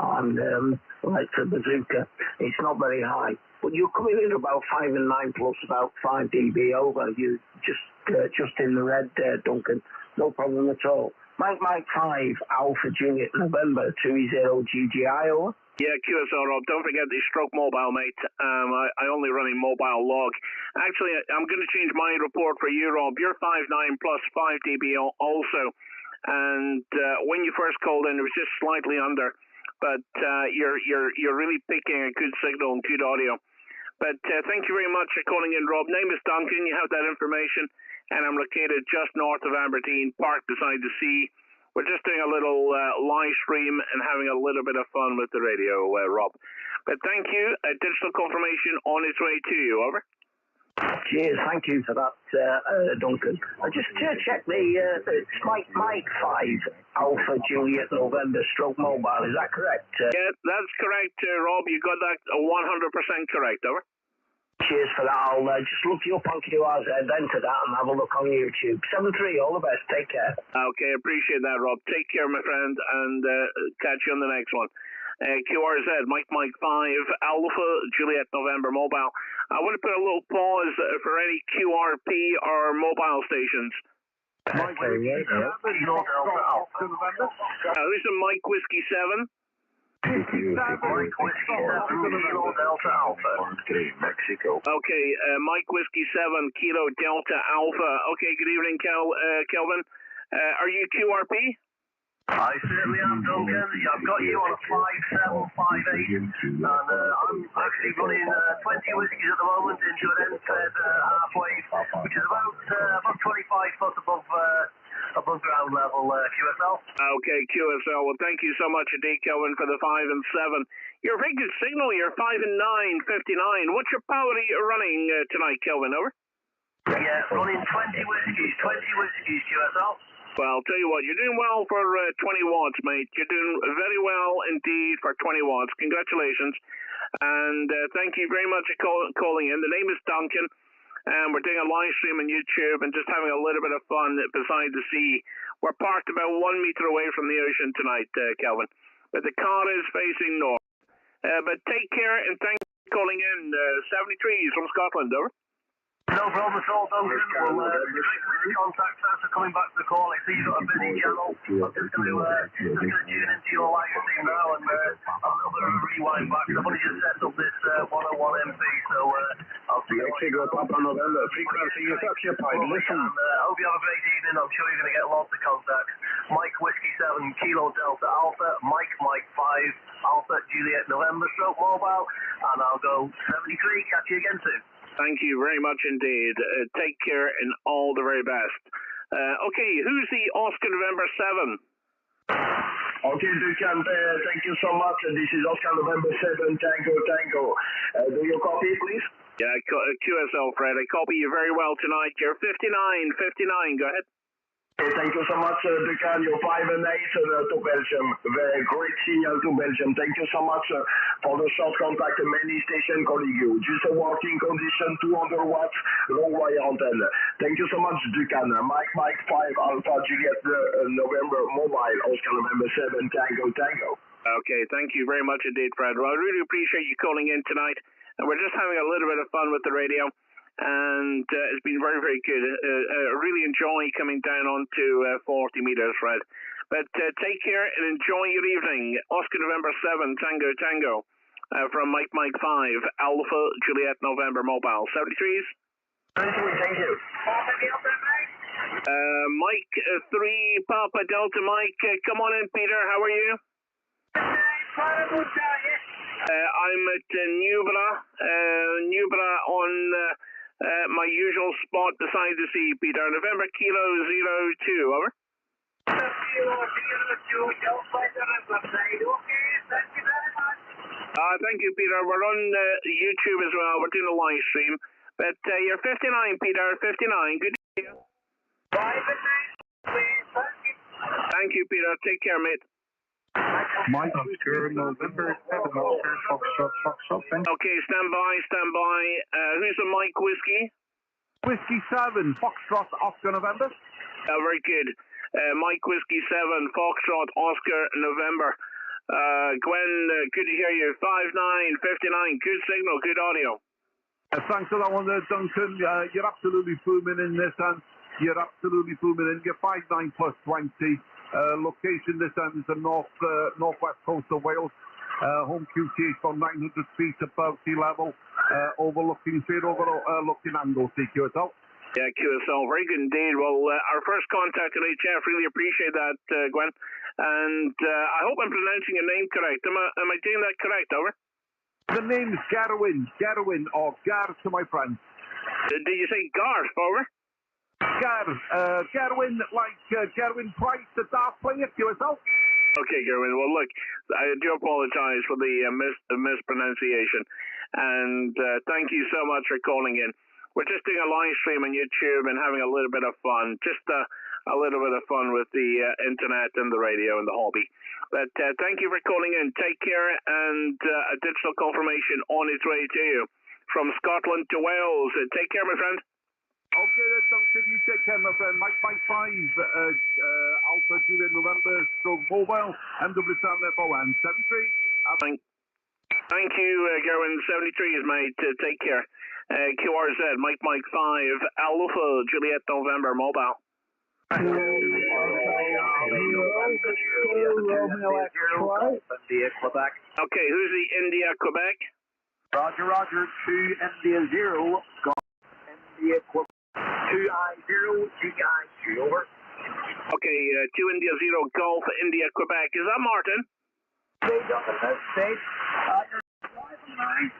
S6: on like the bazooka. It's not very high, but you're coming in about 5 and 9 plus about 5 dB over. You just in the red there, Duncan. No problem at all. Mike 5, Alpha Juliet November 20 GGI over.
S2: Yeah, QSL Rob, don't forget the stroke mobile, mate. I only run a mobile log. Actually, I'm going to change my report for you, Rob. You're 5.9 plus 5 dB also. And when you first called in, it was just slightly under. But you're really picking a good signal and good audio. But thank you very much for calling in, Rob. Name is Duncan. You have that information. And I'm located just north of Aberdeen, parked beside the sea. We're just doing a little live stream and having a little bit of fun with the radio, Rob. But thank you. A digital confirmation on its way to you. Over.
S6: Cheers. Thank you for that, Duncan. Just to check it's Mike 5, Alpha Juliet November stroke mobile. Is that correct?
S2: Yeah, that's correct, Rob. You got that 100% correct. Over.
S6: Cheers for that. I'll just look you up on QRZ, enter that, and have a look on YouTube. 73, all the best. Take care.
S2: Okay, appreciate that, Rob. Take care, my friend, and catch you on the next one. QRZ, Mike 5, Alpha Juliet November mobile. I want to put a little pause for any QRP or mobile stations. This is Mike Whiskey 7.
S6: Mike Whiskey 7, Kilo Delta Alpha. Mexico.
S2: Okay, Mike Whiskey 7, Kilo Delta Alpha. Okay, good evening, Kelvin. Are you QRP?
S20: I certainly am, Duncan. I've got you on a 5758, and I'm actually running 20 whiskies at the moment into an NZ half-wave, which is about 25 foot above ground level, QSL.
S2: Okay, QSL. Well, thank you so much indeed, Kelvin, for the 5 and 7. You're a very good signal. You're 5 and 9, 59. What's your power running tonight, Kelvin? Over.
S20: Yeah, running 20 whiskies, QSL.
S2: Well, I'll tell you what, you're doing well for 20 watts, mate. You're doing very well indeed for 20 watts. Congratulations. And thank you very much for calling in. The name is Duncan, and we're doing a live stream on YouTube and just having a little bit of fun beside the sea. We're parked about 1 meter away from the ocean tonight, Kelvin. But the car is facing north. But take care, and thanks for calling in. 73s from Scotland, over.
S20: No problem at all, Duncan. We'll contact us for coming back to the call. I see you've got a busy channel. I'm just going to tune into your live stream now and I'll do a rewind back. I've only just set up this 101 MP, so
S16: Mexico, Papa November, frequency is occupied. Listen.
S20: Hope you have a great evening. I'm sure you're going to get lots of contacts. Mike Whiskey 7, Kilo Delta Alpha, Mike 5, Alpha Juliet November stroke mobile, and I'll go 73. Catch you again soon.
S2: Thank you very much indeed. Take care and all the very best. Okay, who's the Oscar November 7?
S16: Okay, Duncan, thank you so much. This is Oscar November 7, Tango. Do you copy, please?
S2: Yeah, QSL, Fred. I copy you very well tonight. You're 59. Go ahead.
S16: Okay, thank you so much, Duncan. You're 5 and 8 to Belgium. Very great signal to Belgium. Thank you so much for the short contact. Many station calling you. Just a working condition, 200 watts, long wire antenna. Thank you so much, Duncan. Mike 5, Alpha Juliet November mobile, Oscar November 7, Tango.
S2: Okay, thank you very much indeed, Fred. Well, I really appreciate you calling in tonight. And we're just having a little bit of fun with the radio. And it's been very, very good. I really enjoy coming down onto 40 meters, Fred. But take care and enjoy your evening. Oscar November 7, Tango, from Mike 5, Alpha Juliet November mobile. 73s?
S16: 73, thank you.
S2: Mike 3, Papa Delta Mike. Come on in, Peter. How are you? I'm at Nubra on my usual spot beside the sea, Peter. November Kilo 02, over. Thank you, Peter. We're on YouTube as well. We're doing a live stream. But you're 59, Peter. 59. Good to see you. Thank you, Peter. Take care, mate.
S17: Mike Oscar November 7, Foxtrot.
S2: Okay, stand by. Who's the Mike Whiskey?
S17: Whiskey 7, Foxtrot, Oscar November.
S2: Very good. Mike Whiskey 7, Foxtrot, Oscar November. Gwen, good to hear you. 59, 59. Good signal, good audio.
S17: Thanks for that one there, Duncan. You're absolutely booming in this, and you're 59 plus 20. Location this end is the northwest coast of Wales. Home QTH from 900 feet above sea level, overlooking Angle, QSL.
S2: Yeah, QSL, very good indeed. Well, our first contact at HF, really appreciate that, Gwen. And I hope I'm pronouncing your name correct. Am I doing that correct, over?
S17: The name's Garwin, or Gar to my friend.
S2: Did you say Garth, over?
S17: Gerwin, like Gerwin Price, the dart player, QSL.
S2: Okay, Gerwin. Well, look, I do apologize for the mispronunciation. And thank you so much for calling in. We're just doing a live stream on YouTube and having a little bit of fun. Just a little bit of fun with the internet and the radio and the hobby. But thank you for calling in. Take care, and a digital confirmation on its way to you from Scotland to Wales. Take care, my friend.
S17: Okay, then, Duncan, you take care, my friend. Mike 5, Alpha Juliet November, stroke mobile, MW7FON, 73.
S2: Thank you, Gerwin. 73 is mate. Take care. QRZ, Mike 5, Alpha Juliet November mobile.
S5: Okay,
S2: who's the India, Quebec?
S5: Roger, 2 India 0, India Quebec. 2I0 GIQ, over.
S2: Okay, 2 India 0 Golf India Quebec. Is that Martin?
S5: Stage on the next stage. You're 5 and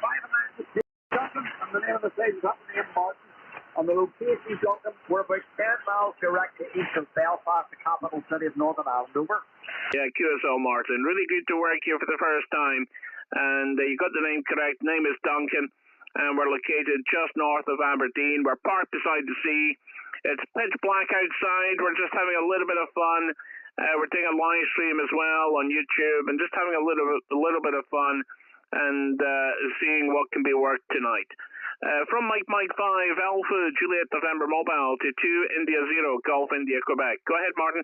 S5: 9 Duncan, and the name of the stage is up in the name Martin. On the location, Duncan, we're about 10 miles direct to east of Belfast, the capital city of Northern Ireland, over.
S2: Yeah, QSL Martin. Really good to work here for the first time. And you got the name correct. Name is Duncan. And we're located just north of Aberdeen. We're parked beside the sea. It's pitch black outside. We're just having a little bit of fun. We're doing a live stream as well on YouTube and just having a little bit of fun and seeing what can be worked tonight. From Mike 5, Alpha Juliet November Mobile to 2 India 0 Golf India Quebec. Go ahead, Martin.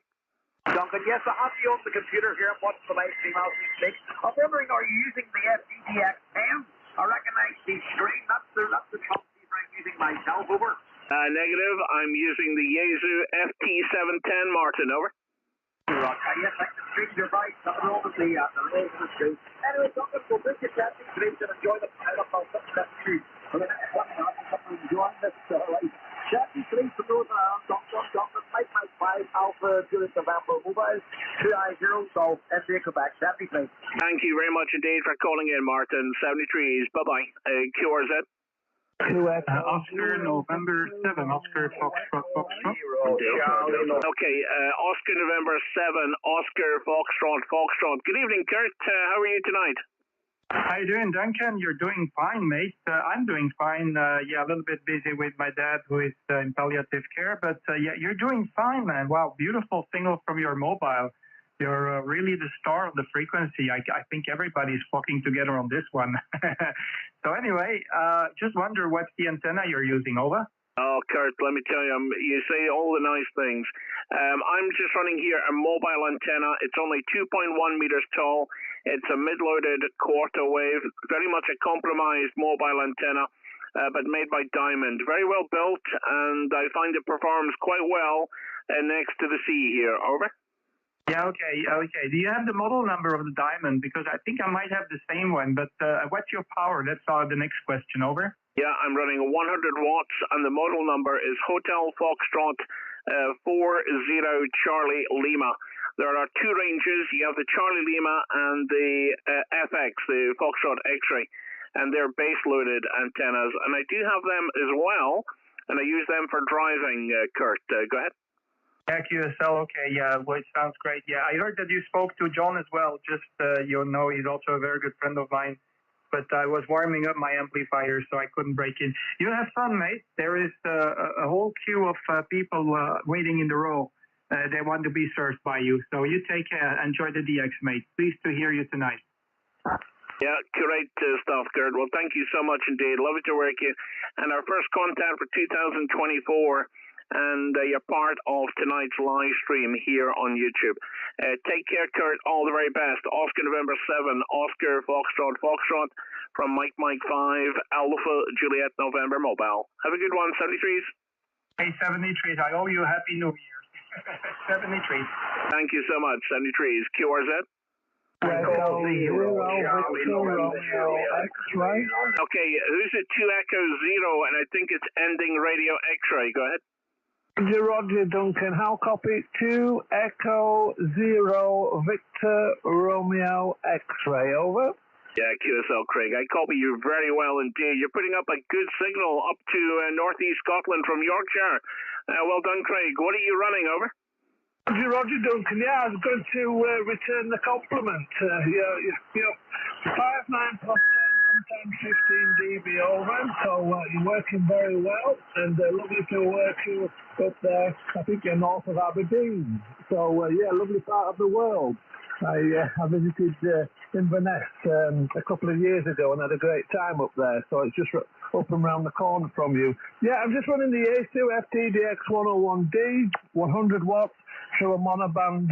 S5: Duncan, yes, I have you on the computer here and watching the live stream as we speak. I'm wondering, are you using the FDDX10? I recognize the screen. That's the transceiver I'm using myself, over.
S2: Negative. I'm using the Yaesu FT710, Martin, over.
S5: Yes, I can stream your voice. Nothing wrong with the rules of the stream. Anyway, Duncan, we'll bring you 73 and enjoy the pilot of 73 for the next 1 hour. Join the Starlight. JA3 from Northern Ireland, Duncan, Mike 5, Alpha Juliet November Mobile, 290 Golf, MD Quebec, JA3.
S2: Thank you very much indeed for calling in, Martin. 73s. Bye-bye. QRZ.
S9: Oscar November 7, Oscar Foxtrot.
S2: Okay, Oscar November 7, Oscar Foxtrot. Good evening, Kurt. How are you tonight?
S9: How you doing, Duncan? You're doing fine, mate. I'm doing fine. Yeah, a little bit busy with my dad, who is in palliative care, but yeah, you're doing fine, man. Wow, beautiful signal from your mobile. You're really the star of the frequency. I think everybody's flocking together on this one. So anyway, just wonder what's the antenna you're using, over?
S2: Oh, Kurt, let me tell you, you say all the nice things. I'm just running here a mobile antenna. It's only 2.1 meters tall. It's a mid-loaded quarter wave, very much a compromised mobile antenna, but made by Diamond. Very well built, and I find it performs quite well next to the sea here. Over.
S9: Yeah, okay. Do you have the model number of the Diamond? Because I think I might have the same one, but what's your power? That's the next question, over.
S2: Yeah, I'm running 100 watts, and the model number is Hotel Foxtrot 40 Charlie Lima. There are two ranges. You have the Charlie Lima and the FX, the Foxtrot X-ray, and they're base-loaded antennas. And I do have them as well, and I use them for driving, Kurt. Go ahead.
S9: Yeah, QSL, okay, yeah, well, it sounds great. Yeah, I heard that you spoke to John as well, just, you know, he's also a very good friend of mine, but I was warming up my amplifier, so I couldn't break in. You have fun, mate. There is a whole queue of people waiting in the row. They want to be served by you, so you take care. Enjoy the DX, mate. Pleased to hear you tonight.
S2: Yeah, great stuff, Gerd. Well, thank you so much indeed. Love to work you. And our first contact for 2024. And you're part of tonight's live stream here on YouTube. Take care, Kurt. All the very best. Oscar November 7, Oscar Foxtrot from Mike 5, Alpha Juliet November Mobile. Have a good one, 73s.
S9: Hey, 73s. I owe you a Happy New Year. 73s.
S2: Thank you so much, 73s. QRZ.
S3: Echo 0, Victor Romeo X-ray.
S2: Okay, who's at 2 Echo 0, and I think it's ending radio X-ray. Go ahead.
S3: Roger, Duncan. How copy? 2 Echo 0 Victor Romeo X-ray. Over.
S2: Yeah, QSL Craig. I copy you very well indeed. You're putting up a good signal up to northeast Scotland from Yorkshire. Well done, Craig. What are you running? Over.
S3: Roger, Duncan. Yeah, I was going to return the compliment. Yeah, 5-9 plus 10. Sometimes 15 dB over, so you're working very well, and lovely to work you up there. I think you're north of Aberdeen, so yeah, lovely part of the world. I visited Inverness a couple of years ago and had a great time up there, so it's just up and round the corner from you. Yeah, I'm just running the A2FTDX 101D, 100 watts through a monoband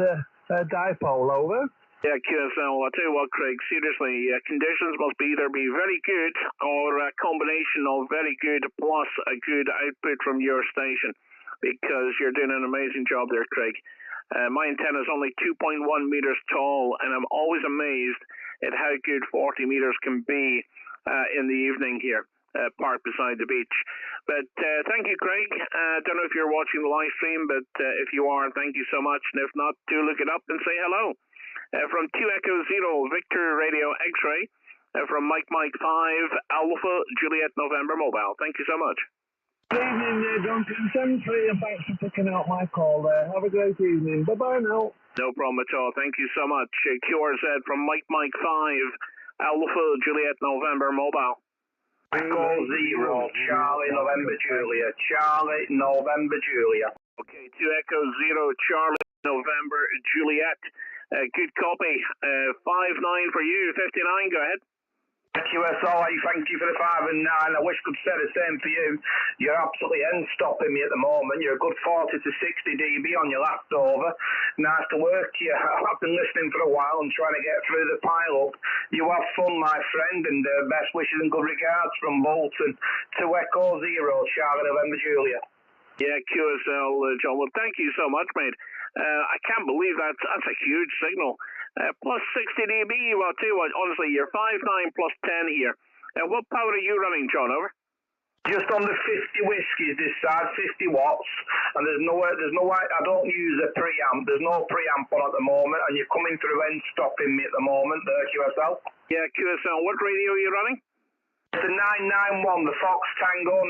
S3: dipole, over.
S2: Yeah, QSL, I'll tell you what, Craig, seriously, conditions must either be very good or a combination of very good plus a good output from your station, because you're doing an amazing job there, Craig. My antenna is only 2.1 meters tall, and I'm always amazed at how good 40 meters can be in the evening here, parked beside the beach. But thank you, Craig. Don't know if you're watching the live stream, but if you are, thank you so much. And if not, do look it up and say hello. From 2 Echo 0, Victor Radio X-ray, from Mike 5, Alpha Juliet November Mobile. Thank you so much.
S3: Good evening, Duncan. 73, and thanks for picking out my call there. Have a great evening. Bye-bye now.
S2: No problem at all. Thank you so much. QRZ from Mike 5, Alpha Juliet November Mobile.
S18: Echo 0, Charlie November Julia. Charlie November Julia.
S2: Okay, 2 Echo 0, Charlie November Juliet. Good copy. 5-9 for you. 59, go ahead.
S18: QSO, thank you for the 5 and 9. I wish I could say the same for you. You're absolutely end-stopping me at the moment. You're a good 40 to 60 dB on your last over. Nice to work you. I've been listening for a while and trying to get through the pile-up. You have fun, my friend, and best wishes and good regards from Bolton to Echo 0, Charlie November Julia.
S2: Yeah, QSL, John. Well, thank you so much, mate. I can't believe that's a huge signal. Plus 60 dB, well, I'll tell you what, honestly, you're 5-9 plus 10 here. What power are you running, John, over?
S18: Just on the 50 whiskies this side, 50 watts, and there's no, I don't use a preamp, there's no preamp on at the moment, and you're coming through and stopping me at the moment, the QSL.
S2: Yeah, QSL, what radio are you running?
S18: It's the 991, the Fox Tango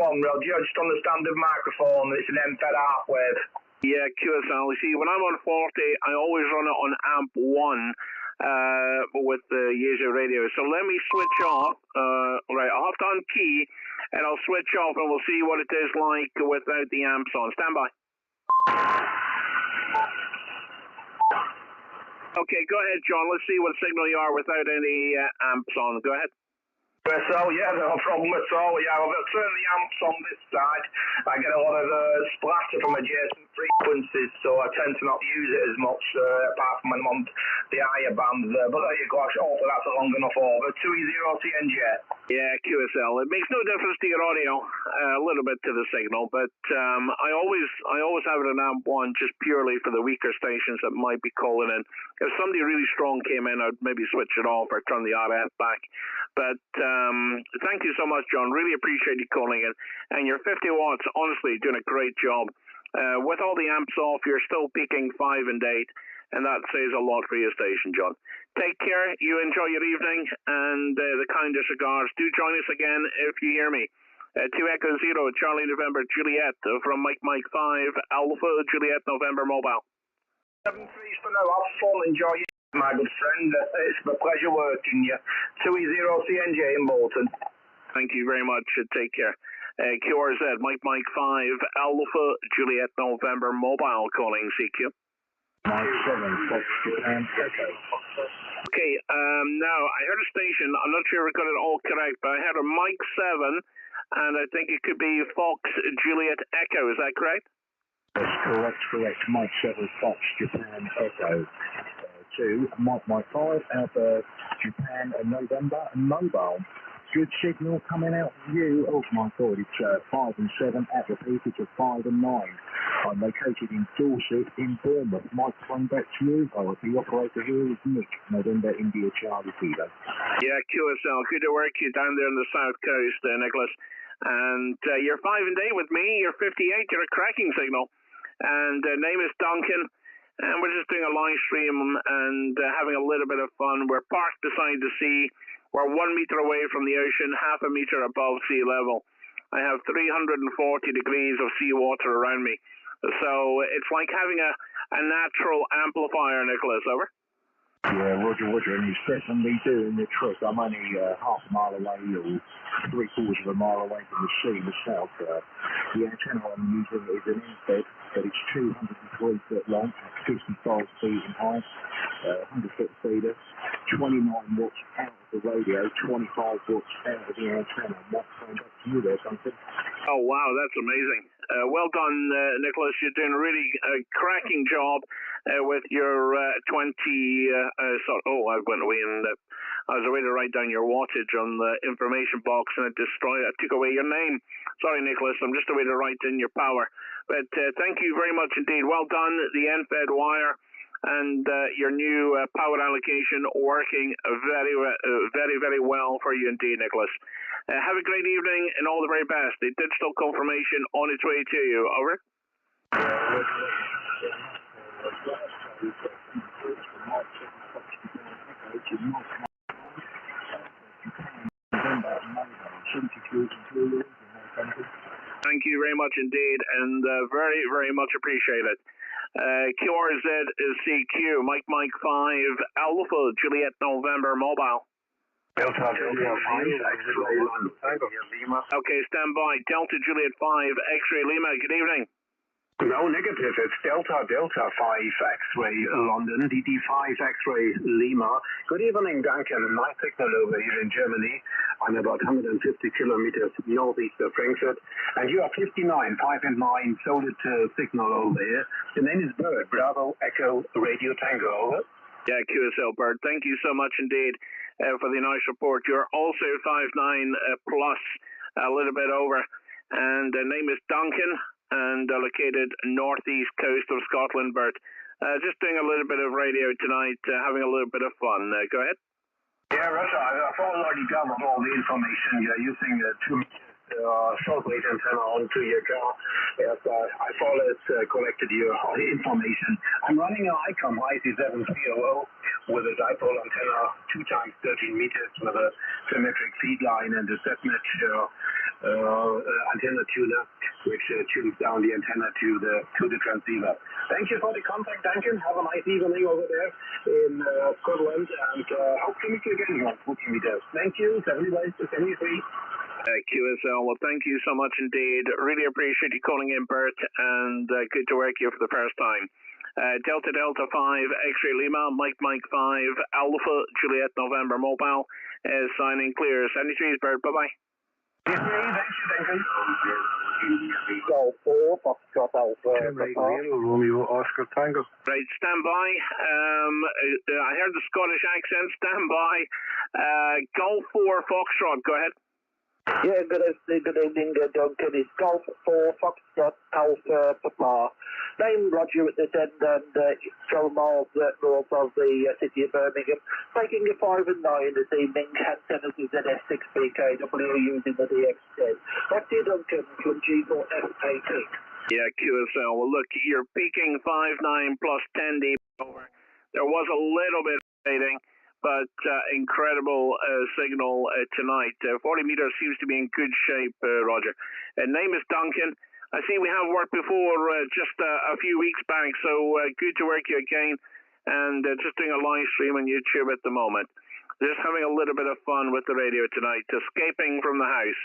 S18: 991, Roger, just on the standard microphone, it's an MFED half wave.
S2: Yeah, QSL, you see, when I'm on 40, I always run it on amp 1 with the JA radio. So let me switch off, right, I'll have to unkey, and I'll switch off and we'll see what it is like without the amps on. Stand by. Okay, go ahead, John. Let's see what signal you are without any amps on. Go ahead.
S18: So, yeah, no problem at all. Yeah, I'll turn the amps on this side. I get a lot of splatter from adjacent frequencies, so I tend to not use it as much, apart from when I'm on the higher bands there. But there you go, hopefully that's a long enough over. 2E0 TNJ.
S2: Yeah, QSL. It makes no difference to your audio, a little bit to the signal, but I always have it on amp 1 just purely for the weaker stations that might be calling in. If somebody really strong came in, I'd maybe switch it off or turn the RF back. But thank you so much, John. Really appreciate you calling in. And your 50 watts, honestly, doing a great job. With all the amps off, you're still peaking 5 and 8, and that says a lot for your station, John. Take care. You enjoy your evening, and the kind of cigars. Do join us again if you hear me. 2 Echo 0, Charlie November Juliet from Mike 5, Alpha Juliet November Mobile.
S18: 7 3s for now. Have fun. Enjoy it, my good friend. It's a pleasure working you. 2E0 CNJ in Bolton.
S2: Thank you very much. Take care. QRZ, Mike 5, Alpha Juliet November Mobile calling CQ.
S21: Mike 7, Fox Japan Echo.
S2: Okay, now I heard a station, I'm not sure if I got it all correct, but I had a Mike 7, and I think it could be Fox Juliet Echo, is that correct?
S21: That's correct. Mike 7, Fox Japan Echo. 2, Mike 5, Alpha Japan November Mobile. Good signal coming out from you. Oh my God, it's 5 and 7 at the peak. It's a 5 and 9. I'm located in Dorset in Bournemouth. Microphone back to you. Oh, the operator here is Nick, November India Charlie Kilo.
S2: Yeah, QSL. Good to work you down there on the south coast, Nicholas. And you're 5 and 8 with me. You're 58. You're a cracking signal. And name is Duncan. And we're just doing a live stream and having a little bit of fun. We're parked beside the sea. We're 1 meter away from the ocean, half a meter above sea level. I have 340 degrees of seawater around me. So it's like having a natural amplifier, Nicholas. Over.
S21: Yeah, Roger, and he's definitely doing the trick. I'm only half a mile away or 3/4 of a mile away from the sea in the south. The antenna I'm using is an MFED, but it's 203 foot long, 55 feet in height, 100 foot feeder, 29 watts out of the radio, 25 watts out of the antenna. What's going back to you there, Duncan?
S2: Oh, wow, that's amazing. Well done, Nicholas. You're doing a really cracking job with your 20... I went away and I was away to write down your wattage on the information box and I took away your name. Sorry, Nicholas, I'm just away to write in your power. But thank you very much indeed. Well done, the NFED wire and your new power allocation working very well for you indeed, Nicholas. Have a great evening and all the very best. The digital confirmation on its way to you. Over. Thank you very much indeed, and very much appreciate it. QRZ is CQ, Mike 5, Alpha Juliet November Mobile.
S6: Delta Juliet 5, X-ray Lima.
S2: Okay, stand by. Delta Juliet 5, X-ray Lima. Good evening.
S6: No, negative. It's Delta 5 X-ray London, DD5 X-ray Lima. Good evening, Duncan. My signal over here in Germany. I'm about 150 kilometers northeast of Frankfurt. And you are 59, 5 and 9 solid signal over here. The name is Bird, Bravo Echo Radio Tango, over.
S2: Yeah, QSL Bird. Thank you so much indeed for the nice report. You're also 5'9 plus, a little bit over. And the name is Duncan. And located northeast coast of Scotland, Bert. Just doing a little bit of radio tonight, having a little bit of fun. Go ahead.
S6: Yeah, Russia, I've already gathered all the information. You're using
S16: satellite antenna onto your car. Yes, I followed, collected your information. I'm running an ICOM IC7COO with a dipole antenna 2 times 13 meters with a symmetric feed line and a SetNet antenna tuner, which tunes down the antenna to the transceiver. Thank you for the contact, Duncan. Have a nice evening over there in Scotland, and hope to meet you again on 40 meters. Thank you. 73.
S2: QSL, well, thank you so much indeed. Really appreciate you calling in, Bert, and good to work here for the first time. Delta 5, X-Ray Lima, Mike 5, Alpha Juliet November Mobile, signing clear. 73 is Bert, bye-bye.
S16: Thank you, Duncan.
S12: Golf 4, Foxtrot Alpha.
S16: Romeo Oscar Tango.
S2: Right, stand by. I heard the Scottish accent. Stand by. Golf 4 Foxtrot, go ahead.
S12: Yeah, good evening, Duncan. It's Golf 4 Foxtrot Alpha Papa. Name Roger at this end and 12 miles north of the city of Birmingham. Taking a 5 and 9 this evening. Antennas is ZS6BKW using the DX10. Back to you, Duncan, from G5STU.
S2: Yeah, QSL. Well, look, you're peaking 5.9 plus 10 dB over. There was a little bit of fading, but incredible signal tonight. 40 meters seems to be in good shape, Roger. Name is Duncan. I see we have worked before just a few weeks back, so good to work you again. And just doing a live stream on YouTube at the moment. Just having a little bit of fun with the radio tonight, escaping from the house.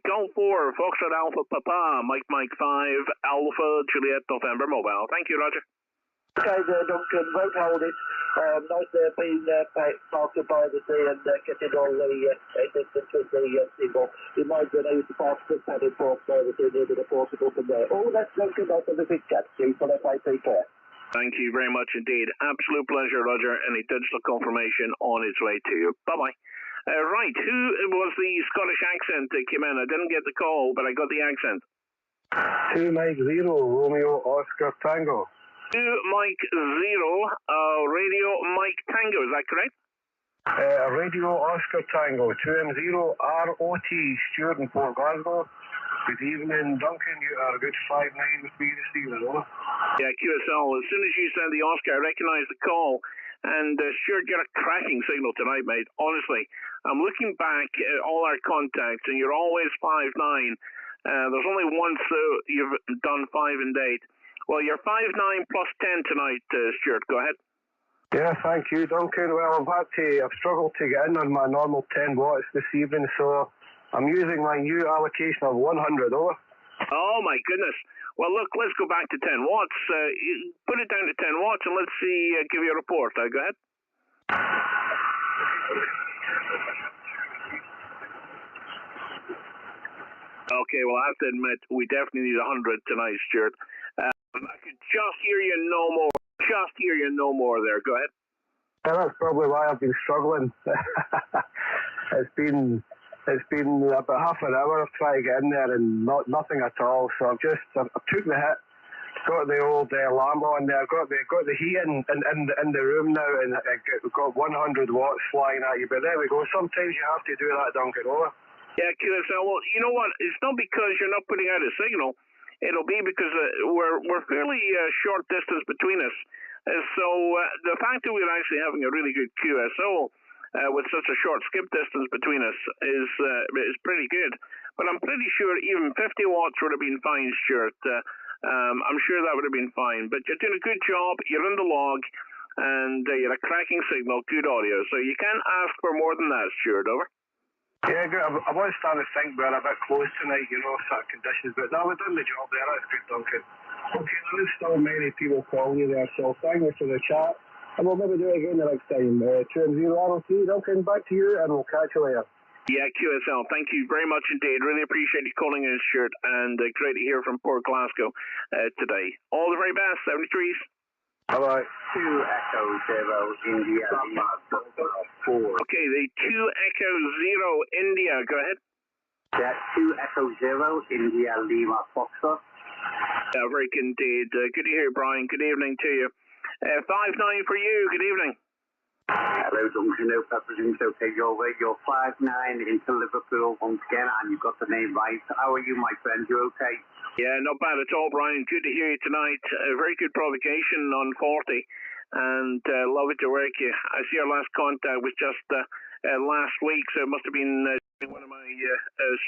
S2: Golf 4, Foxtrot Alpha Papa, Mike 5, Alpha Juliet November Mobile. Thank you, Roger.
S12: Okay, Duncan, won't hold it. Nice being parked by the sea and getting all the distance with the signal. You might be able to park the padded port service in near the portable from there. Oh, that's Duncan, that's a big chat. So let's take care.
S2: Thank you very much indeed. Absolute pleasure, Roger. And a digital confirmation on its way to you. Bye-bye. Right, who was the Scottish accent that came in? I didn't get the call, but I got the accent.
S16: 2 Mike 0, Romeo Oscar Tango.
S2: 2 Mike 0, Radio Mike Tango, is that correct?
S16: Radio Oscar Tango, 2M0 ROT, Stuart in Port Glasgow. Good evening, Duncan. You are a good 5-9 with me this evening, over.
S2: Yeah, QSL. As soon as you said the Oscar, I recognized the call. And Stuart, you're a cracking signal tonight, mate. Honestly, I'm looking back at all our contacts, and you're always 5-9. There's only once you've done 5 and 8. Well, you're 5-9 plus 10 tonight, Stuart. Go ahead.
S16: Yeah, thank you, Duncan. Well, I've struggled to get in on my normal 10 watts this evening, so I'm using my new allocation of 100, over.
S2: Oh, my goodness. Well, look, let's go back to 10 watts. Put it down to 10 watts, and let's see, give you a report. Go ahead. Okay, well, I have to admit, we definitely need 100 tonight, Stuart. I could just hear you no more. Just hear you no more there. Go ahead.
S16: Yeah, that's probably why I've been struggling. It's been about half an hour of trying to get in there and nothing at all. So I've took the hit, got the old alarm on there, got the heat in the room now, and I've got 100 watts flying at you. But there we go. Sometimes you have to do that, Duncan. Over.
S2: Yeah, QSL. Well, you know what? It's not because you're not putting out a signal. It'll be because we're fairly short distance between us. So the fact that we're actually having a really good QSO with such a short skip distance between us is pretty good. But I'm pretty sure even 50 watts would have been fine, Stuart. I'm sure that would have been fine. But you're doing a good job. You're in the log, and you're a cracking signal, good audio. So you can't ask for more than that, Stuart. Over.
S16: Yeah, good. I was starting to think we're a bit close tonight, sort of conditions. But no, we're doing the job there. That's good, Duncan. Okay, there's still many people calling you there, so thank you for the chat. And we'll maybe do it again the next time. 2M0 ROT, Duncan, back to you, and we'll catch you later.
S2: Yeah, QSL, thank you very much indeed. Really appreciate you calling in, Stuart, and great to hear from Port Glasgow today. All the very best, 73s.
S16: Bye-bye.
S6: 2 Echo 0 India Lima 4.
S2: Okay, the 2 Echo 0 India, go ahead.
S6: Yeah, 2 Echo 0 India Lima Foxtrot.
S2: Yeah, very good indeed. Good to hear, Brian. Good evening to you. 5-9 for you. Good evening.
S6: Hello, Duncan. Hope everything's okay your way. You're 5-9 into Liverpool once again, and you've got the name right. How are you, my friend? You okay?
S2: Yeah, not bad at all, Brian. Good to hear you tonight. A very good provocation on 40, and love it to work you. I see our last contact was just last week, so it must have been one of my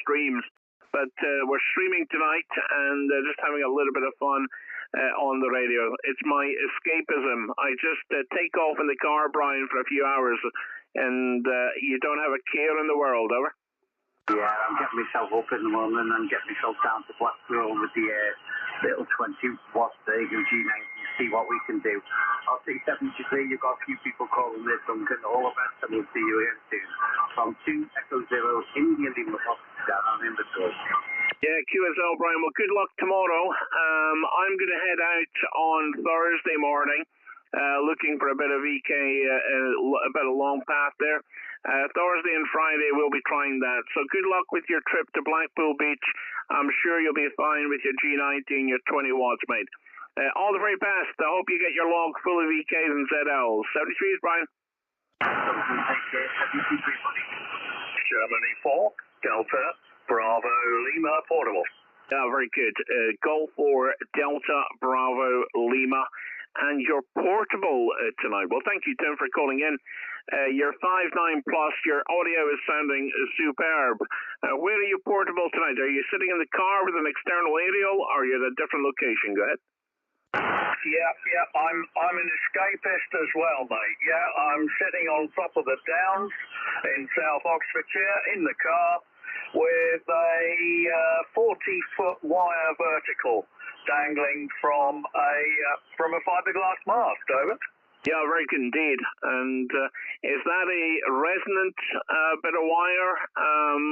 S2: streams. But we're streaming tonight and just having a little bit of fun on the radio. It's my escapism. I just take off in the car, Brian, for a few hours, and you don't have a care in the world, over?
S6: Yeah, I'm getting myself up in the morning and getting myself down to Blackpool with the little 20-watt Eagle G9 to see what we can do. I'll take 73. You've got a few people calling this, Duncan. All the best, and we'll see you here soon. From 2 Echo Zero, India Lima Foxtrot down in the door.
S2: Yeah, QSL, Brian. Well, good luck tomorrow. I'm going to head out on Thursday morning, looking for a bit of EK, a bit of long path there. Thursday and Friday we'll be trying that. So good luck with your trip to Blackpool Beach. I'm sure you'll be fine with your G90 and your 20 watts, mate. All the very best. I hope you get your log full of EKs and ZLs. 73s, Brian.
S5: Germany 4, Delta, Bravo, Lima, portable.
S2: Yeah, very good. Golf 4, Delta, Bravo, Lima. And you're portable tonight. Well, thank you, Tim, for calling in. You're 5'9 plus. Your audio is sounding superb. Where are you portable tonight? Are you sitting in the car with an external aerial, or are you at a different location? Go ahead.
S5: Yeah. I'm an escapist as well, mate. Yeah, I'm sitting on top of the Downs in South Oxfordshire in the car with a 40-foot wire vertical dangling from a fiberglass mast, over.
S2: Yeah, very good indeed. And is that a resonant bit of wire,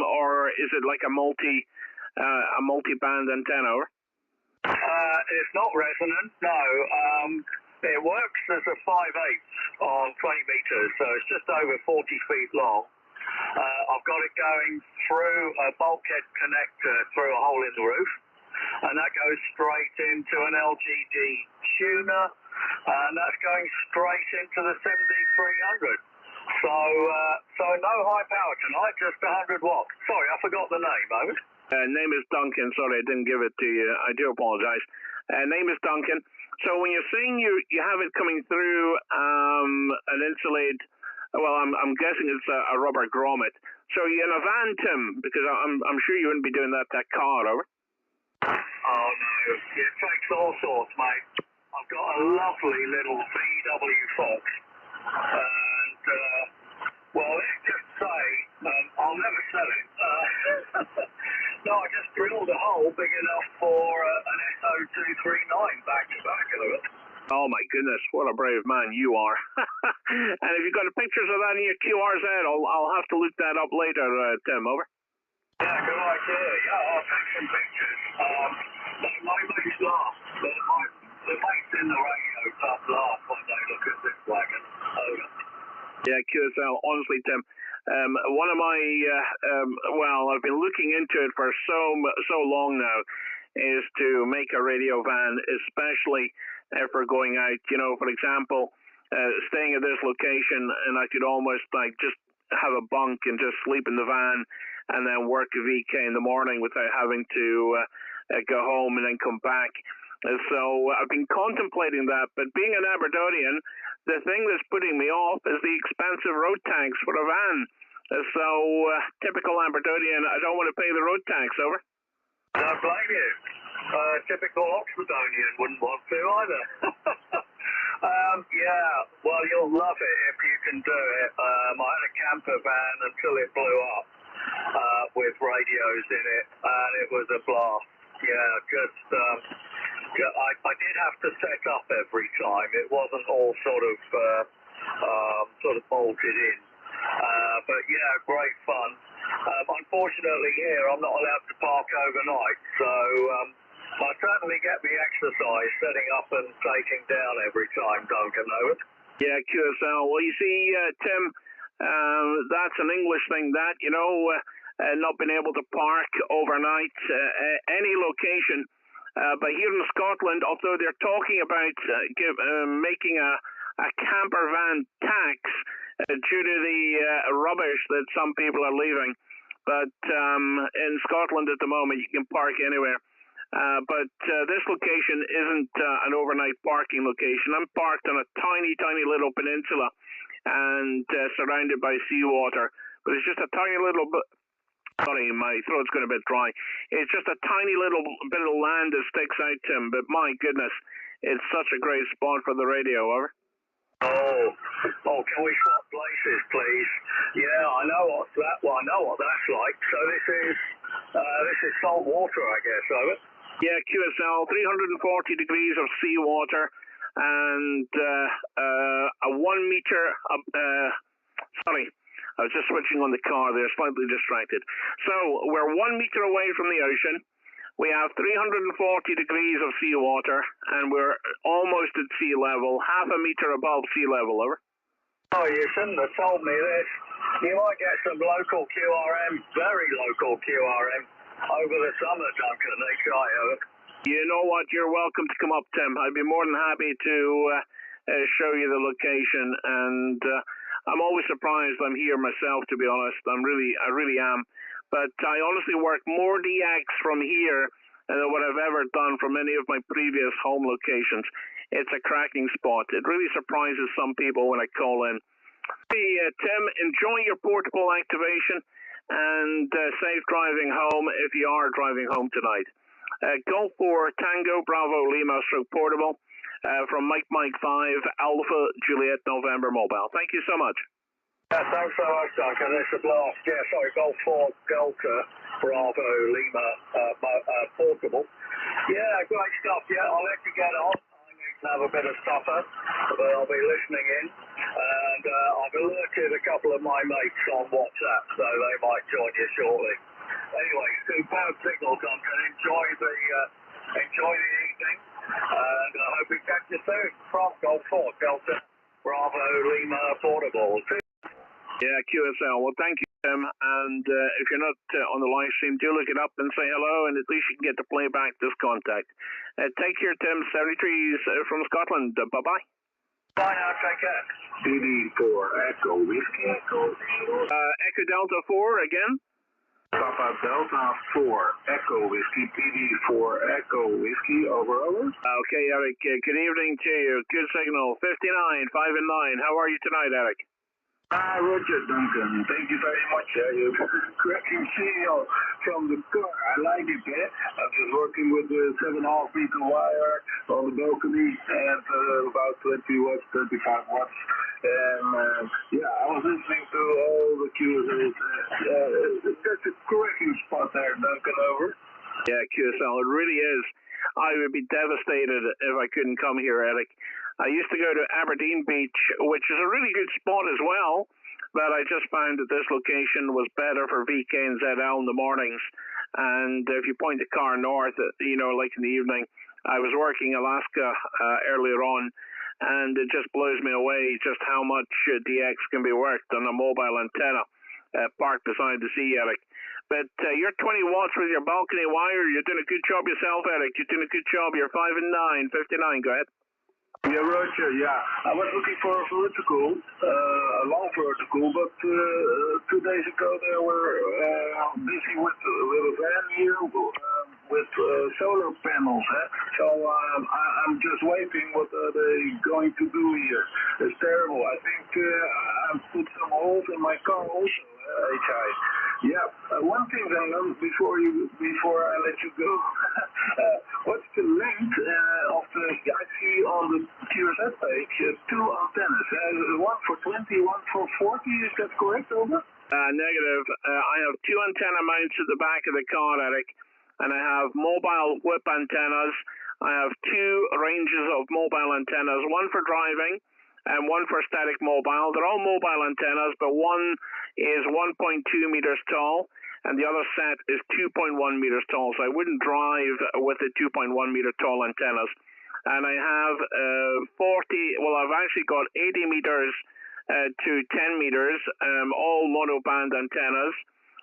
S2: or is it like a multi-band antenna? Over?
S5: It's not resonant, no. It works as a 5/8 on 20 meters, so it's just over 40 feet long. I've got it going through a bulkhead connector through a hole in the roof, and that goes straight into an LGD tuner, and that's going straight into the 7300. So no high power tonight, just 100 watts. Sorry, I forgot the name, over.
S2: Name is Duncan. Sorry, I didn't give it to you. I do apologize. Name is Duncan. So when you're saying you have it coming through an insulated, well, I'm guessing it's a rubber grommet. So you're in a van, Tim, because I'm sure you wouldn't be doing that car, over.
S5: Oh no, it takes all sorts, mate. I've got a lovely little VW Fox, and well, let's just say I'll never sell it. No, I just drilled a hole big enough for an SO239 back to back of it.
S2: Oh my goodness, what a brave man you are. And if you've got pictures of that in your QRZ, I'll have to look that up later, Tim, over.
S5: Yeah, good idea. Yeah, I'll take some pictures. My mates laugh. The mates in the radio club laugh when they look at this wagon. Over.
S2: Yeah, QSL, honestly, Tim, one of my, well, I've been looking into it for so long now, is to make a radio van, especially if we're going out, you know, for example, staying at this location, and I could almost like just have a bunk and just sleep in the van and then work a VK in the morning without having to go home and then come back. So I've been contemplating that, but being an Aberdonian, the thing that's putting me off is the expensive road tax for a van. So typical Aberdonian, I don't want to pay the road tax, over.
S5: Don't blame you. Typical Oxfordonian wouldn't want to either. Yeah, well, you'll love it if you can do it. I had a camper van until it blew up with radios in it, and it was a blast. Yeah, just I did have to set up every time. It wasn't all sort of bolted in. But yeah, great fun. Unfortunately here I'm not allowed to park overnight, so I certainly get me exercise setting up and taking down every time, Duncan, over.
S2: Yeah, QSL. Well, you see, Tim, that's an English thing, that, you know, not being able to park overnight any location. But here in Scotland, although they're talking about making a camper van tax, due to the rubbish that some people are leaving. But in Scotland at the moment, you can park anywhere. But this location isn't an overnight parking location. I'm parked on a tiny, tiny little peninsula and surrounded by seawater. But it's just a tiny little bit. Sorry, my throat's going a bit dry. It's just a tiny little bit of land that sticks out, Tim. But my goodness, it's such a great spot for the radio. Over.
S5: Oh, can we swap places, please? Yeah, I know what that. Well, I know what that's like. So this is salt water, I guess. Over.
S2: Yeah, QSL, 340 degrees of seawater, and a 1 meter. Sorry. I was just switching on the car there, slightly distracted. So we're 1 meter away from the ocean. We have 340 degrees of seawater, and we're almost at sea level, half a meter above sea level. Over.
S5: Oh, you shouldn't have told me this. You might get some local QRM, very local QRM, over the summer, Duncan. They try over.
S2: You know what? You're welcome to come up, Tim. I'd be more than happy to show you the location, and I'm always surprised I'm here myself, to be honest. I really am. But I honestly work more DX from here than what I've ever done from any of my previous home locations. It's a cracking spot. It really surprises some people when I call in. Hey, Tim, enjoy your portable activation and safe driving home if you are driving home tonight. Go for Tango Bravo Lima stroke portable. From Mike 5 Alpha Juliet November Mobile. Thank you so much.
S5: Yeah, thanks so much, Duncan. It's a blast. Yeah, sorry, Golf 4 Delta Bravo Lima portable. Yeah, great stuff. Yeah, I'll let you get on. I need to have a bit of supper, but I'll be listening in. And I've alerted a couple of my mates on WhatsApp, so they might join you shortly. Anyway, superb signal, Duncan. Enjoy the evening. And I hope we catch you soon from Golf 4 Delta Bravo Lima portable.
S2: Yeah, QSL. Well, thank you, Tim. And if you're not on the live stream, do look it up and say hello, and at least you can get to play back this contact. Take care, Tim. 73s from Scotland. Bye-bye.
S5: Bye now. Take care.
S4: BD4 Echo Whiskey.
S2: Echo Delta 4 again.
S4: Papa Delta 4 Echo Whiskey, PD4 Echo Whiskey, over.
S2: Okay, Eric, good evening to you. Good signal, 59, 5 and 9. How are you tonight, Eric?
S4: Roger, Duncan. Thank you very much. You're cracking signal from the car. I like it, I'm just working with the 7.5 meter wire on the balcony and about 20 watts, 25 watts. And yeah, I was listening to all the QSLs. That's a cracking spot there, Duncan, over.
S2: Yeah, QSL, it really is. I would be devastated if I couldn't come here, Eric. I used to go to Aberdeen Beach, which is a really good spot as well, but I just found that this location was better for VK and ZL in the mornings. And if you point the car north, like in the evening, I was working Alaska earlier on, and it just blows me away just how much DX can be worked on a mobile antenna parked beside the sea, Eric. But you're 20 watts with your balcony wire. You're doing a good job yourself, Eric. You're doing a good job. You're 5 and 9, 59. Go ahead.
S4: Yeah, Roger, yeah. I was looking for a vertical, a long vertical, but 2 days ago they were busy with a van here with solar panels. So I'm just waiting what are they going to do here. It's terrible. I think I put some holes in my car also, HI. Yeah, one thing, Duncan, before I let you go, what's the length of the, I see on the QSS page, 2 antennas, one for 20, one for 40, is that correct, over?
S2: Negative. I have 2 antenna mounts at the back of the car, Eric, and I have mobile whip antennas. I have 2 ranges of mobile antennas, one for driving and one for static mobile. They're all mobile antennas, but one is 1.2 meters tall, and the other set is 2.1 meters tall, so I wouldn't drive with the 2.1 meter tall antennas. And I have I've actually got 80 meters to 10 meters, all monoband antennas,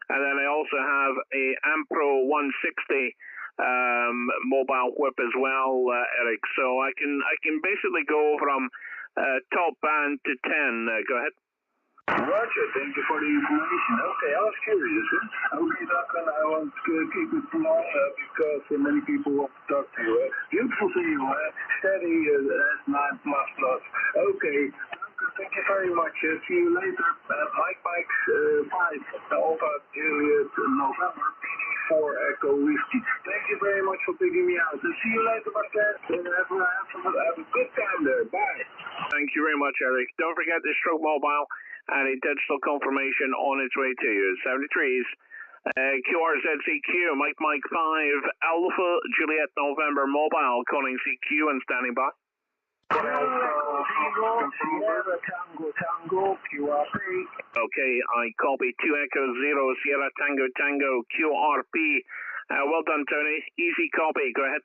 S2: and then I also have a Ampro 160 mobile whip as well, Eric. So I can basically go from top band to 10. Go ahead.
S16: Roger, thank you for the information. Okay, I was curious. Okay, Duncan, I won't keep it too long because many people want to talk to you. Beautiful to you, steady S9++. Okay, Duncan, thank you very much. See you later. Mike 5 Alpha Juliet November PD4 Echo Whiskey. Thank you very much for picking me out. See you later, my friend, and have a good time there. Bye.
S2: Thank you very much, Eric. Don't forget the Stroke Mobile and a digital confirmation on its way to you. 73s, QRZCQ, Mike 5, Alpha Juliet November Mobile, calling CQ and standing by. Okay, I copy 2 Echo 0, Sierra Tango Tango, QRP. Well done, Tony. Easy copy, go ahead.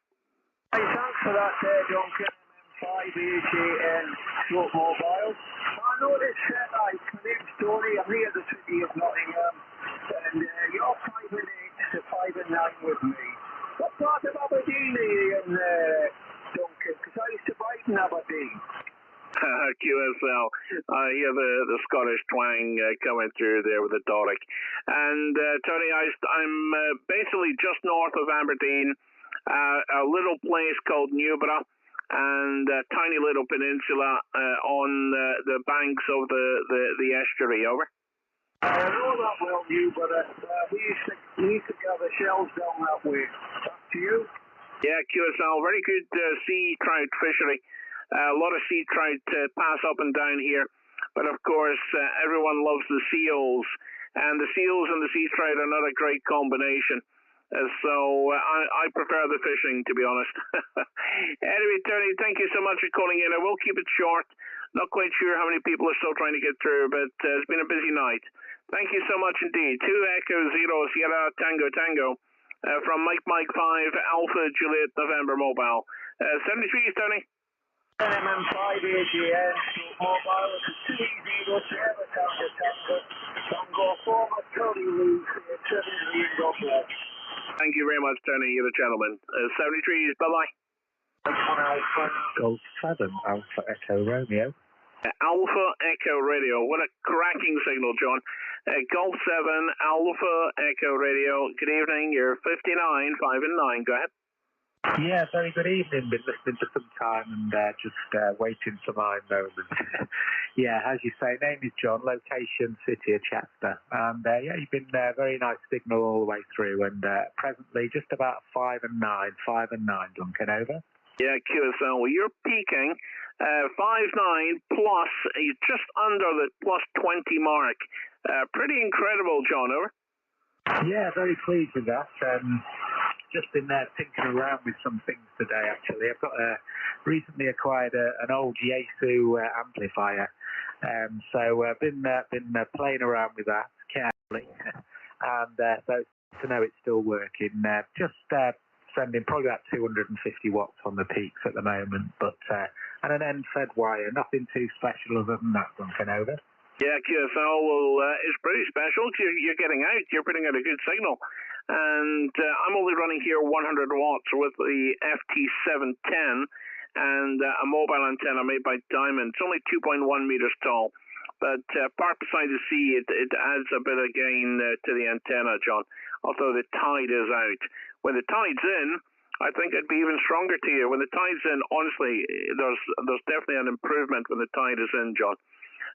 S16: Hey, thanks for that, Duncan. 5AJN Stroke Mobile. I noticed my name's Tony. I'm here at the city of Nottingham, and you're 5 and 8 to 5 and 9 with me. What part of Aberdeen are you in, Duncan? Because I used to ride in Aberdeen.
S2: QSL, I hear the Scottish twang coming through there with the Doric. And Tony, I'm basically just north of Aberdeen, a little place called Newborough, and a tiny little peninsula on the banks of the estuary. Over.
S16: I know that well, Newborough. We used to gather shells down that way. Back to you.
S2: Yeah, QSL, very good sea trout fishery. A lot of sea trout pass up and down here, but of course everyone loves the seals, and the seals and the sea trout are not a great combination. So I prefer the fishing, to be honest. Anyway, Tony, thank you so much for calling in. I will keep it short. Not quite sure how many people are still trying to get through, but it's been a busy night. Thank you so much indeed. 2 Echo 0 Sierra Tango Tango from Mike 5 Alpha Juliet November Mobile. 73s, Tony.
S16: MM5AGN Mobile 2 Sierra Tango Tango Tango former Tony Lee 7
S2: Thank you very much, Tony. You're the gentleman. 73s, bye-bye.
S21: Golf 7, Alpha Echo Romeo.
S2: Alpha Echo Radio. What a cracking signal, John. Golf 7, Alpha Echo Radio. Good evening. You're 59, 5 and 9. Go ahead.
S21: Yeah, very good evening. Been listening for some time and just waiting for my moment. Yeah, as you say, name is John, location City of Chester. And yeah, you've been very nice signal all the way through, and presently just about 5 and 9, Duncan, over.
S2: Yeah, QSL, well, you're peaking 5.9 plus, just under the plus 20 mark. Pretty incredible, John, over.
S21: Yeah, very pleased with that. Just been tinkering around with some things today, actually. I've got recently acquired an old JA3PJL amplifier, so I've been playing around with that carefully, and so to know it's still working. Just sending probably about 250 watts on the peaks at the moment, but and an end-fed wire, nothing too special other than that, Duncan, over.
S2: Yeah, QSL, well, it's pretty special. You're getting out. You're putting out a good signal. And I'm only running here 100 watts with the FT710 and a mobile antenna made by Diamond. It's only 2.1 meters tall. But parked beside the sea, it adds a bit of gain to the antenna, John, although the tide is out. When the tide's in, I think it'd be even stronger to you. When the tide's in, honestly, there's definitely an improvement when the tide is in, John.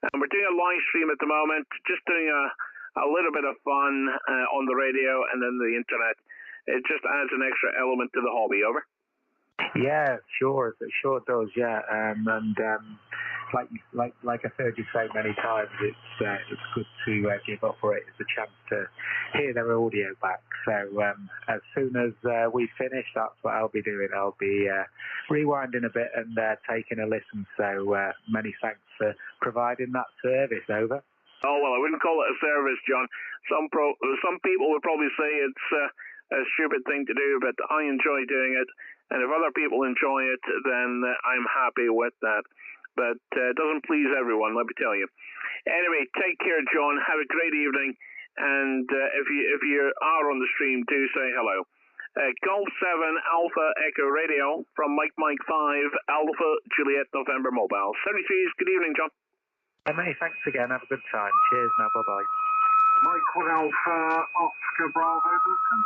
S2: And we're doing a live stream at the moment, just doing a little bit of fun on the radio and then the internet. It just adds an extra element to the hobby, over.
S21: Yeah, sure, it sure does, yeah. And like I've heard you say many times, it's good to give operators a chance to hear their audio back. So as soon as we finish, that's what I'll be doing. I'll be rewinding a bit and taking a listen. So many thanks for providing that service, over.
S2: Oh, well, I wouldn't call it a service, John. Some people would probably say it's a stupid thing to do, but I enjoy doing it. And if other people enjoy it, then I'm happy with that. But it doesn't please everyone, let me tell you. Anyway, take care, John. Have a great evening. And if you are on the stream, do say hello. Golf 7 Alpha Echo Radio from Mike 5 Alpha Juliet November Mobile. 73s, good evening, John.
S1: Hey, mate, thanks again. Have a good time. Cheers now. Bye-bye.
S16: Mike 1 Alpha Oscar Bravo, Duncan.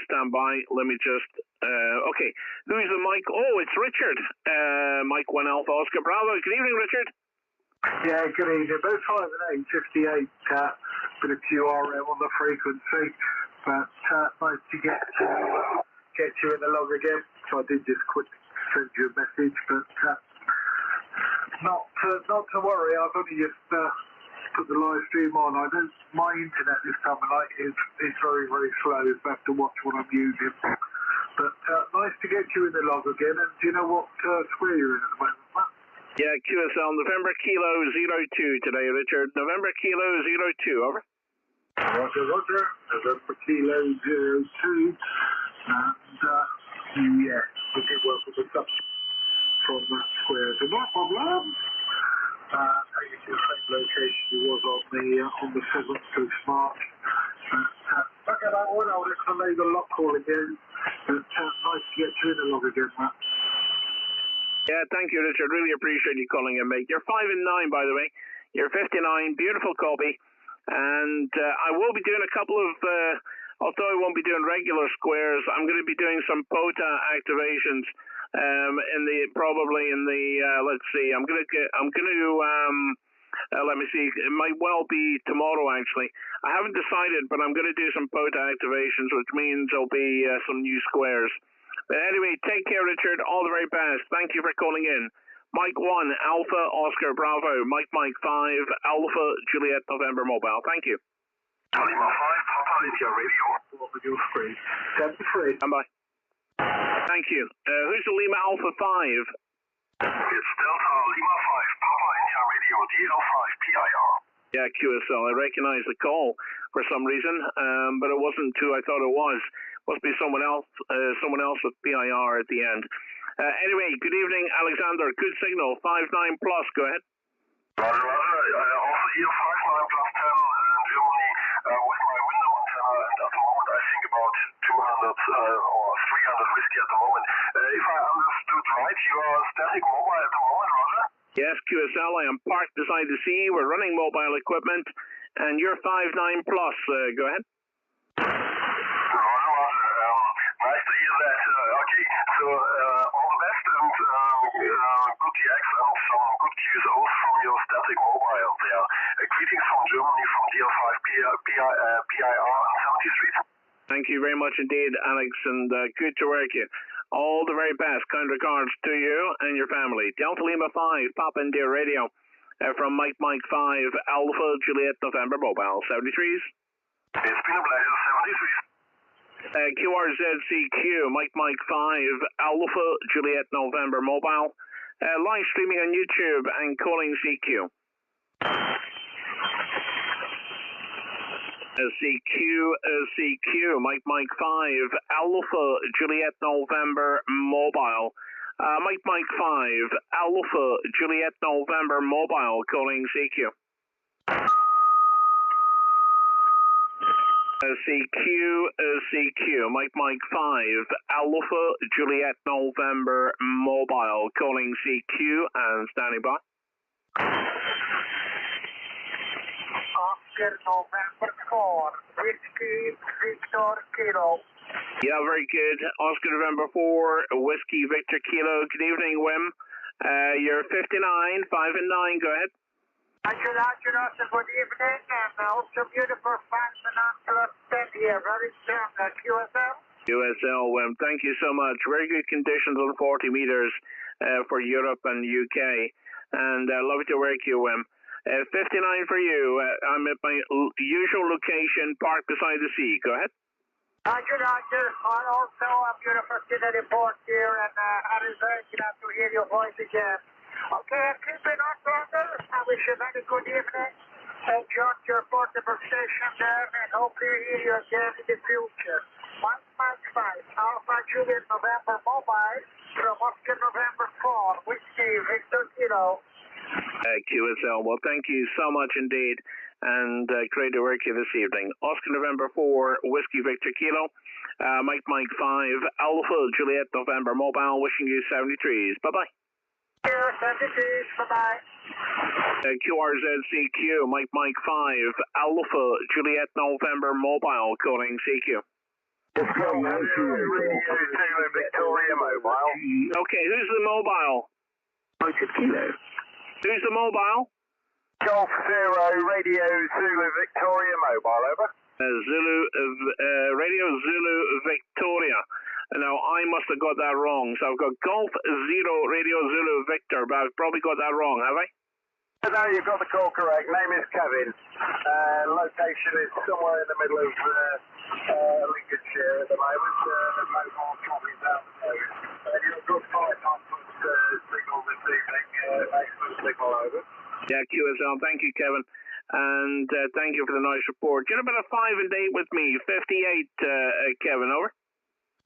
S2: Stand by. Let me just. Okay. Who's the Mike? Oh, it's Richard. Mike 1 Alpha Oscar Bravo. Good evening, Richard.
S16: Yeah, good evening. Both 5 and 8, 58. Bit of QRM on the frequency, but nice to get you in the log again. So I did just quickly send you a message, but not to worry. I've only just put the live stream on. I know my internet this time of night is very, very slow. I have to watch what I'm using. But nice to get you in the log again. And do you know what square you're in at the moment, Matt?
S2: Yeah, QSL November Kilo 02 today, Richard. November Kilo 02, over.
S16: Roger, Roger. November Kilo 02. And yeah, we did work with the sub from that square. So no problem. Taking to the same location he was on the 7th of March. Look at that one, because I know you got a lot call again. But nice to get you in the log again, Matt.
S2: Yeah, thank you, Richard. Really appreciate you calling in, mate. You're 5 and 9, by the way. You're 59. Beautiful copy. And I will be doing a couple of, although I won't be doing regular squares, I'm going to be doing some POTA activations. Probably in the let's see, I'm gonna let me see, it might well be tomorrow actually. I haven't decided, but I'm gonna do some POTA activations, which means there'll be some new squares. But anyway, take care, Richard. All the very best. Thank you for calling in. Mike 1 Alpha Oscar Bravo, Mike 5 Alpha Juliet November Mobile. Thank you.
S16: Lima 5 Papa is your radio. Over your screen. 73.
S2: Stand by. Thank you. Who's the Lima Alpha 5?
S16: It's Delta Lima 5 Papa India Radio DL5 PIR.
S2: Yeah, QSL. I recognize the call for some reason, but it wasn't who I thought it was. Must be someone else with PIR at the end. Anyway, good evening, Alexander. Good signal. 59 plus. Go ahead.
S16: Roger, Roger. Also here 59 plus 10 Germany with my window antenna, and at the moment I think about 200 or 300 whiskey at the moment. If I understood right, you are static mobile at the moment, Roger?
S2: Yes, QSL. I am parked beside the sea. We're running mobile equipment, and you're 59 plus. Go ahead.
S16: Roger, Roger. Nice to hear that. Okay, so all the best and good TX and some good QSOs from your static mobile there. Greetings from Germany from DL5 PIR and 70th Street.
S2: Thank you very much indeed, Alex, and good to work you. All the very best. Kind regards to you and your family. Delta Lima 5, Papa India Radio, from Mike 5 Alpha Juliet November Mobile. 73s.
S16: It's been a pleasure. 73s.
S2: QRZCQ, Mike 5 Alpha Juliet November Mobile. Live streaming on YouTube and calling CQ. CQ, Mike 5 Alpha Juliet November Mobile. Mike 5 Alpha Juliet November Mobile calling CQ. CQ, Mike 5 Alpha Juliet November Mobile calling CQ and standing by.
S16: Oscar November 4, Whiskey Victor Kilo.
S2: Yeah, very good. Oscar November 4, Whiskey Victor Kilo. Good evening, Wim. You're 59, 5 and 9. Go ahead.
S16: Good evening, and also beautiful fans and Angela stand here. Very strong, QSL.
S2: QSL, Wim. Thank you so much. Very good conditions on 40 meters for Europe and UK. And love to work you, Wim. 59 for you. I'm at my usual location, parked beside the sea. Go ahead.
S16: Roger. Also, a beautiful city report here, and I is very glad to hear your voice again. Okay, keep it on, brother. I wish you a very good evening. Enjoy your portable station there, and hopefully hear you again in the future. Mike 5 Alpha Juliet November Mobile from Oscar November 4, Whiskey Victor Kilo.
S2: QSL. Well, thank you so much indeed, and great to work here this evening. Oscar November 4, Whiskey Victor Kilo, Mike 5, Alpha Juliet November Mobile, wishing you 73s. Bye-bye.
S14: Bye-bye.
S2: QRZCQ, Mike 5, Alpha, Juliet November Mobile, calling CQ.
S6: Victoria Mobile.
S2: Okay, who's the mobile? Who's the mobile?
S6: Golf Zero, Radio Zulu Victoria Mobile, over.
S2: Radio Zulu Victoria. Now, I must have got that wrong. So I've got Golf Zero, Radio Zulu Victor, but I've probably got that wrong, have I?
S6: No, you've got the call correct. Name is Kevin. Location is somewhere in the middle of Lincolnshire at the moment. There's no more traffic down the road. You've got 5 signal this evening. Excellent signal, over.
S2: Yeah, QSL. Thank you, Kevin. And thank you for the nice report. Get about a 5 and 8 with me. 58, Kevin, over.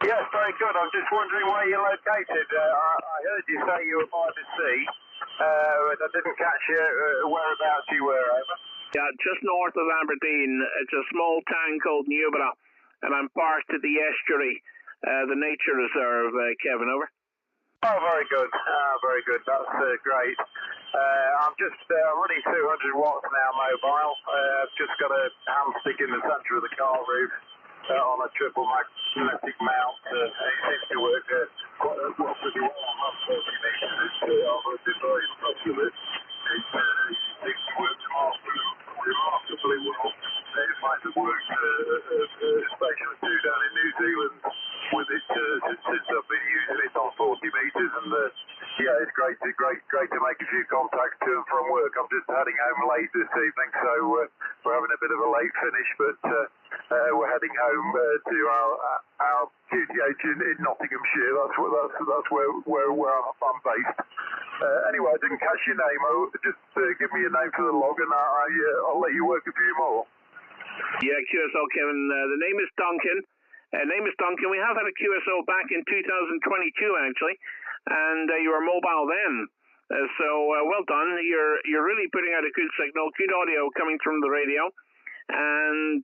S6: Yes, very good. I'm just wondering where you're located. I heard you say you were by the sea. I didn't catch whereabouts you were, over.
S2: Yeah, just north of Aberdeen. It's a small town called Newborough, and I'm parked at the estuary, the nature reserve, Kevin, over.
S6: Oh, very good. Very good. That's great. I'm just running 200 watts now, mobile. I've just got a hamstick in the centre of the car roof on a triple magnetic mount. It seems to work quite well pretty well. I'm 40 metres. I've been very impressed with it. It seems to work remarkably well. In fact, I've worked a station or two down in New Zealand with it since I've been using it on 40 metres, and yeah, it's great to make a few contacts to and from work. I'm just heading home late this evening, so we're having a bit of a late finish, but we're heading home to our QTH in Nottinghamshire. That's where I'm based. Anyway, I didn't catch your name. Just give me your name for the log, and I'll let you work a few more.
S2: Yeah, QSO, Kevin. The name is Duncan. We have had a QSO back in 2022, actually, and you were mobile then. So well done. You're really putting out a good signal, good audio coming from the radio. And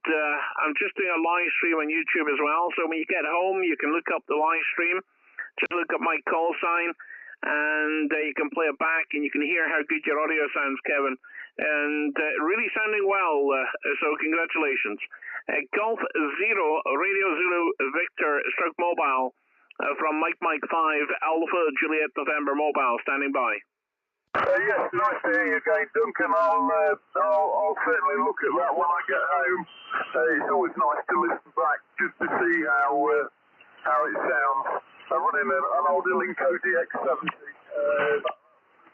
S2: I'm just doing a live stream on YouTube as well. So when you get home, you can look up the live stream. Just look up my call sign, and you can play it back, and you can hear how good your audio sounds, Kevin. And really sounding well, so congratulations. Golf Zero, Radio Zulu Victor, stroke mobile from Mike 5, Alpha Juliet November mobile, standing by.
S6: Yes, nice to hear you again, Duncan. I'll certainly look at that when I get home. It's always nice to listen back just to see how it sounds. I'm running an old Linko DX70.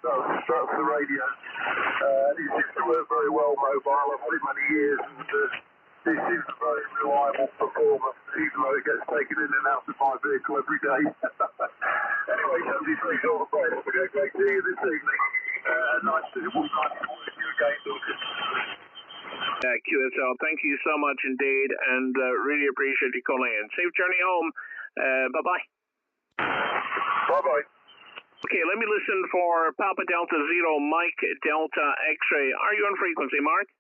S6: That's the radio. It seems to work very well mobile. I've had it many years, and it seems a very reliable performer, even though it gets taken in and out of my vehicle every day. Anyway, 73's all the best. Great to hear you this evening. Nice to work you again, Duncan.
S2: QSL, thank you so much indeed, and really appreciate you calling in. Safe journey home. Bye-bye.
S6: Bye-bye.
S2: Okay, let me listen for Papa Delta Zero, Mike Delta X-ray. Are you on frequency, Mark?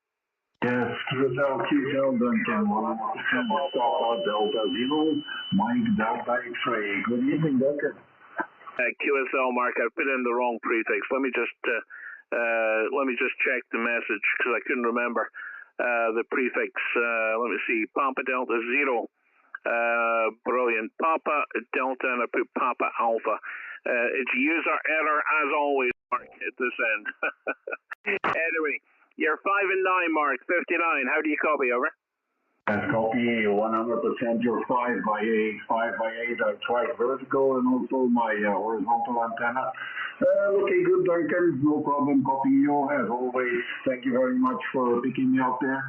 S21: Yes, QSL Duncan, 100% Papa Delta Zero, Mike Delta X-ray. Good evening, Duncan.
S2: QSL, Mark, I put in the wrong prefix. Let me just check the message because I couldn't remember the prefix. Let me see, Papa Delta Zero. Brilliant. Papa Delta, and I put Papa Alpha. It's user error as always, Mark, at this end. Anyway, you're 5 and 9, Mark. 59. How do you copy? Over.
S21: Copy 100%. You're 5 by 8. 5 by 8. I tried vertical and also my horizontal antenna. Looking good, Duncan. No problem copying you as always. Thank you very much for picking me up there.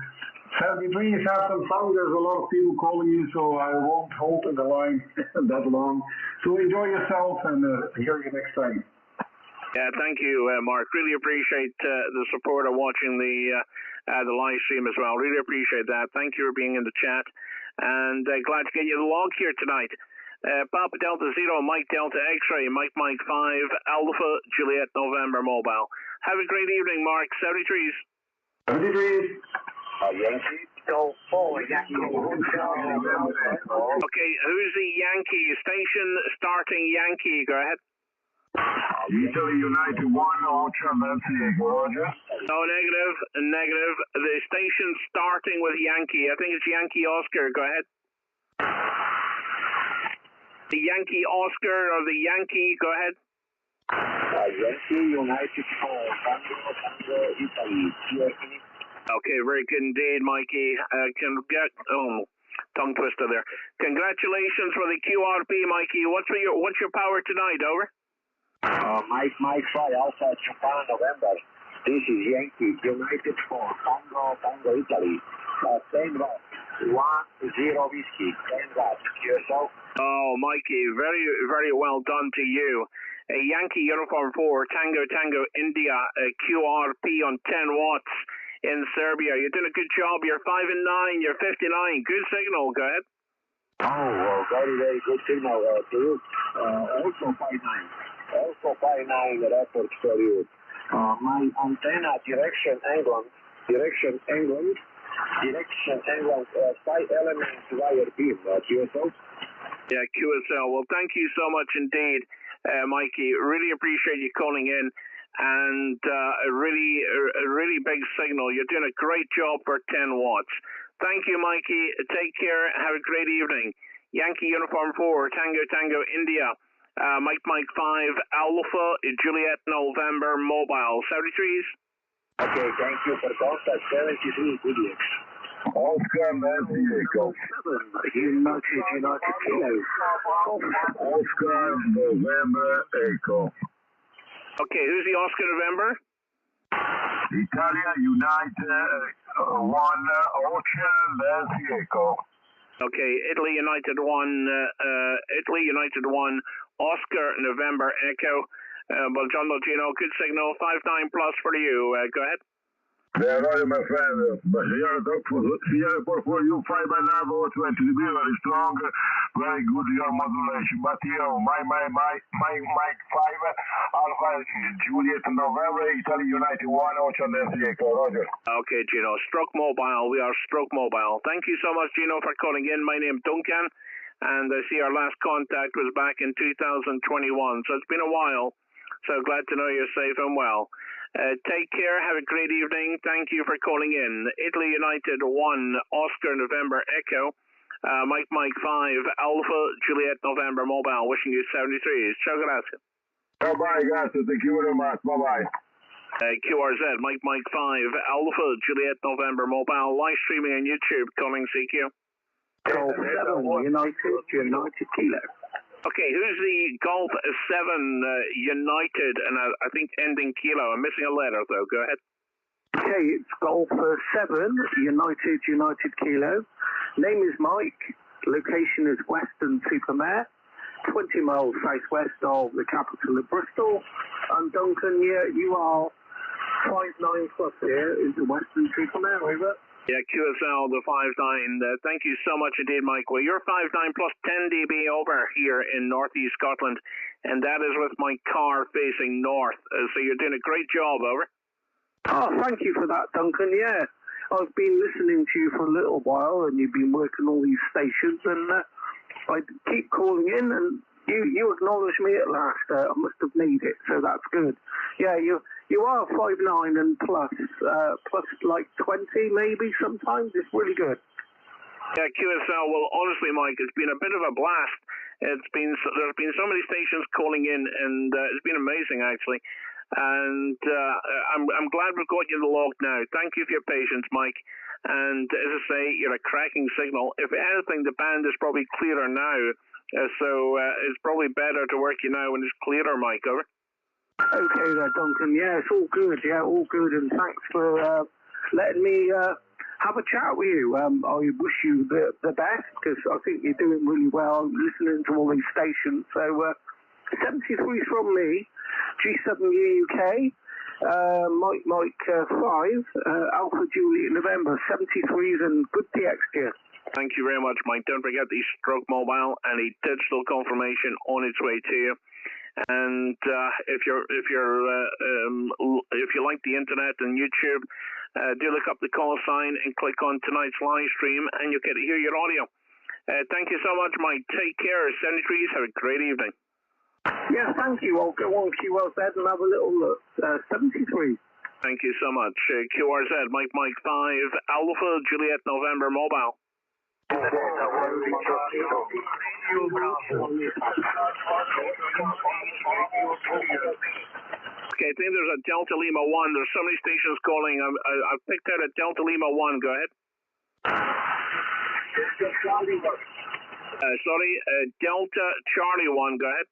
S21: 73 have some fun. There's a lot of people calling you, so I won't hold the line that long. So enjoy yourself, and hear you next time.
S2: Yeah, thank you, Mark. Really appreciate the support of watching the live stream as well. Really appreciate that. Thank you for being in the chat, and glad to get you the log here tonight. Papa Delta Zero, Mike Delta X-ray, Mike 5, Alpha Juliet November mobile. Have a great evening, Mark. 73s.
S21: 73s.
S6: Yankee Golf 4, Yankee.
S2: Okay, who's the Yankee? Station starting Yankee. Go ahead.
S4: Italy United 1, Ocho, Nancy, Roger.
S2: No, negative, negative. The station's starting with Yankee. I think it's Yankee Oscar. Go ahead. The Yankee Oscar or the Yankee, go ahead.
S6: Yankee United 4, Tango, Italy.
S2: Okay, very good indeed, Mikey. Tongue twister there. Congratulations for the QRP, Mikey. What's your power tonight? Over.
S6: Mike 5 Alpha Japan November. This is Yankee United 4 Tango Italy. 10 watts. 10 whiskey. 10 watts. QSO.
S2: Oh, Mikey, very, very well done to you. A Yankee Uniform 4 Tango India QRP on 10 watts in Serbia. You're doing a good job. You're 5 and 9. You're 59. Good signal. Go ahead.
S6: Oh, very, very good signal to you. Also 5-9. Also 5-9 report for you. My antenna direction England, 5 elements wire beam, QSL.
S2: Yeah, QSL. Well, thank you so much indeed, Mikey. Really appreciate you calling in, and a really big signal. You're doing a great job for 10 watts. Thank you, Mikey. Take care. Have a great evening. Yankee Uniform 4, Tango India. Mike 5 Alpha Juliet November Mobile 73s.
S6: Okay, thank you for contact 73 idiots.
S4: Oscar, Nancy, Echo.
S6: United Kilo.
S4: Oscar, November, Echo.
S2: Okay, who's the Oscar November?
S4: Italia United 1, Ocho, Nancy, Echo.
S2: Okay, Italy United 1, Oscar November Echo. Well, John Logino, good signal, 5-9 plus for you. Go ahead.
S4: Yeah, right, my friend. But for you, 5 and 9 volts, 20 dB, very strong, very good your modulation. But you know, my 5 Alpha Juliet November, Italy United 1, Ocho, Nancy, Echo. Roger.
S2: Okay, Gino. Stroke Mobile. We are Stroke Mobile. Thank you so much, Gino, for calling in. My name is Duncan, and I see our last contact was back in 2021, so it's been a while. So glad to know you're safe and well. Take care. Have a great evening. Thank you for calling in. Italy United 1, Oscar November Echo. Mike 5, Alpha Juliet November Mobile. Wishing you 73s. Ciao, grazie.
S4: Bye-bye, guys. Thank you very much. Bye-bye.
S2: QRZ, Mike 5, Alpha Juliet November Mobile. Live streaming on YouTube. Calling CQ.
S6: Golf 7, United Kilo.
S2: Okay, who's the Golf 7 United, and I think ending Kilo? I'm missing a letter, though. Go ahead.
S6: Okay, it's Golf 7, United Kilo. Name is Mike. Location is Western Supermare, 20 miles southwest of the capital of Bristol. And Duncan, yeah, you are 5-9 plus here into Western Supermare, over.
S2: Yeah, QSL, the 5-9. Thank you so much indeed, Mike. Well, you're 5-9 plus 10 dB over here in northeast Scotland, and that is with my car facing north. So you're doing a great job, over.
S6: Oh, thank you for that, Duncan. Yeah, I've been listening to you for a little while, and you've been working all these stations, and I keep calling in, and you acknowledge me at last. I must have needed it, so that's good. Yeah, you are 5-9 and plus like 20 maybe sometimes. It's really good.
S2: Yeah, QSL. Well, honestly, Mike, it's been a bit of a blast. There's been so many stations calling in, and it's been amazing actually. And I'm glad we've got you the log now. Thank you for your patience, Mike. And as I say, you're a cracking signal. If anything, the band is probably clearer now. So it's probably better to work you now when it's clearer, Mike. Over.
S6: Okay there, Duncan. Yeah, it's all good. Yeah, all good. And thanks for letting me have a chat with you. I wish you the best, because I think you're doing really well listening to all these stations. So 73 from me, G7U UK, Mike 5, Alpha Juliet November, 73s and good DX gear.
S2: Thank you very much, Mike. Don't forget the Stroke Mobile and a digital confirmation on its way to you. And if you like the internet and YouTube, do look up the call sign and click on tonight's live stream, and you'll get to hear your audio. Thank you so much, Mike. Take care. 73s. Have a great evening.
S6: Yes, thank you. I'll go on QRZ and have a little look. 73.
S2: Thank you so much. QRZ, Mike 5, Alpha, Juliet, November, mobile. Okay, I think there's a Delta Lima 1. There's so many stations calling. I picked out a Delta Lima 1. Go ahead. Sorry, Delta Charlie 1. Go ahead.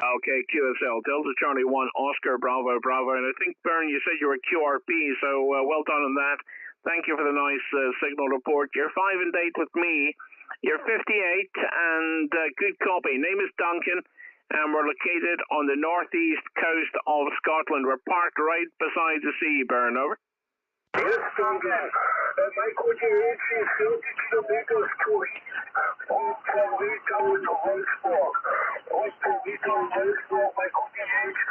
S2: Okay, QSL, Delta Charlie 1, Oscar, Bravo, Bravo. And I think, Bern, you said you were QRP, so well done on that. Thank you for the nice signal report. You're 5 and 8 with me. You're 58 and good copy. Name is Duncan, and we're located on the northeast coast of Scotland. We're parked right beside the sea, Bern, over.
S6: Yes, Duncan. My coordinates is 30 kilometers to east. On Torrico to Wolfsburg. On Torrico to Wolfsburg, my coordinates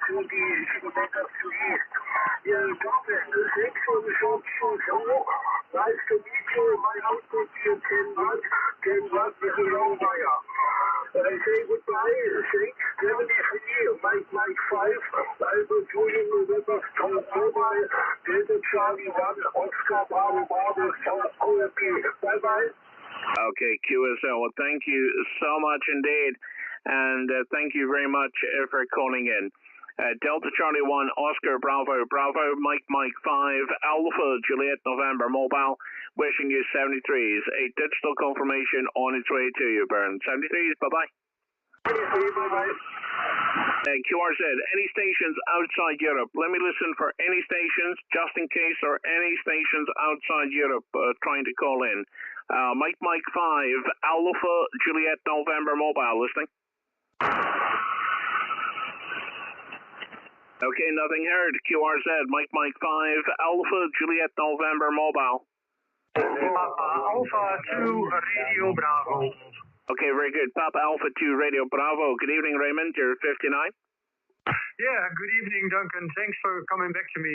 S6: 30 kilometers to east. Yeah, Duncan, thanks for the short show. Nice to meet you. My output here 10 watts. 10 watts is a long wire. I say goodbye. Thanks. 73, Mike 5, Alpha Julian November, Tom Mobile, Delta Charlie 1, Oscar Bravo Bravo, South OMP. Bye-bye.
S2: Okay, QSL. Well, thank you so much indeed. And thank you very much for calling in. Delta Charlie 1, Oscar Bravo Bravo, Mike 5, Alpha Juliet November Mobile, wishing you 73s. A digital confirmation on its way to you, Bern. 73s, bye-bye. QRZ, any stations outside Europe? Let me listen for any stations, just in case, or any stations outside Europe trying to call in. Mike 5, Alpha Juliet November Mobile, listening. Okay, nothing heard. QRZ, Mike 5, Alpha Juliet November Mobile.
S9: Alpha 2 Radio Bravo.
S2: Okay, very good. Papa Alpha 2 Radio Bravo. Good evening, Raymond. You're 59.
S9: Yeah, good evening, Duncan. Thanks for coming back to me.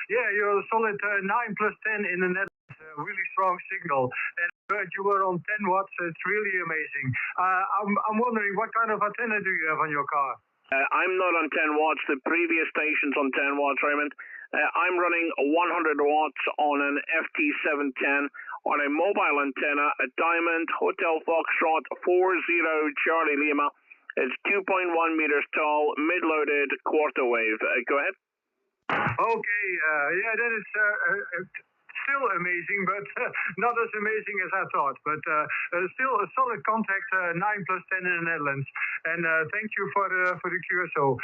S9: Yeah, you're a solid 9 plus 10 in the net. Really strong signal. And you were on 10 watts. It's really amazing. I'm wondering, what kind of antenna do you have on your car?
S2: I'm not on 10 watts. The previous station's on 10 watts, Raymond. I'm running 100 watts on an FT710 on a mobile antenna, a Diamond Hotel Foxtrot 40 Charlie Lima. It's 2.1 meters tall, mid-loaded quarter wave. Go ahead.
S9: Okay, yeah, that is still amazing, but not as amazing as I thought. But still a solid contact, 9 plus 10 in the Netherlands. And thank you for the QSO.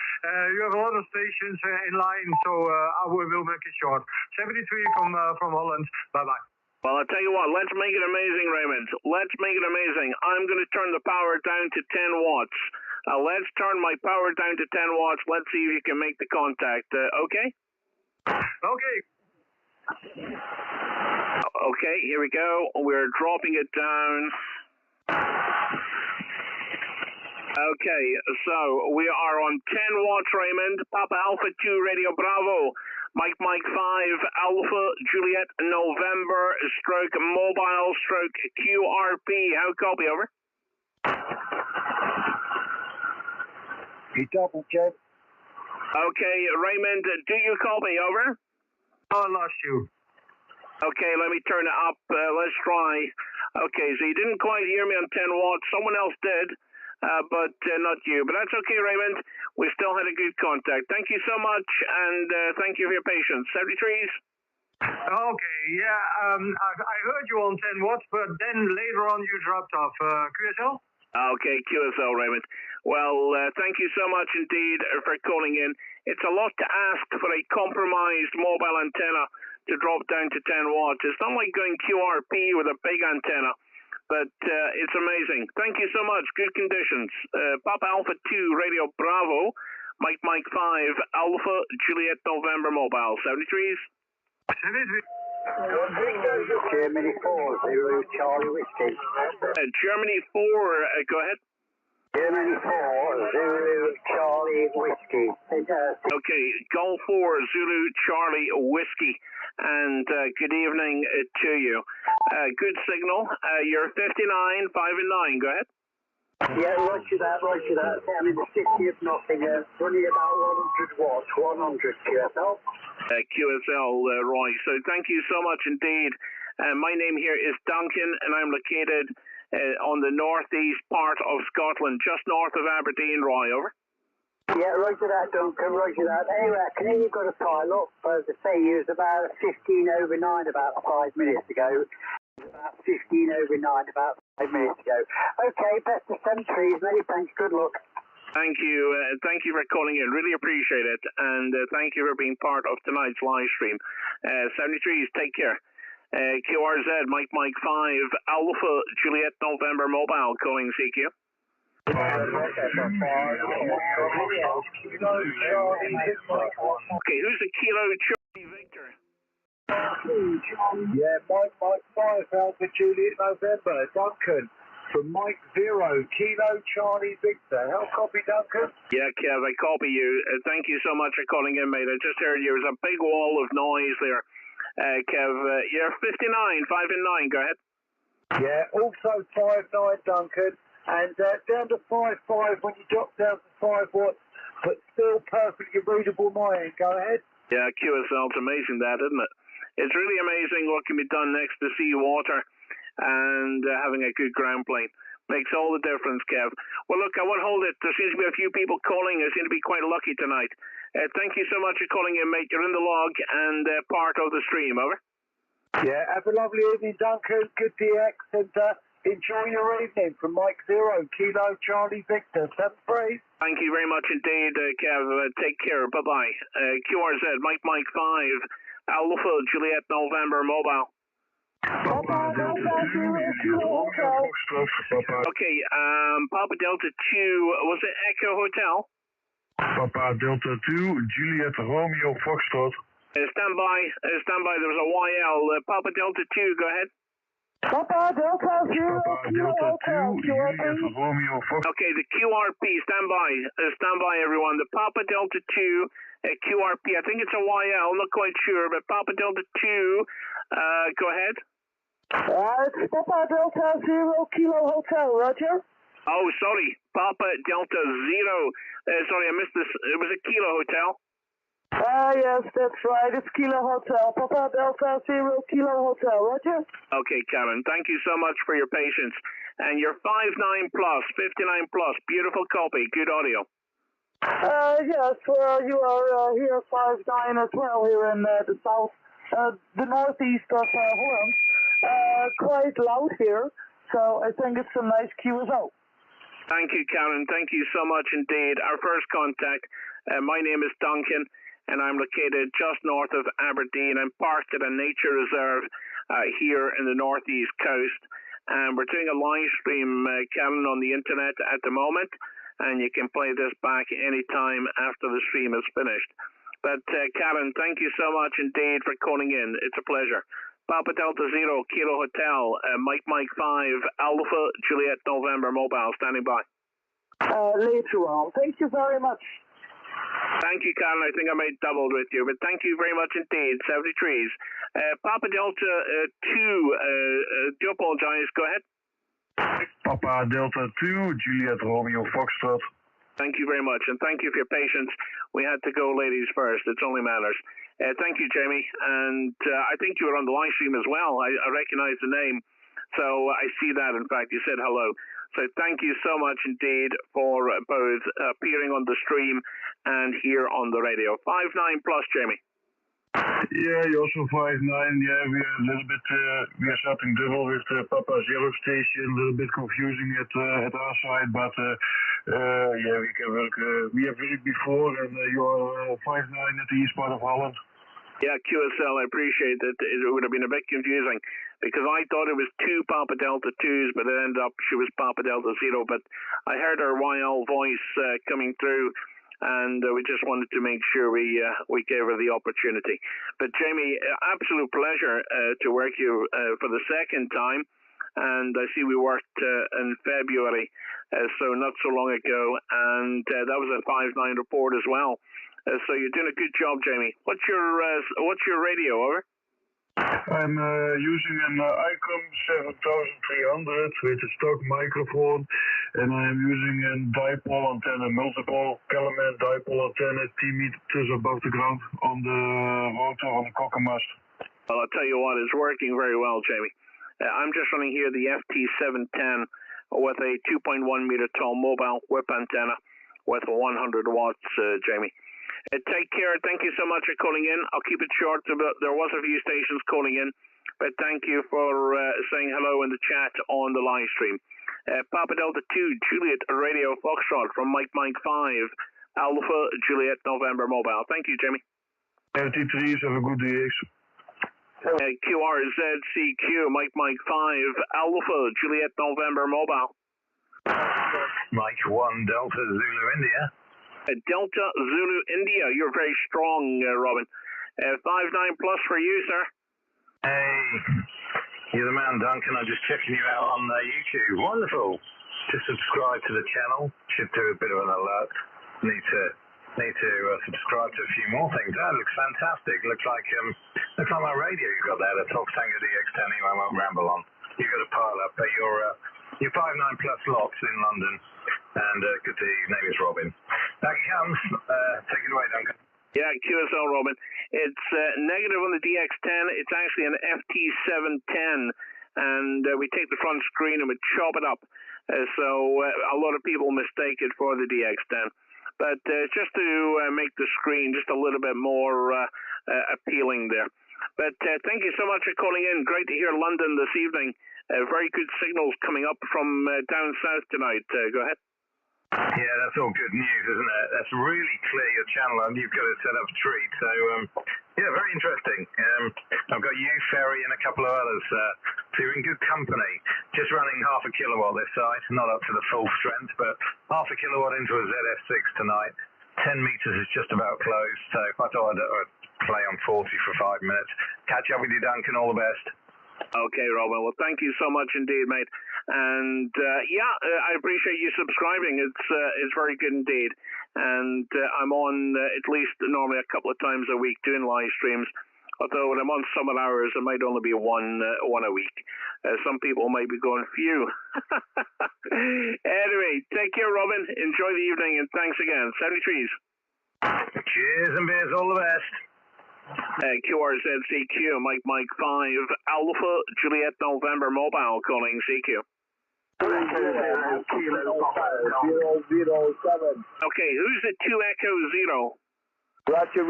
S9: You have a lot of stations in line, so I will make it short. 73 from Holland. Bye-bye.
S2: Well, I'll tell you what, let's make it amazing, Raymond. Let's make it amazing. I'm going to turn the power down to 10 watts. Let's turn my power down to 10 watts. Let's see if you can make the contact. Okay?
S9: Okay.
S2: Okay, here we go. We're dropping it down. Okay, so we are on 10 watts, Raymond. Papa Alpha 2 Radio Bravo. Mike 5, Alpha Juliet November stroke mobile stroke QRP. How copy, over?
S21: You double check.
S2: Okay, Raymond, do you copy, over?
S9: I lost you.
S2: Okay, let me turn it up. Let's try. Okay, so you didn't quite hear me on 10 watts. Someone else did, but not you. But that's okay, Raymond. We still had a good contact. Thank you so much, and thank you for your patience. 73s?
S9: Okay, yeah, I heard you on 10 watts, but then later on you dropped off. QSL?
S2: Okay, QSL, Raymond. Well, thank you so much indeed for calling in. It's a lot to ask for a compromised mobile antenna to drop down to 10 watts. It's not like going QRP with a big antenna, but it's amazing. Thank you so much. Good conditions. Papa Alpha 2 Radio Bravo, Mike 5, Alpha Juliet November Mobile. 73s?
S9: 73.
S6: Germany 4, Zulu Charlie Whiskey.
S2: Germany 4, go ahead.
S6: Germany 4, Zulu Charlie Whiskey.
S2: Okay, Golf 4, Zulu Charlie Whiskey. And good evening to you. Good signal. You're 59, 5 and 9. Go ahead.
S6: Yeah, roger that. I'm in the city of Nottingham, running about 100 watts, 100 QSL.
S2: QSL, Roy. So thank you so much indeed. My name here is Duncan, and I'm located on the northeast part of Scotland, just north of Aberdeen, Roy. Over.
S6: Yeah, roger that, Duncan, roger that. Anyway, I can hear you've got a pile up. As I say, you was about 15 over 9 about 5 minutes ago. About 15 over 9 about 5 minutes ago. Okay, best of 73s. Many thanks. Good luck.
S2: Thank you. Thank you for calling in. Really appreciate it. And thank you for being part of tonight's live stream. 73s, take care. QRZ, Mike 5, Alpha Juliet November Mobile, calling CQ. Okay, who's the Kilo Charlie Victor?
S3: Yeah, Mike 5, Alpha Juliet November, Duncan. From Mike 0, Kilo Charlie Victor. How copy, Duncan?
S2: Yeah, Kev, I copy you. Thank you so much for calling in, mate. I just heard there was a big wall of noise there. Kev, you're 59, 5 and 9. Go ahead.
S3: Yeah, also 5-9, Duncan. And down to 5-5 when you drop down to 5 watts, but still perfectly readable my end. Go ahead.
S2: Yeah, QSL, it's amazing that, isn't it? It's really amazing what can be done next to sea water and having a good ground plane. Makes all the difference, Kev. Well, look, I won't hold it. There seems to be a few people calling. I seem to be quite lucky tonight. Thank you so much for calling in, mate. You're in the log and part of the stream, over.
S3: Yeah, have a lovely evening, Duncan. Good DX, and enjoy your evening from Mike 0, Kilo Charlie Victor. 7-3.
S2: Thank you very much indeed, Kev. Take care. Bye-bye. QRZ, Mike 5, Alpha Juliet November Mobile. Okay, Papa Delta 2, was it Echo Hotel?
S4: Papa Delta 2, Juliet Romeo Foxtrot.
S2: Stand by, there was a YL. Papa Delta 2, go ahead.
S10: Papa Delta 0,
S4: Juliet Romeo Foxtrot.
S2: Okay, the QRP, stand by everyone. The Papa Delta 2, QRP, I think it's a YL, I'm not quite sure, but Papa Delta 2, go ahead.
S10: It's Papa Delta 0 Kilo Hotel, roger.
S2: Oh, sorry, Papa Delta 0. Sorry, I missed this. It was a Kilo Hotel.
S10: Yes, that's right. It's Kilo Hotel. Papa Delta 0 Kilo Hotel, roger.
S2: Okay, Karen, thank you so much for your patience. And you're 59 plus, 59 plus. Beautiful copy. Good audio.
S10: Yes, you are here 59 as well here in the south, the northeast of Holland. Quite loud here, so I think it's a nice QSO.
S2: Thank you, Karen. Thank you so much indeed. Our first contact, my name is Duncan, and I'm located just north of Aberdeen. I'm parked at a nature reserve here in the northeast coast, and we're doing a live stream, Karen, on the internet at the moment, and you can play this back anytime after the stream is finished. But Karen, thank you so much indeed for calling in. It's a pleasure. Papa Delta 0, Kilo Hotel, Mike 5, Alpha Juliet November Mobile, standing by.
S10: Later on. Thank you very much.
S2: Thank you, Karen. I think I may have doubled with you, but thank you very much indeed. 73s. Papa Delta 2, do apologize. Go ahead.
S4: Papa Delta 2, Juliet Romeo Foxtrot.
S2: Thank you very much, and thank you for your patience. We had to go ladies first. It's only manners. Thank you, Jamie. And I think you were on the live stream as well. I recognize the name. So I see that, in fact. You said hello. So thank you so much indeed for both appearing on the stream and here on the radio. 59 plus, Jamie.
S4: Yeah, you also 59. Yeah, we are a little bit, we are starting double with the Papa Zero station, a little bit confusing at our side, but yeah, we can work. We have worked before, and you are 59 at the east part of Holland.
S2: Yeah, QSL, I appreciate it. It would have been a bit confusing because I thought it was 2 Papa Delta 2s, but it ended up she was Papa Delta 0. But I heard her YL voice coming through, and we just wanted to make sure we gave her the opportunity. But Jamie, absolute pleasure to work you for the second time, and I see we worked in February, so not so long ago, and that was a 5.9 report as well. So you're doing a good job, Jamie. What's your radio, over?
S12: I'm using an ICOM 7300 with a stock microphone, and I'm using a dipole antenna, multiple element dipole antenna, 10 meters above the ground on the rotor on the cockermast.
S2: Well, I'll tell you what, it's working very well, Jamie. I'm just running here the FT710 with a 2.1 meter tall mobile whip antenna with 100 watts, Jamie. Take care. Thank you so much for calling in. I'll keep it short. There was a few stations calling in, but thank you for saying hello in the chat on the live stream. Papa Delta 2, Juliet Radio Foxtrot from Mike 5, Alpha Juliet November Mobile. Thank you, Jamie.
S12: LT3s, have a good day.
S2: QRZCQ, Mike 5, Alpha Juliet November Mobile.
S12: Mike 1, Delta Zulu India.
S2: Delta Zulu India, you're very strong, Robin. 5.9 plus for you, sir.
S12: Hey, you're the man, Duncan. I'm just checking you out on YouTube. Wonderful. Just subscribe to the channel. Should do a bit of an alert. Need to subscribe to a few more things. That looks fantastic. Looks like my radio you got there, the Talk Tango DX10. Anyway, I won't ramble on. You've got a pile up. Your 5.9 plus lots in London. And good to his name is Robin. Back he comes. Take it away, Duncan.
S2: Yeah, QSL Robin. It's negative on the DX10. It's actually an FT710, and we take the front screen and we chop it up. So a lot of people mistake it for the DX10. But just to make the screen just a little bit more appealing there. But thank you so much for calling in. Great to hear London this evening. Very good signals coming up from down south tonight. Go ahead.
S12: Yeah, that's all good news, isn't it? That's really clear, your channel, and you've got it set up a treat. So, yeah, very interesting. I've got you, Ferry, and a couple of others. So you're in good company. Just running half a kilowatt this side, not up to the full strength, but half a kilowatt into a ZF6 tonight. 10 meters is just about closed, so I thought I'd play on 40 for 5 minutes. Catch up with you, Duncan. All the best.
S2: Okay, Robin. Well, thank you so much indeed, mate. And I appreciate you subscribing. It's very good indeed. And I'm on at least normally a couple of times a week doing live streams. Although when I'm on summer hours, it might only be one a week. Some people might be going, phew. Anyway, take care, Robin. Enjoy the evening, and thanks again. 73s.
S12: Cheers and beers. All the best.
S2: QRZCQ, Mike 5, Alpha Juliet November Mobile calling CQ.
S6: 007.
S2: Okay, who's the 2 Echo 0?
S6: Roger,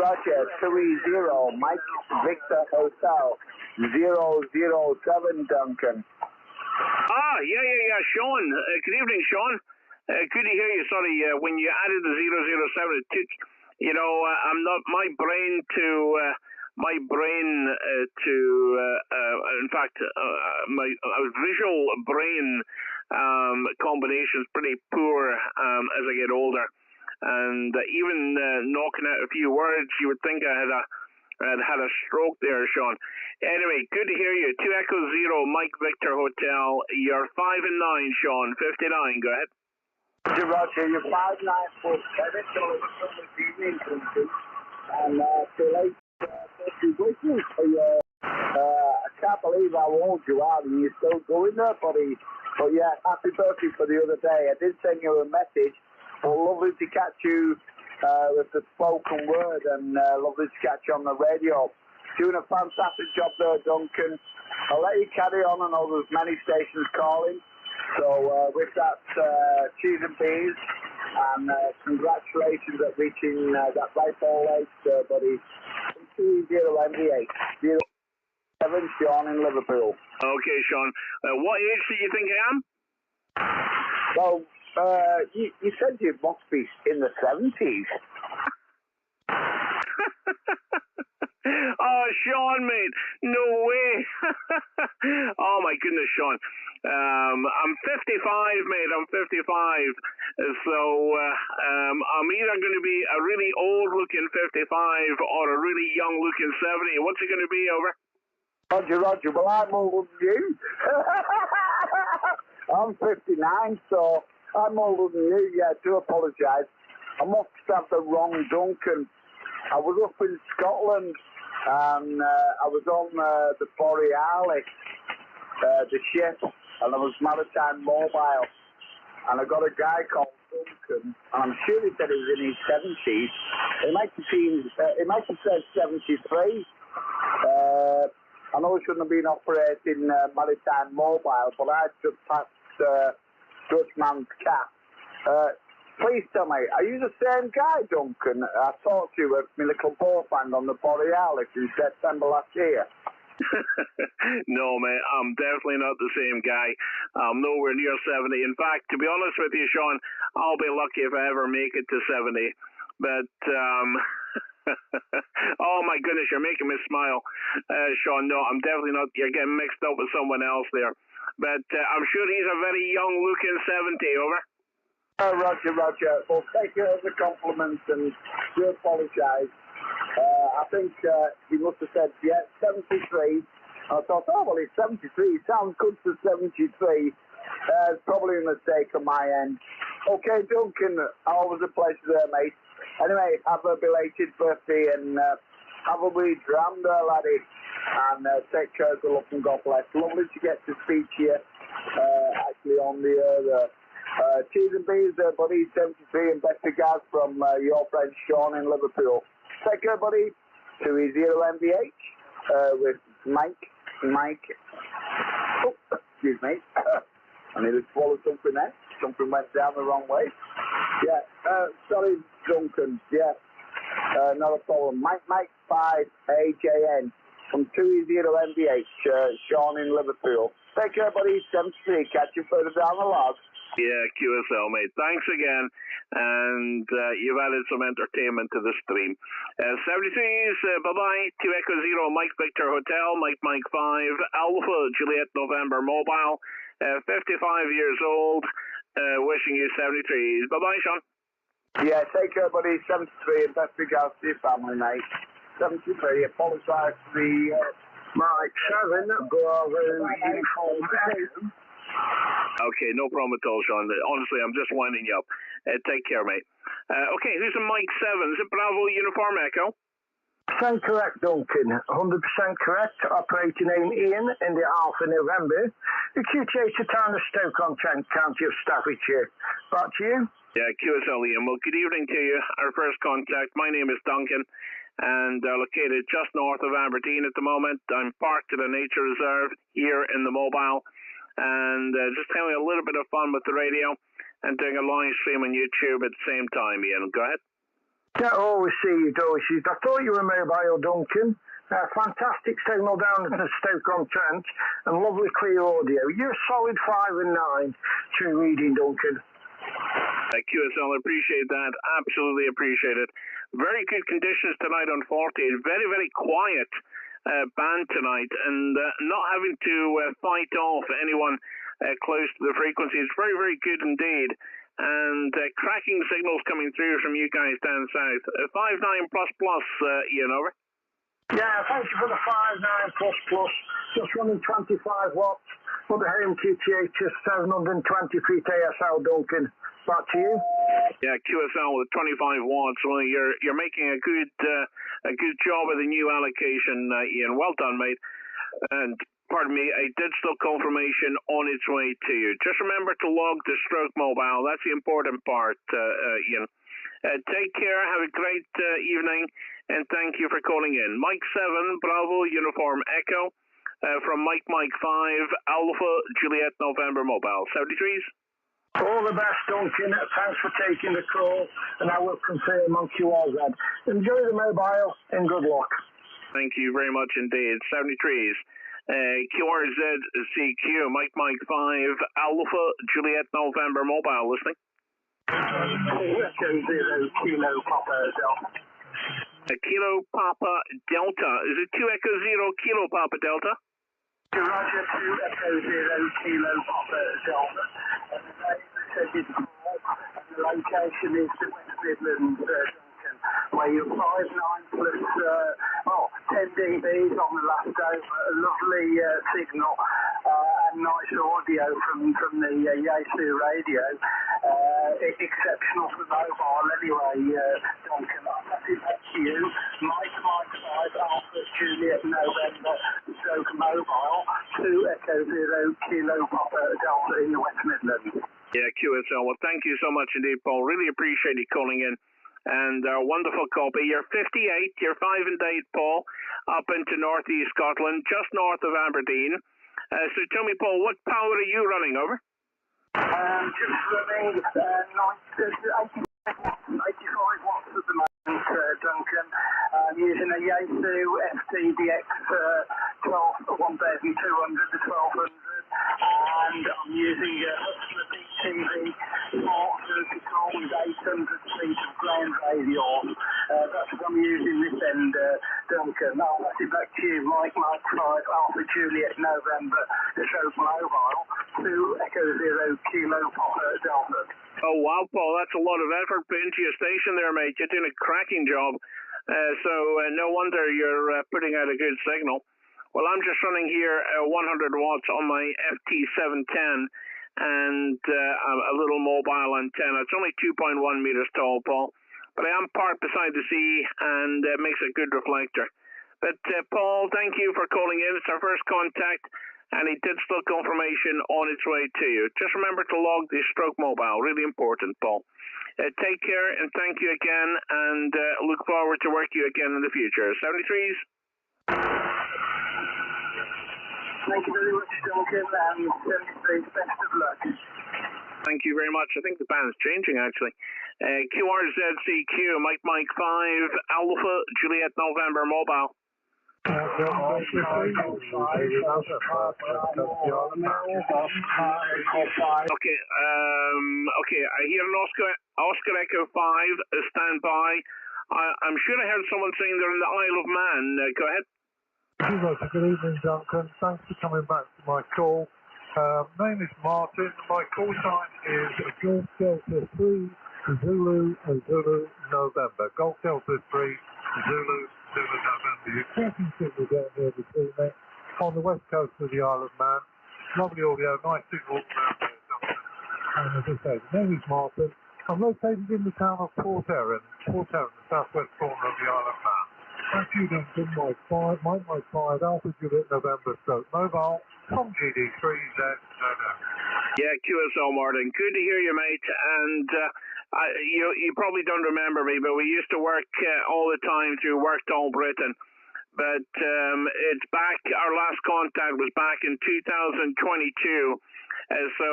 S6: 3-0, Mike Victor Hotel, 007, Duncan.
S2: Yeah, Sean. Good evening, Sean. Good to hear you. Sorry, when you added the 007, it took, I'm not, my visual brain combination is pretty poor as I get older. And even knocking out a few words, you would think I had a stroke there, Sean. Anyway, good to hear you. 2 Echo 0, Mike Victor Hotel. You're 5 and 9, Sean. 59. Go ahead.
S6: Roger, you're 5-9 for $7 this evening, and late wishes for your. I can't believe how old you are, and you're still going there, buddy. But yeah, happy birthday for the other day. I did send you a message. But lovely to catch you with the spoken word, and lovely to catch you on the radio. Doing a fantastic job there, Duncan. I'll let you carry on. I know there's many stations calling. So with that, cheese and beans, and congratulations at reaching that rifle age, buddy. 20MD8, 07 Sean in Liverpool.
S2: Okay, Sean. What age do you think I am?
S6: Well, you said you must be in the 70s.
S2: Oh, Sean, mate. No way. Oh, my goodness, Sean. I'm 55, mate. I'm 55. So I'm either going to be a really old-looking 55 or a really young-looking 70. What's it going to be, over?
S12: Roger, Roger. Well, I'm older than you. I'm 59, so I'm older than you. Yeah, I do apologise. I must have the wrong Duncan. I was up in Scotland, and I was on the Borealis, the ship, and I was Maritime Mobile, and I got a guy called Duncan, and I'm sure he said he was in his 70s. It might have said 73. I know he shouldn't have been operating Maritime Mobile, but I just passed Dutchman's cap. Please tell me, are you the same guy, Duncan? I talked to you at my little boat band on the Borealis in September last year.
S2: No, mate, I'm definitely not the same guy. I'm nowhere near 70. In fact, to be honest with you, Sean, I'll be lucky if I ever make it to 70. But, oh my goodness, you're making me smile. Sean, no, I'm definitely not. You're getting mixed up with someone else there. But I'm sure he's a very young-looking 70, over.
S12: Roger, Roger. Well, take it as a compliment and do apologise. I think he must have said, yeah, 73. I thought, oh, well, he's 73. He sounds good for 73. It's probably a mistake on my end. Okay, Duncan, always a pleasure there, mate. Anyway, have a belated birthday and have a wee dram there, laddie. And take care of the luck and God bless. Lovely to get to speak to you actually on the air. Cheers and beers there, buddy. 73 and best regards from your friend Sean in Liverpool. Take care, buddy. 2E0 MVH with Mike. Oh, excuse me. I nearly swallowed something there. Something went down the wrong way. Yeah, sorry, Duncan. Yeah, not a problem. Mike 5 AJN from 2E0 MVH, Sean in Liverpool. Take care, buddy. 73. Catch you further down the log.
S2: Yeah, QSL, mate. Thanks again. And you've added some entertainment to the stream. 73s, bye-bye. 2 Echo 0, Mike Victor Hotel, Mike 5, Alpha Juliet November Mobile, 55 years old, wishing you 73s. Bye-bye, Sean.
S12: Yeah, take care, buddy. 73, and best regards to your family, mate. 73, apologise for the Mike 7, Bravo uniform.
S2: Okay, no problem at all, Sean. Honestly, I'm just winding you up. Take care, mate. Okay, who's a Mike 7? Is it Bravo Uniform Echo?
S20: 100% correct, Duncan. 100% correct. Operator name Ian in the Alpha November. The QTA Town of Stoke-on-Trent, County of Staffordshire. Back to you.
S2: Yeah, QSL Ian. Well, good evening to you. Our first contact. My name is Duncan, and located just north of Aberdeen at the moment. I'm parked at a nature reserve here in the mobile. And just having a little bit of fun with the radio and doing a live stream on YouTube at the same time, Ian. Go ahead.
S20: Yeah, always see you, Dorsey. I thought you were mobile, Duncan. Fantastic signal down at the Stoke-on-Trent and lovely clear audio. You're a solid 5 and 9 true reading, Duncan.
S2: QSL, appreciate that. Absolutely appreciate it. Very good conditions tonight on 40. Very, very quiet band tonight, and not having to fight off anyone close to the frequency. It's very, very good indeed. And cracking signals coming through from you guys down south. 59++, Ian, over.
S20: Yeah, thank you for the 59++. Just running 25 watts for the home QTA to 723 TSL, Duncan. Back to you.
S2: Yeah, QSL with 25 watts. Well, you're making a good job of the new allocation, Ian. Well done, mate. And pardon me, a digital confirmation on its way to you. Just remember to log the stroke mobile. That's the important part, Ian. Take care. Have a great evening, and thank you for calling in. Mike 7, Bravo Uniform Echo, from Mike 5, Alpha Juliet November Mobile. 73s.
S20: All the best, Duncan. Thanks for taking the call, and I will confirm on QRZ. Enjoy the mobile, and good luck.
S2: Thank you very much indeed. 73s. QRZ CQ, Mike 5, Alpha Juliet November Mobile. Listening.
S20: Kilo Papa Delta.
S2: Kilo Papa Delta. Is it 2 Echo 0 Kilo Papa Delta?
S16: Roger, 2 Echo 0 Kilo Papa Delta. And the name that says it's Paul, and the location is the West Midlands, Duncan, where you're 5.9 plus 10 dBs on the last day, a lovely signal and nice audio from the JA3PJL radio. Exceptional for mobile anyway, Duncan. I'll pass it back to you. Mike 5 Alpha Juliet November stroke mobile, 2 Echo 0 Kilo Papa Delta in the West Midlands.
S2: Yeah, QSL. Well, thank you so much indeed, Paul. Really appreciate you calling in. And wonderful copy. You're 58, you're 5 and 8, Paul, up into northeast Scotland, just north of Aberdeen. So tell me, Paul, what power are you running over?
S16: Just running 85 watts at the moment, Duncan. I'm using a JA3PJL FTDX 1200, the 1200, and I'm using a Hustler BTV 434 with 800 feet of ground radio. That's what I'm using this end, Duncan. I'll pass it back to you, Mike 5 Alpha Juliet November stroke mobile, 2 Echo 0 Kilo Papa Delta.
S2: Oh, wow, Paul, that's a lot of effort put into your station there, mate. You're doing a cracking job. So no wonder you're putting out a good signal. Well, I'm just running here 100 watts on my FT710 and a little mobile antenna. It's only 2.1 meters tall, Paul, but I am parked beside the sea and it makes a good reflector. But Paul, thank you for calling in. It's our first contact, and he did still confirmation on its way to you. Just remember to log the stroke mobile. Really important, Paul. Take care and thank you again, and look forward to working you again in the future. 73s.
S16: Thank you very much, Duncan, and 73s, best of luck.
S2: Thank you very much. I think the band's changing, actually. QRZCQ, Mike 5, Alpha, Juliet November, mobile.
S17: Okay,
S2: okay, I hear an Oscar Echo 5, stand by. I'm sure I heard someone saying they're in the Isle of Man. Go ahead.
S17: Good evening, Duncan. Thanks for coming back to my call. Name is Martin. My call sign is Golf Delta 3 Zulu November. Golf Delta 3 Zulu November. You're cracking signal down here between me on the west coast of the Isle of Man. Lovely audio, nice signal. And as I say, the name is Martin. I'm located in the town of Port Erin, the southwest corner of the Isle of Man. Thank you, Duncan. Mike 5, Alpha Juliet November stroke mobile from GD3Z.
S2: Yeah, QSL Martin. Good to hear you, mate. And you probably don't remember me, but we used to work all the time through Worked All Britain. But it's back. Our last contact was back in 2022. So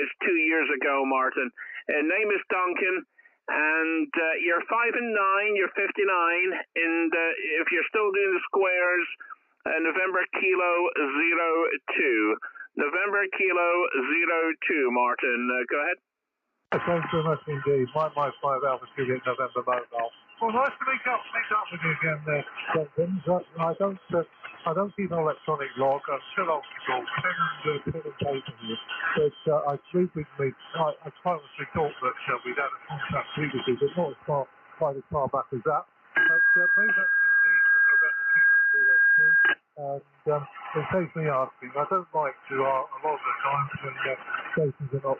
S2: it's 2 years ago, Martin. Name is Duncan. And you're 5 and 9, you're 59, and if you're still doing the squares, November Kilo 02. November Kilo 02, Martin. Go ahead.
S17: Thanks very much indeed. Mike 5 Alpha Juliet November mobile. Well, nice to meet up with you again there, Duncan. I don't keep an electronic log. I'm still old school. Pen and paper here. But I frequently I quite honestly thought that we'd had a contact previously, but not quite as far back as that. But many thanks indeed for November Kilo 02. And in case me asking, I don't like to a lot of the times when stations are not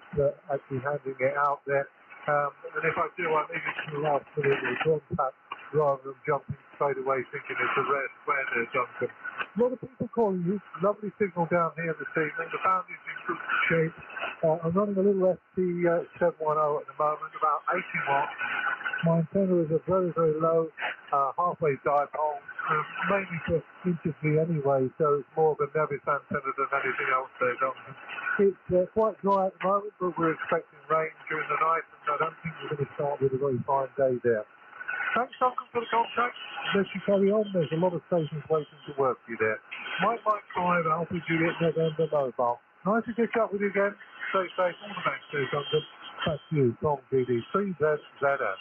S17: actually handing it out there. And if I do, I leave it to the last minute with contact rather than jumping straight away thinking it's a rare square there, Duncan. A lot of people calling you. Lovely signal down here this evening. The band is in good shape. I'm running a little ST710 at the moment, about 80 watts. My antenna is a very, very low, halfway dipole, mainly for interview anyway, so it's more of a Nevis antenna than anything else there, Duncan. It's quite dry at the moment, but we're expecting rain during the night, and I don't think we're going to start with a very fine day there. Thanks, Duncan, for the contact. Let you carry on. There's a lot of stations waiting to work for you there. Mike 5 Alpha Juliet November mobile. Nice to catch up with you again. Stay safe. All the best there, Duncan. Back to you from GD3ZZN.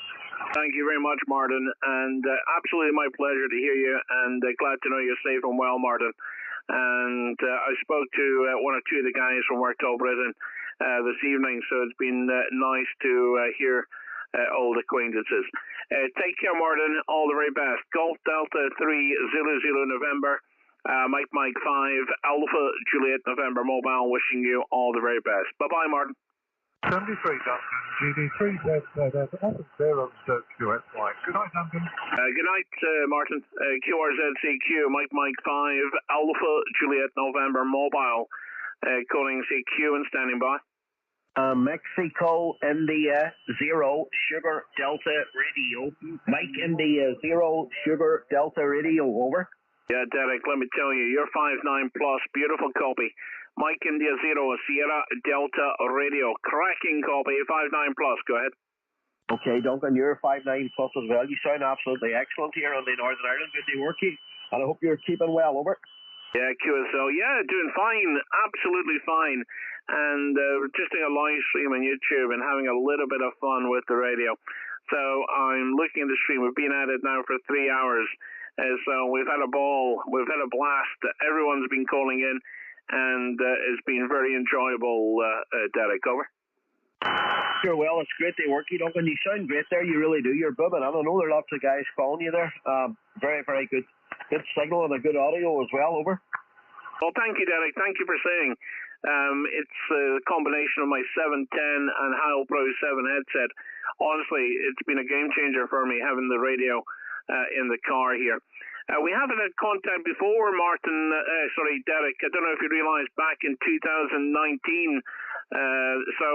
S2: Thank you very much, Martin, and absolutely my pleasure to hear you, and glad to know you're safe and well, Martin. and I spoke to one or two of the guys from Work All Britain this evening, so it's been nice to hear old acquaintances. Take care, Martin. All the very best. Golf Delta 3 Zulu Zulu November, Mike 5 Alpha Juliet November Mobile, wishing you all the very best. Bye-bye, Martin.
S17: 73 Duncan, GD3 0 White. Good night, Duncan.
S2: Good night, Martin. QRZCQ, Mike 5 Alpha Juliet November Mobile, calling CQ and standing by.
S13: Mexico, India, 0, Sugar, Delta, Radio. Mike, India, 0, Sugar, Delta, Radio, over.
S2: Yeah, Derek, let me tell you, you're 5'9 plus, beautiful copy. Mike, India, 0, Sierra, Delta, Radio. Cracking copy, 5'9 plus, go ahead.
S13: Okay, Duncan, you're 5'9 plus as well. You sound absolutely excellent here on the Northern Ireland. Good to work you, and I hope you're keeping well, over.
S2: Yeah, QSL, yeah, doing fine, absolutely fine. And just doing a live stream on YouTube and having a little bit of fun with the radio. So I'm looking at the stream. We've been at it now for 3 hours. So we've had a ball. We've had a blast. Everyone's been calling in, and it's been very enjoyable, Derek. Over.
S13: Sure, well, it's great to work you, Duncan. You sound great there. You really do. You're booming. I know there are lots of guys calling you there. Very, very good. Good signal and a good audio as well, over.
S2: Well, thank you, Derek. Thank you for saying. It's a combination of my 710 and Heil Pro 7 headset. Honestly, it's been a game changer for me having the radio in the car here. We haven't had contact before, Derek. I don't know if you realized back in 2019. So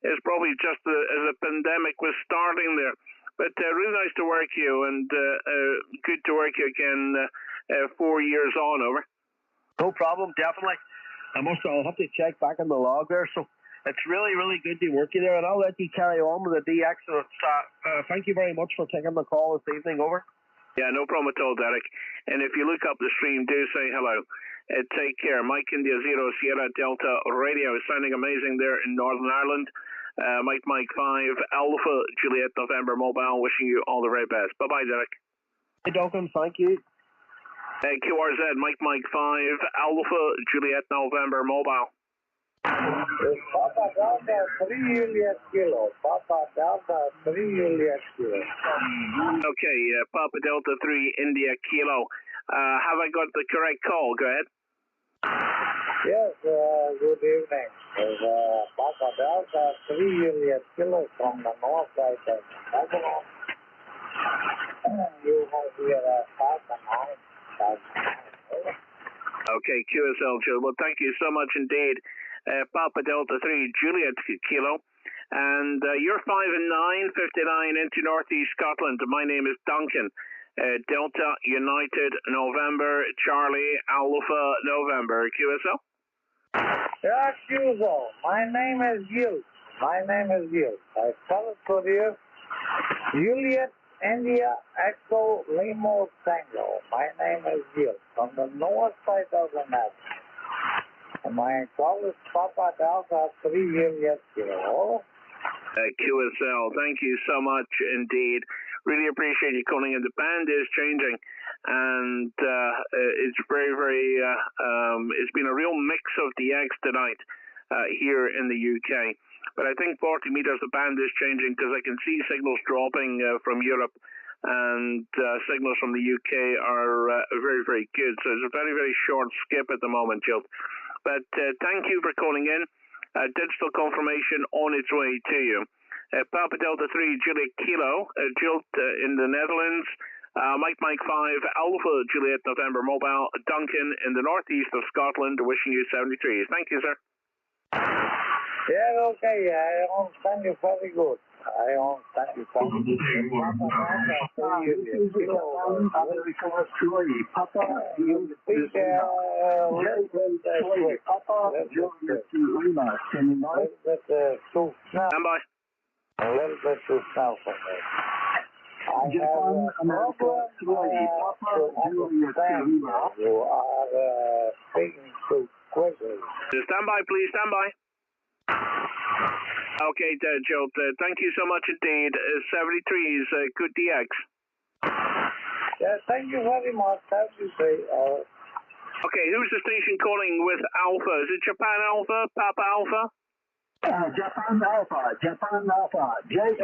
S2: it's probably just as a pandemic was starting there. But really nice to work you, and good to work you again 4 years on, over.
S13: No problem, definitely. I'll have to check back in the log there. So it's really, really good to work you there, and I'll let you carry on with the DX. Thank you very much for taking the call this evening, over.
S2: Yeah, no problem at all, Derek. And if you look up the stream, do say hello. Take care. Mike India 0 Sierra Delta Radio is sounding amazing there in Northern Ireland. Mike 5 Alpha Juliet November Mobile, wishing you all the very best. Bye-bye, Derek.
S13: Hey, Duncan, thank you.
S2: QRZ, Mike 5 Alpha Juliet November Mobile.
S5: Papa Delta 3 Juliet Kilo. Papa Delta 3 Juliet Kilo.
S2: Okay, Papa Delta 3 India Kilo. Have I got the correct call? Go ahead.
S5: Yes, good evening. Papa Delta 3 Juliet Kilo from the north side of Lebanon. You have here 5'9".
S2: Okay, QSL Joe. Well, thank you so much indeed. Papa Delta 3 Juliet Kilo. And you're 5'9", 59 into Northeast Scotland. My name is Duncan. Delta United November Charlie Alpha November. QSL?
S5: Yeah, QSL. My name is Gil. I spell it for you. Juliet India Echo Limo Tango. My name is Gil from the north side of the map. And my call is Papa Delta 3 Juliet Kilo.
S2: QSL, thank you so much indeed. Really appreciate you calling in. The band is changing, and it's very, very, it's been a real mix of DX tonight here in the UK. But I think 40 meters the band is changing because I can see signals dropping from Europe, and signals from the UK are very, very good. So it's a very, very short skip at the moment, Jill. But thank you for calling in. Digital confirmation on its way to you. Papa Delta 3 Juliet Kilo, Jill in the Netherlands. Mike 5 Alpha Juliet November Mobile. Duncan in the northeast of Scotland, wishing you 73. Thank you, sir.
S5: Yeah, okay, I understand you very good. I understand you very good. Papa, you speak a little bit quick.
S2: Stand by.
S5: A little bit too snel for me. I have a problem to understand you are speaking too quickly.
S2: Stand by, please, stand by. Okay, Joe, thank you so much indeed. 73 is good DX.
S5: Yeah, thank you very much. 73.
S2: Okay, who's the station calling with Alpha? Is it Japan Alpha, Papa Alpha?
S21: Japan Alpha, JA3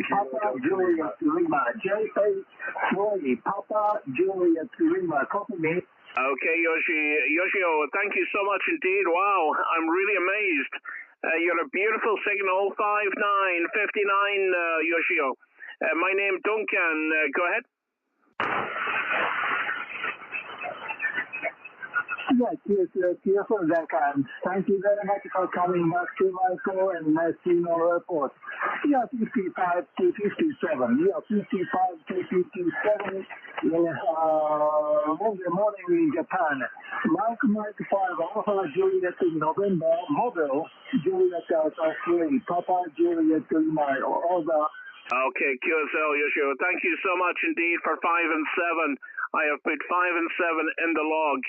S21: Papa Juliet Lima, JA3 Papa Juliet Lima, copy me.
S2: Okay, Yoshio, thank you so much indeed. Wow, I'm really amazed. You're a beautiful signal, 5959, Yoshio. My name Duncan, go ahead.
S21: Yes, Duncan. Thank you very much for coming back to my call and seeing our report. 55 to 57. 55 to 57. Monday morning in Japan. Mike 5 Alpha Juliet in November. Model Juliet Alpha 3. Papa Juliet Lima. Over.
S2: Okay, QSL Yoshio. Thank you so much indeed for 5 and 7. I have put 5 and 7 in the log.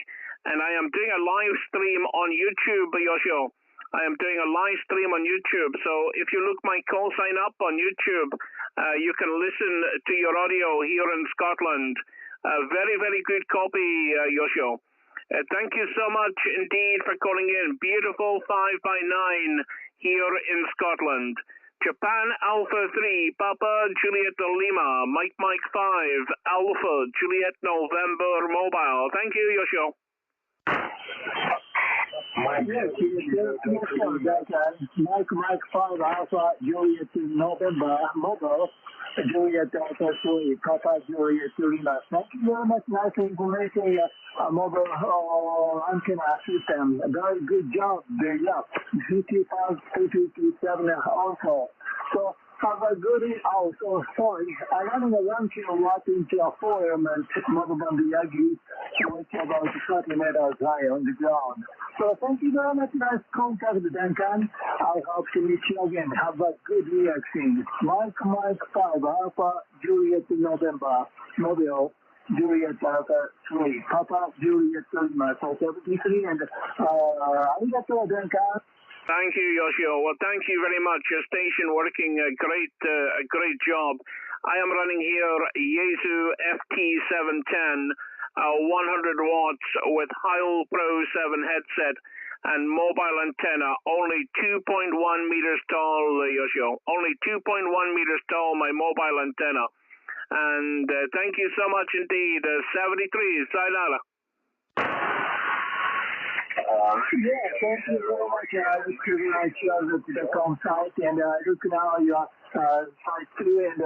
S2: And I am doing a live stream on YouTube, Yoshio. I am doing a live stream on YouTube. So if you look my call sign up on YouTube, you can listen to your audio here in Scotland. Very, very good copy, Yoshio. Thank you so much indeed for calling in. Beautiful 5x9 here in Scotland. Japan Alpha 3, Papa Juliet Lima, Mike 5, Alpha Juliet November Mobile. Thank you, Yoshio.
S21: Mike 5 Alpha Juliet November Mobile Juliet Alpha 3 Papa Juliet Lima. Thank you very much. Nice information. Mobile antenna system. Very good job. Yeah. 55 also. So have a good also. Sorry, I'm running a 1 kilowatt into a 4 element mobile on the Yagi, which is about 30 meters high on the ground. So thank you very much. Nice contact, Duncan. I hope to meet you again. Have a good reaction. Mike 5 Alpha Juliet November Mobile Juliet Alpha 3 Papa Juliet Lima 473 and arigatou, Duncan.
S2: Thank you, Yoshio. Well, thank you very much. Your station working a great job. I am running here Yaesu FT710, 100 watts with Heil Pro 7 headset and mobile antenna, only 2.1 meters tall, Yoshio. Only 2.1 meters tall, my mobile antenna. And thank you so much indeed. 73, sayonara.
S21: Yeah, thank you very much. It's pretty nice to the com site, and look now your site 2 and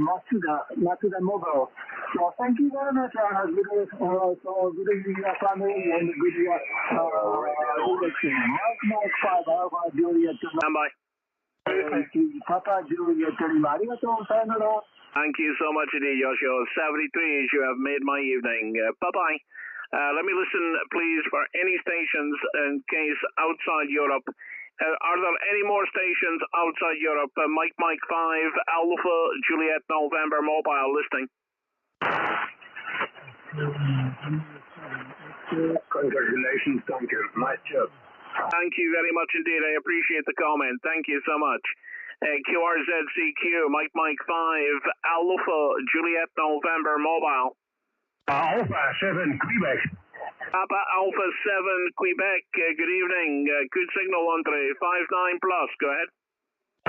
S21: Matsuda Mobile. So thank you very much. Good evening, family, and good evening. Mike 5 Alpha Juliet.
S2: Standby.
S21: Papa Juliet Lima. Arigatou, sayonara.
S2: Thank you so much indeed, Yoshio. 73, you have made my evening. Bye-bye. Let me listen, please, for any stations in case outside Europe. Are there any more stations outside Europe? Mike 5, Alpha, Juliet, November, mobile listing.
S6: Congratulations, Duncan. Nice job.
S2: Thank you very much indeed. I appreciate the comment. Thank you so much. QRZCQ, Mike 5, Alpha, Juliet, November, mobile.
S6: Alpha 7, Quebec.
S2: Papa Alpha 7, Quebec. Good evening. Good signal, 1359 plus. Go ahead.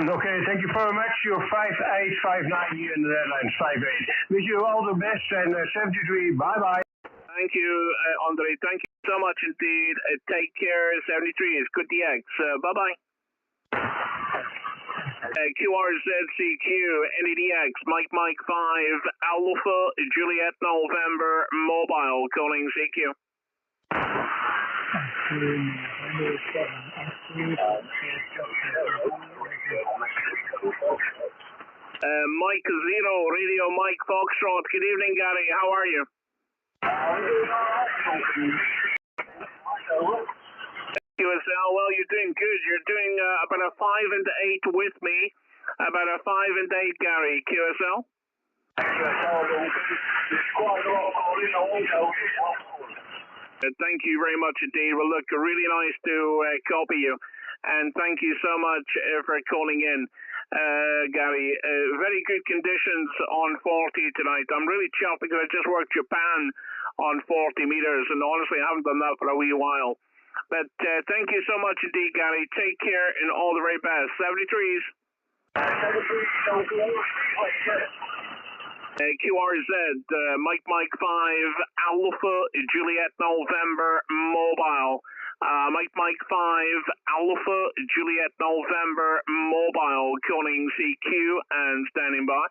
S6: Okay, thank you very much. You're 5859 here in the Netherlands, 58. Wish you all the best and 73. Bye-bye.
S2: Thank you, Andre. Thank you so much indeed. Take care. 73 is good DX. Bye-bye. QRZCQ, NEDX, Mike 5, Alpha, Juliet, November, mobile, calling CQ. Mike 0, Radio Mike Foxtrot. Good evening, Gary. How are you? QSL, well, you're doing good. You're doing about a 5 and 8 with me. About a 5 and 8, Gary. QSL? Thank you very much indeed. Well, look, really nice to copy you. And thank you so much for calling in. Gary. Very good conditions on 40 tonight. I'm really chuffed because I just worked Japan on 40 meters, and honestly, I haven't done that for a wee while. But thank you so much indeed, Gary. Take care and all the very best. 73s. QRZ, Mike 5, Alpha, Juliet November, mobile. Mike 5, Alpha, Juliet November, mobile, calling CQ and standing by.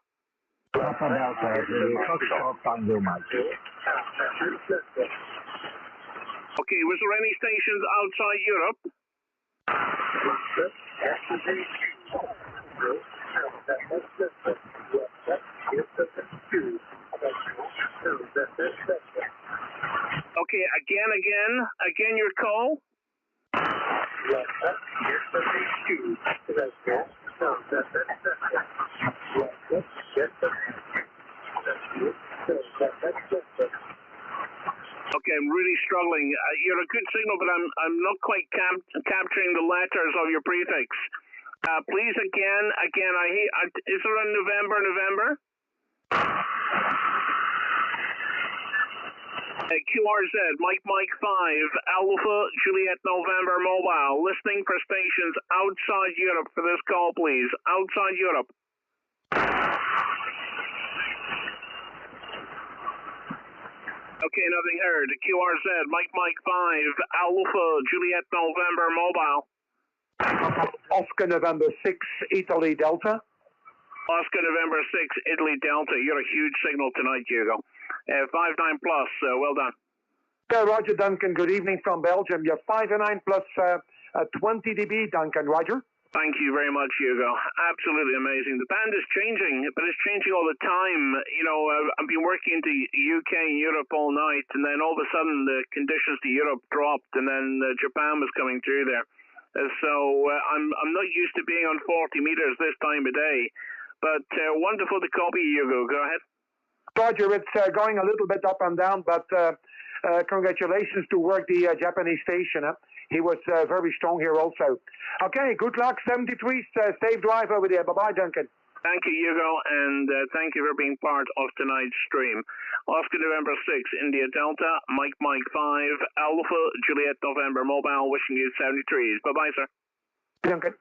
S2: Okay, was there any stations outside Europe? Okay, again your call. Okay, I'm really struggling. You're a good signal, but I'm not quite capturing the letters of your prefix. Please again. Is there a November? QRZ, Mike 5, Alpha, Juliet November mobile. Listening for stations outside Europe for this call, please. Outside Europe. Okay, nothing heard. QRZ, Mike 5, Alpha, Juliet November mobile.
S17: Oscar November 6, Italy Delta.
S2: Oscar November 6, Italy Delta. You're a huge signal tonight, Hugo. 5-9 plus, well done.
S17: Yeah, Roger, Duncan. Good evening from Belgium. You're 5-9 plus 20 dB, Duncan. Roger.
S2: Thank you very much, Hugo. Absolutely amazing. The band is changing, but it's changing all the time. You know, I've been working into UK and Europe all night, and then all of a sudden the conditions to Europe dropped, and then Japan was coming through there. So I'm not used to being on 40 meters this time of day, but wonderful to copy, Hugo. Go ahead.
S17: Roger, it's going a little bit up and down, but congratulations to work the Japanese station. He was very strong here also. Okay, good luck, 73. Safe drive over there. Bye-bye, Duncan.
S2: Thank you, Hugo, and thank you for being part of tonight's stream. Oscar November 6, India Delta, Mike 5, Alpha, Juliet November Mobile, wishing you 73s. Bye-bye, sir.
S17: Duncan.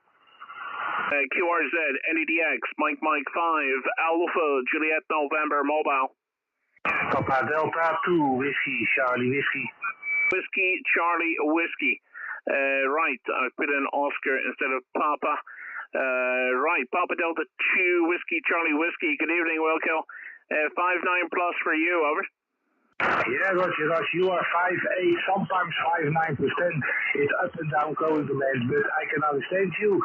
S2: QRZ, NEDX, Mike 5, Alpha, Juliet November Mobile.
S21: Papa Delta 2, Whiskey, Charlie Whiskey.
S2: Whiskey, Charlie Whiskey. Right, I put in Oscar instead of Papa. Right, Papa Delta 2, Whiskey, Charlie Whiskey. Good evening, Wilco. 5-9 plus for you, over.
S21: Yeah, Roger, you are 5-8, sometimes 5-9%. It's up and down going to land, but I can understand you.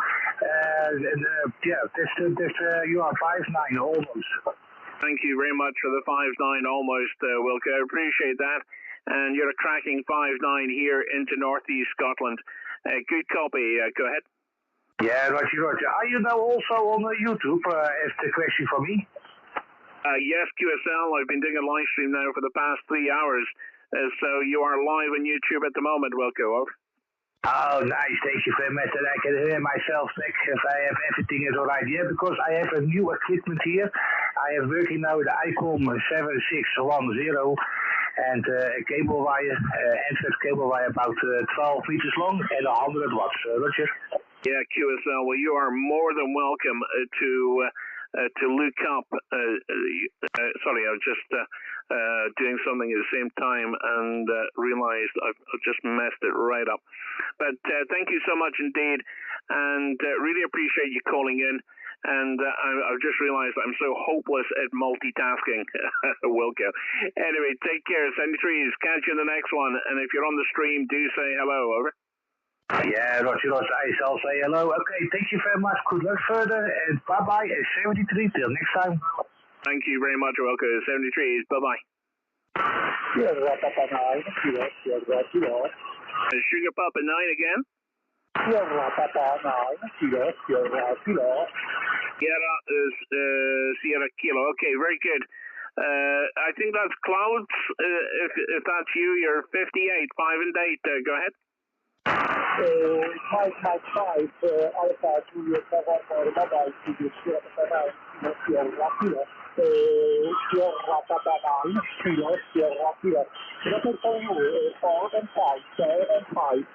S21: You are 5-9 almost.
S2: Thank you very much for the 5-9 almost, Wilco. I appreciate that. And you're tracking 5-9 here into northeast Scotland. Good copy. Go ahead.
S21: Yeah, Roger. Are you now also on YouTube? Is the question for me?
S2: Yes, QSL. I've been doing a live stream now for the past 3 hours. So you are live on YouTube at the moment, Wilco. Over.
S21: Oh, nice. Thank you very much. That I can hear myself back if I have everything is all right here, because I have a new equipment here. I am working now with the ICOM 7610 and a cable wire, handset cable wire about 12 meters long and 100 watts. Roger.
S2: Yeah, QSL. Well, you are more than welcome to look up. Sorry, I was just doing something at the same time and realized I've just messed it right up. But thank you so much indeed, and really appreciate you calling in. And I've just realized I'm so hopeless at multitasking, Wilco. Anyway, take care, 73s. Catch you in the next one. And if you're on the stream, do say hello, over.
S21: Yeah, Roger, I shall say hello. Okay, thank you very much. Good luck further, and bye-bye, 73. Till next time.
S2: Thank you very much, Wilco. 73s. Bye-bye. Sugar Papa 9 again. Sierra is Sierra Kilo. Okay, very good. I think that's Clouds. If that's you, you're 58, 5 and 8. Go ahead.
S10: Mike 5, Alpha Juliet November Mobile Studio Sierra Kilo, Sierra Papa 9, Kilo, Sierra Kilo. Looking for you, 4 and 5, 4 and 5.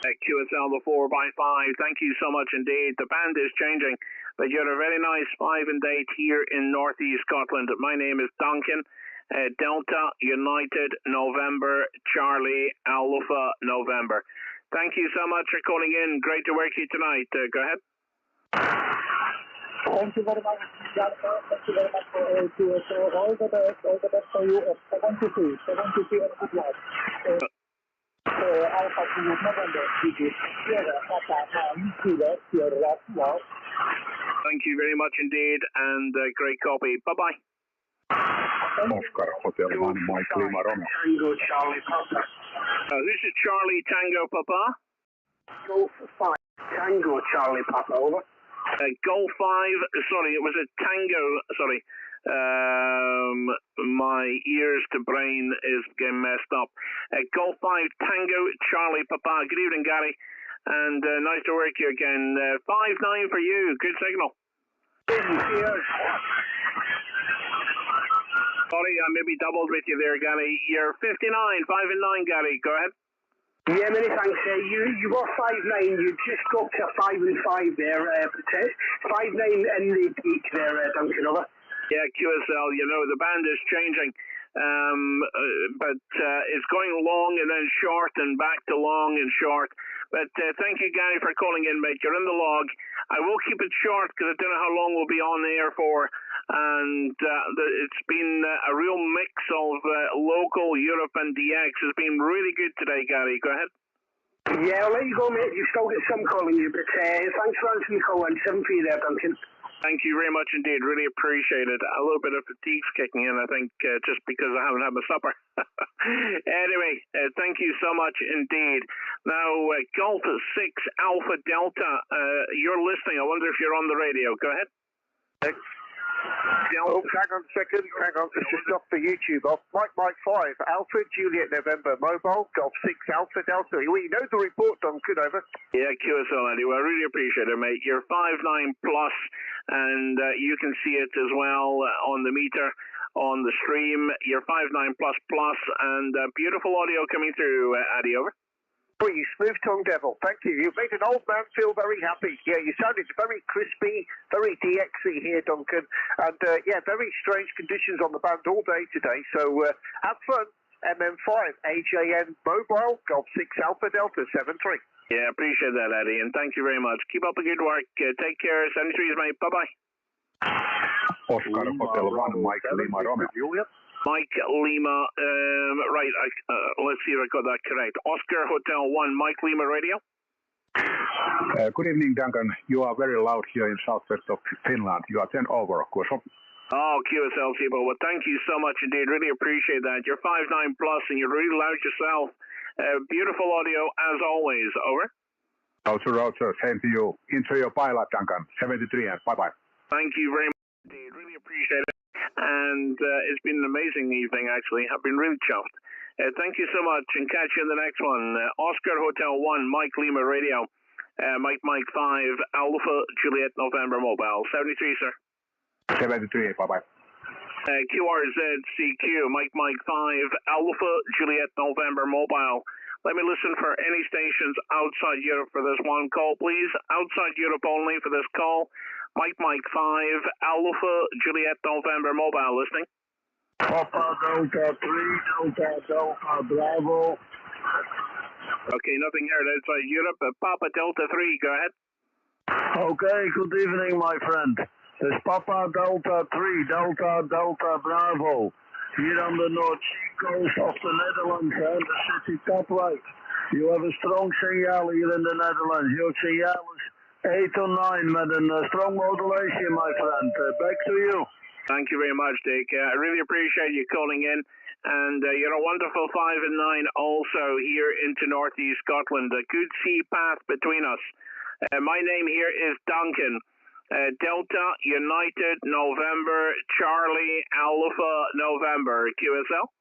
S2: QSL the 4x5, thank you so much indeed. The band is changing, but you had a very nice 5 and 8 here in Northeast Scotland. My name is Duncan. Delta United November Charlie Alpha November. Thank you so much for calling in. Great to work with you tonight. Go ahead.
S10: Thank you very much, Delta. Thank you very much for QSL. All the best for you. 72 and good luck. Alpha Juliet November, Sierra Papa 9, Kilo, Sierra Kilo.
S2: Thank you very much indeed, and great copy. Bye-bye.
S21: Oscar Hotel 1, Mike Lima Romeo.
S10: Tango Charlie Papa.
S2: This is Charlie Tango Papa.
S10: Golf 5, Tango Charlie Papa, over.
S2: Golf 5, sorry, it was a Tango, sorry. My ears to brain is getting messed up. Golf 5, Tango Charlie Papa. Good evening, Gary. And nice to work you again. 5-9 for you. Good signal.
S10: Cheers.
S2: Sorry, I maybe doubled with you there, Gary. You're 59, 5 and 9, Gary. Go ahead.
S10: Yeah, many thanks. You were 5-9. You just got to 5 and 5 there. 5-9 in the peak there, Duncan, over.
S2: Yeah, QSL, you know, the band is changing. But it's going long and then short and back to long and short. But thank you, Gary, for calling in, mate. You're in the log. I will keep it short because I don't know how long we'll be on the air for. And it's been a real mix of local, Europe, and DX. It's been really good today, Gary. Go ahead.
S10: Yeah, I'll let you go, mate. You've still got some calling you, but thanks for answering the call. And 7 for you there, Duncan.
S2: Thank you very much indeed. Really appreciate it. A little bit of fatigue's kicking in, I think, just because I haven't had my supper. Anyway, thank you so much indeed. Now, Golf 6 Alpha Delta, you're listening. I wonder if you're on the radio. Go ahead.
S17: Oh, hang on a second. Hang on. It's just off the YouTube. Off Mike 5, Alpha Juliet November Mobile, Golf 6 Alpha Delta. We know the report, Duncan, over.
S2: Yeah, QSL, anyway. I really appreciate it, mate. You're 5-9 plus, and you can see it as well on the meter, on the stream. You're 5-9 plus, and beautiful audio coming through, Addy, over.
S17: Oh, you smooth-tongued devil. Thank you. You've made an old man feel very happy. Yeah, you sounded very crispy, very DXy here, Duncan. And, yeah, very strange conditions on the band all day today. So, have fun. MM5, AJN Mobile, Golf 6 Alpha Delta 73.
S2: Yeah, appreciate that, Eddie, and thank you very much. Keep up the good work. Take care. 73s, mate. Bye-bye.
S21: Oscar Hotel 1, Mike Lima Romeo.
S2: Mike Lima, right, let's see if I got that correct. Oscar Hotel 1, Mike Lima Radio.
S21: Good evening, Duncan. You are very loud here in southwest of Finland. You are 10 over, of course.
S2: Oh, QSL, Sibo. Well, thank you so much indeed. Really appreciate that. You're 5-9 plus, and you're really loud yourself. Beautiful audio, as always. Over.
S21: Roger. Same to you. Enjoy your pilot, Duncan. 73 and bye-bye.
S2: Thank you very much indeed. Really appreciate it. And it's been an amazing evening, actually. I've been really chuffed. Thank you so much, and catch you in the next one. Oscar Hotel 1, Mike Lima Radio. Mike 5, Alpha Juliet November Mobile. 73, sir.
S21: 73, bye-bye.
S2: QRZCQ, Mike 5, Alpha Juliet November Mobile. Let me listen for any stations outside Europe for this one call, please. Outside Europe only for this call. Mike 5, Alpha Juliet November Mobile, listening.
S12: Papa Delta 3, Delta Bravo.
S2: Okay, nothing heard outside Europe. Papa Delta 3, go ahead.
S12: Okay, good evening, my friend. It's Papa Delta 3, Delta Bravo. Here on the North Sea coast of the Netherlands and the city top right. You have a strong signal here in the Netherlands. Your signal is 8 or 9 with a strong modulation, my friend. Back to you.
S2: Thank you very much, Dick. I really appreciate you calling in. And you're a wonderful 5 and 9 also here into Northeast Scotland. A good sea path between us. My name here is Duncan. Delta United November Charlie Alpha November. QSL?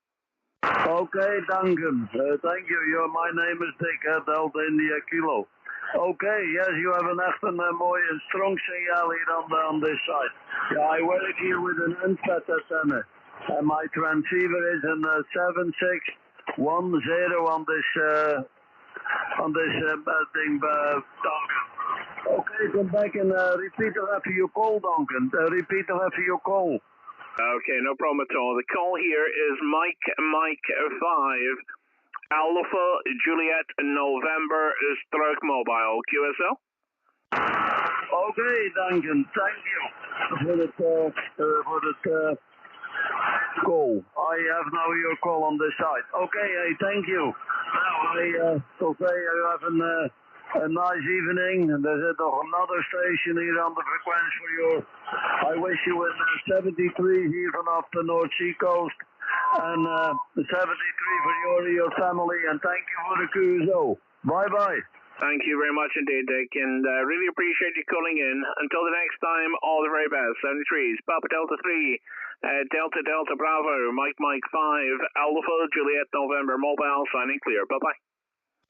S8: Okay, Duncan. Thank you. My name is Dick, Delta India Kilo. Okay, yes, you have echt een mooi en strong signaal hier on this side. Yeah, I work here with an unset antenna. And my transceiver is a 7610 on this thing, Duncan. Okay, come back and repeat after your call, Duncan. Repeat after your call.
S2: Okay, no problem at all. The call here is Mike 5, Alpha Juliet November stroke mobile. QSL?
S8: Okay, Duncan, thank you for the call. I have now your call on this side. Okay, hey, thank you. Now I will say you have a nice evening. And there's another station here on the frequency for you. I wish you in 73 here from off the North Sea coast. And 73 for your family. And thank you for the QSO. Bye-bye.
S2: Thank you very much indeed, Dick, and really appreciate you calling in. Until the next time, all the very best. 73s, Papa Delta 3, Delta Bravo, Mike 5, Alpha Juliet November mobile, signing clear. Bye-bye.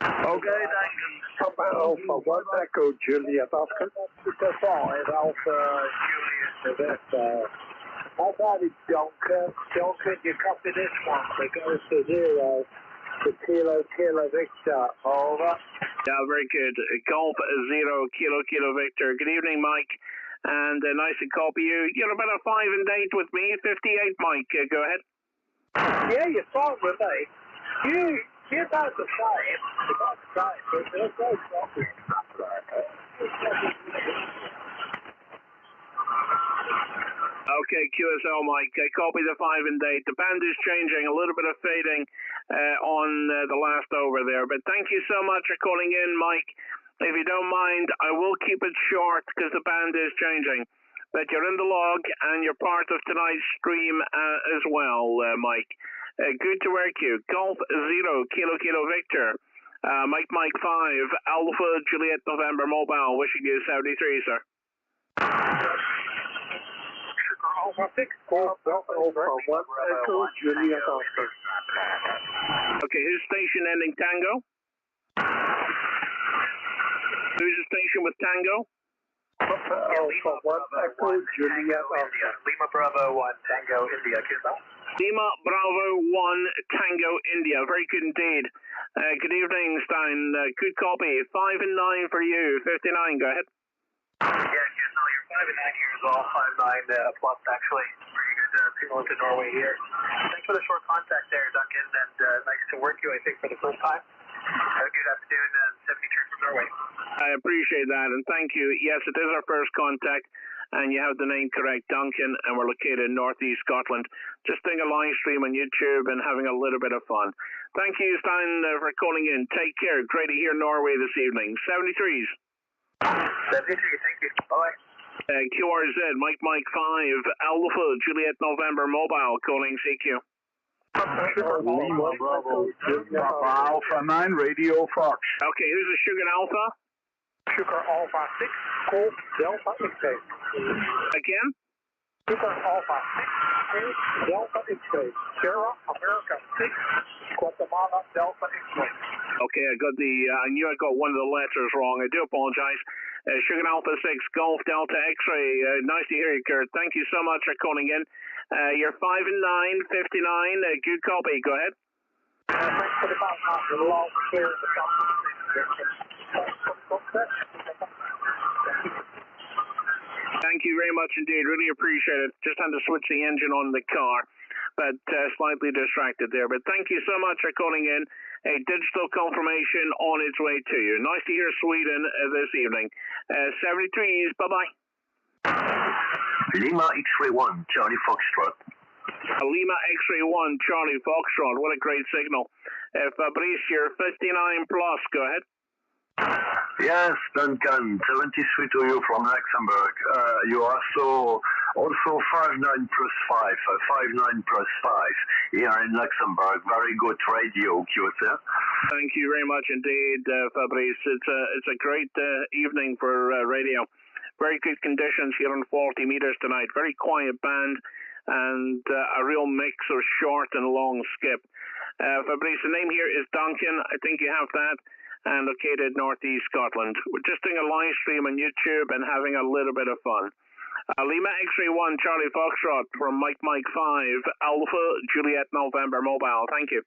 S8: Okay, Duncan.
S5: Papa Alpha 1 Echo Juliet Oscar. 5 Alpha Juliet November. How about it, Duncan? Duncan, you copy this one. It goes to 0. The Kilo Victor, over.
S2: Yeah, very good. Golf 0 Kilo Victor. Good evening, Mike. And nice to copy you. You're about a 5 and 8 with me. 58, Mike. Go ahead.
S5: Yeah, you're fine with me. You're about the same. About the same, but there's no problem.
S2: Okay, QSL, Mike. Copy the 5 and 8. The band is changing, a little bit of fading on the last over there. But thank you so much for calling in, Mike. If you don't mind, I will keep it short because the band is changing. But you're in the log and you're part of tonight's stream as well, Mike. Good to work you. Golf 0 Kilo Victor. Mike 5, Alpha Juliet November mobile. Wishing you 73, sir.
S5: Alpha 6, over 1 Echo Juliet Oscar.
S2: Okay, who's station ending Tango? Who's the station with Tango?
S5: Alpha 1 Echo Juliet Oscar. Lima Bravo 1 Tango India.
S2: Lima Bravo 1 Tango India. Very good indeed. Good evening, Stein. Good copy. 5 and 9 for you. 59, go ahead.
S5: Yeah, you're 5 and 9 years old, 5'9" plus actually. Pretty good people into Norway here. Thanks for the short contact there, Duncan, and nice to work you, I think, for the first time. Have a good afternoon, 73 from Norway.
S2: I appreciate that, and thank you. Yes, it is our first contact, and you have the name correct, Duncan, and we're located in northeast Scotland. Just doing a live stream on YouTube and having a little bit of fun. Thank you, Stein, for calling in. Take care. Great to hear Norway this evening. 73s.
S5: 73, thank you. Bye.
S2: QRZ, Mike 5, Alpha Juliet November mobile, calling CQ.
S8: Lima Bravo, Papa Alpha 9, Radio Fox.
S2: Okay, who's the Sugar Alpha?
S5: Sugar Alpha 6, Colt Delta X-Ray.
S2: Again?
S5: Sugar Alpha 6, Colt Delta X-Ray. Sierra America 6, Guatemala Delta X-Ray.
S2: Okay, I knew I got one of the letters wrong. I do apologize. Sugar Alpha 6, Golf Delta X-Ray. Nice to hear you, Kurt. Thank you so much for calling in. You're 5 and 9, 59. Good copy. Go ahead.
S5: Thanks for the call. We'll all clear the
S2: Thank you very much indeed. Really appreciate it. Just had to switch the engine on the car, but slightly distracted there. But thank you so much for calling in. A digital confirmation on its way to you. Nice to hear Sweden this evening. 73s, bye-bye.
S22: Lima X-Ray 1, Charlie Foxtrot.
S2: Lima X-Ray 1, Charlie Foxtrot. What a great signal. Fabrice, you're 59 plus. Go ahead.
S22: Yes, Duncan, 73 to you from Luxembourg. You are also 59 plus 5, 59 plus 5 here in Luxembourg. Very good radio, QSL.
S2: Thank you very much indeed, Fabrice. It's a great evening for radio. Very good conditions here on 40 meters tonight. Very quiet band and a real mix of short and long skip. Fabrice, the name here is Duncan. I think you have that. And located northeast Scotland. We're just doing a live stream on YouTube and having a little bit of fun. Lima X-ray 1 Charlie Foxtrot from Mike 5 Alpha Juliet November Mobile. Thank you.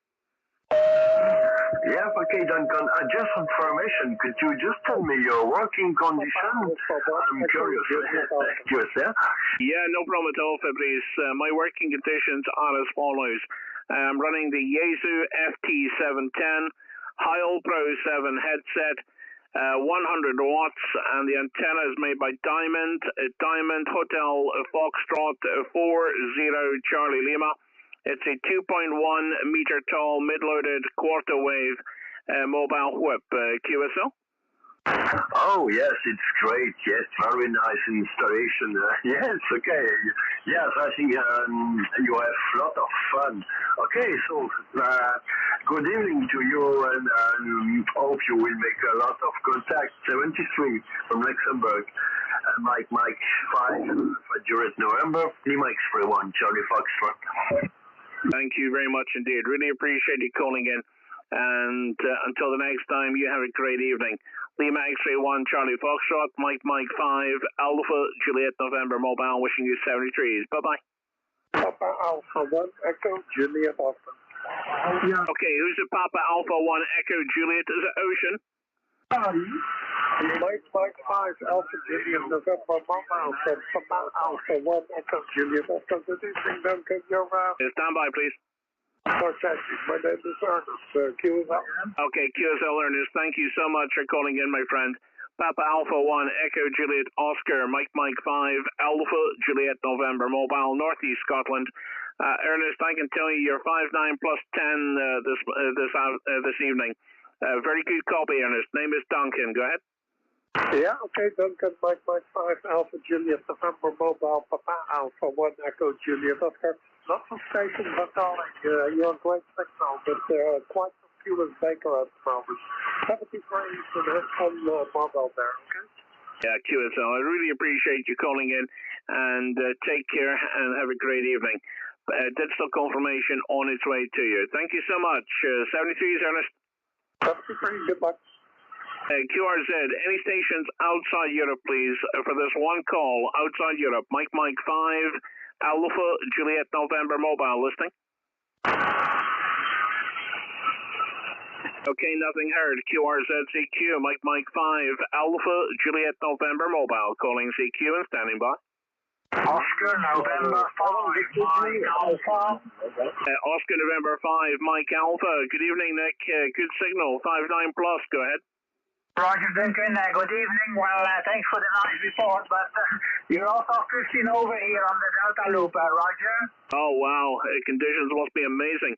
S22: Yeah, okay, Duncan. Just information. Could you just tell me your working condition? I'm curious. Yeah?
S2: Yeah, no problem at all, Fabrice. My working conditions are as follows. I'm running the Yaesu FT710 Heil Pro 7 headset, 100 watts, and the antenna is made by Diamond Hotel Foxtrot 40 Charlie Lima. It's a 2.1 meter tall mid-loaded quarter wave mobile whip. QSL?
S22: Oh, yes, it's great. Yes, very nice installation. Yes, okay. Yes, I think you have a lot of fun. Okay, so good evening to you, and hope you will make a lot of contact. 73 from Luxembourg. Mike 5 for Juliet November. Lima X-ray 1 Charlie Foxtrot.
S2: Thank you very much indeed. Really appreciate you calling in. And until the next time, you have a great evening. Lima X-ray 1 Charlie Foxtrot, Mike 5 Alpha Juliet November Mobile, wishing you 73s. Bye-bye.
S17: Papa Alpha 1 Echo Juliet Alpha.
S2: Yeah. Okay, who's the Papa Alpha 1 Echo Juliet? Is it Ocean?
S17: Mike 5 Alpha Juliet November Mobile from Papa Alpha 1 Echo Juliet Alpha. Good evening, Duncan. You're
S2: stand by, please.
S17: My name is Ernest. QSL.
S2: Okay, QSL Ernest, thank you so much for calling in, my friend. Papa Alpha 1 Echo Juliet Oscar, Mike 5 Alpha Juliet November Mobile, Northeast Scotland. Ernest, I can tell you you're 5'9 plus 10 this evening. Very good copy, Ernest. Name is Duncan. Go ahead.
S17: Yeah, okay, Duncan. Mike 5 Alpha Juliet November Mobile, Papa Alpha 1 Echo Juliet Oscar. Not from station, but darling, you're on great signal, but quite some fuel Baker at the moment. 70 frames and have some mobile there, okay?
S2: Yeah, QSL, I really appreciate you calling in, and take care and have a great evening. Digital confirmation on its way to you. Thank you so much. 73s, Ernest.
S17: 73, goodbye.
S2: QRZ, any stations outside Europe, please, for this one call outside Europe. Mike 5 Alpha Juliet November Mobile, listening. Okay, nothing heard. QRZ CQ, Mike 5 Alpha Juliet November Mobile, calling CQ and standing by.
S7: Oscar November 5 Mike Alpha.
S2: Oscar November 5 Mike Alpha. Good evening, Nick. Good signal. 59 plus. Go ahead.
S7: Roger, Duncan. Good evening. Well, thanks for the nice report, but you're also 15 over here on the Delta Loop, Roger.
S2: Oh, wow. Conditions must be amazing.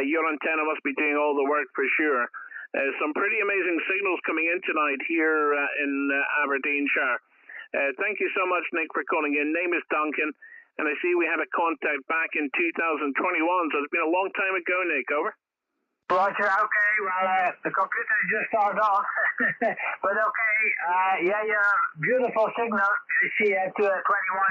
S2: Your antenna must be doing all the work for sure. Some pretty amazing signals coming in tonight here in Aberdeenshire. Thank you so much, Nick, for calling in. Name is Duncan, and I see we had a contact back in 2021, so it's been a long time ago, Nick. Over.
S7: Roger, okay, well, the computer just started off, but okay, yeah, beautiful signal, I see at 21,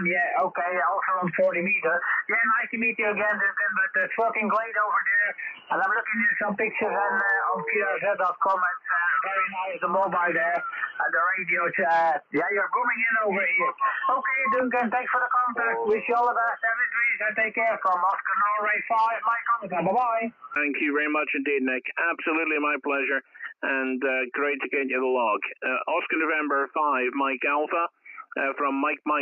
S7: yeah, okay, also on 40 meters. Yeah, nice to meet you again, Duncan, but it's working great over there, and I'm looking at some pictures on QRZ.com, it's very nice, the mobile there, and the radio, yeah, you're booming in over here. Okay, Duncan, thanks for the contact, wish you all the best, everybody, and take care from Oscar Norway 5, Mike Alpha, bye-bye.
S2: Thank you very much indeed, Nick. Absolutely my pleasure, and great to get you the log. Oscar November 5, Mike Alpha, from Mike 5,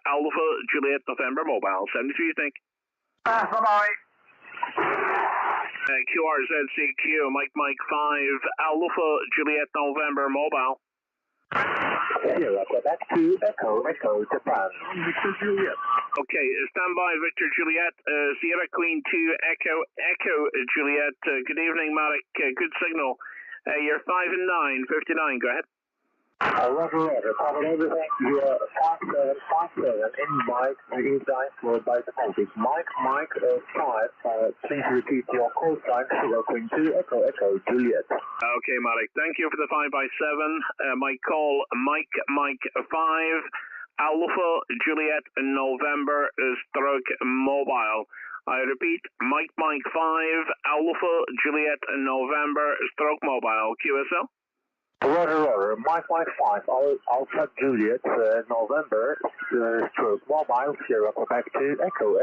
S2: Alpha Juliet November Mobile. 73, you think?
S7: Bye-bye.
S2: QRZCQ, Mike 5, Alpha Juliet November Mobile.
S21: Sierra, back to Echo Japan. Victor Juliet.
S2: Okay, stand by, Victor Juliet. Sierra Queen 2, Echo Juliet. Good evening, Marek. Good signal. You're 5 and 9, 59. Go ahead.
S21: Roger. Covered everything. You are 5757 in Mike, inside followed by the Baltic. Mike 5. Please repeat your call sign. Sierra Queen 2, Echo Juliet.
S2: Okay, Marek. Thank you for the 5x7. My call, Mike 5, Alpha Juliet November stroke mobile. I repeat, Mike 5, Alpha, Juliet, November, stroke mobile, QSL.
S6: Roger. Mike 5, Alpha Juliet, November, stroke mobile, Sierra Quebec to Echo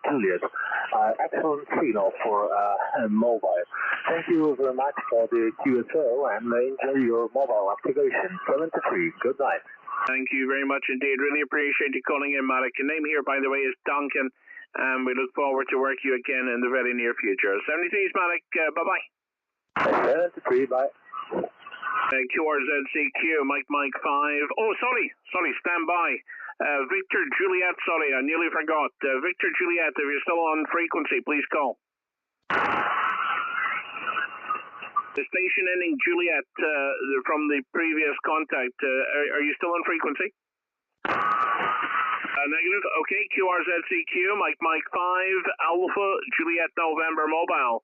S6: Juliet. Excellent signal for mobile. Thank you very much for the QSO and enjoy your mobile application. 73. Good night.
S2: Thank you very much indeed. Really appreciate you calling in, Marek. Your name here, by the way, is Duncan, and we look forward to work you again in the very near future. 73 is Marek. Bye-bye.
S6: 73, bye.
S2: QRZCQ, Mike 5. Oh, sorry, stand by. Victor Juliet, sorry, I nearly forgot. Victor Juliet, if you're still on frequency, please call. The station ending Juliet from the previous contact, are you still on frequency? Negative. Okay, QRZCQ, Mike 5, Alpha, Juliet, November, mobile.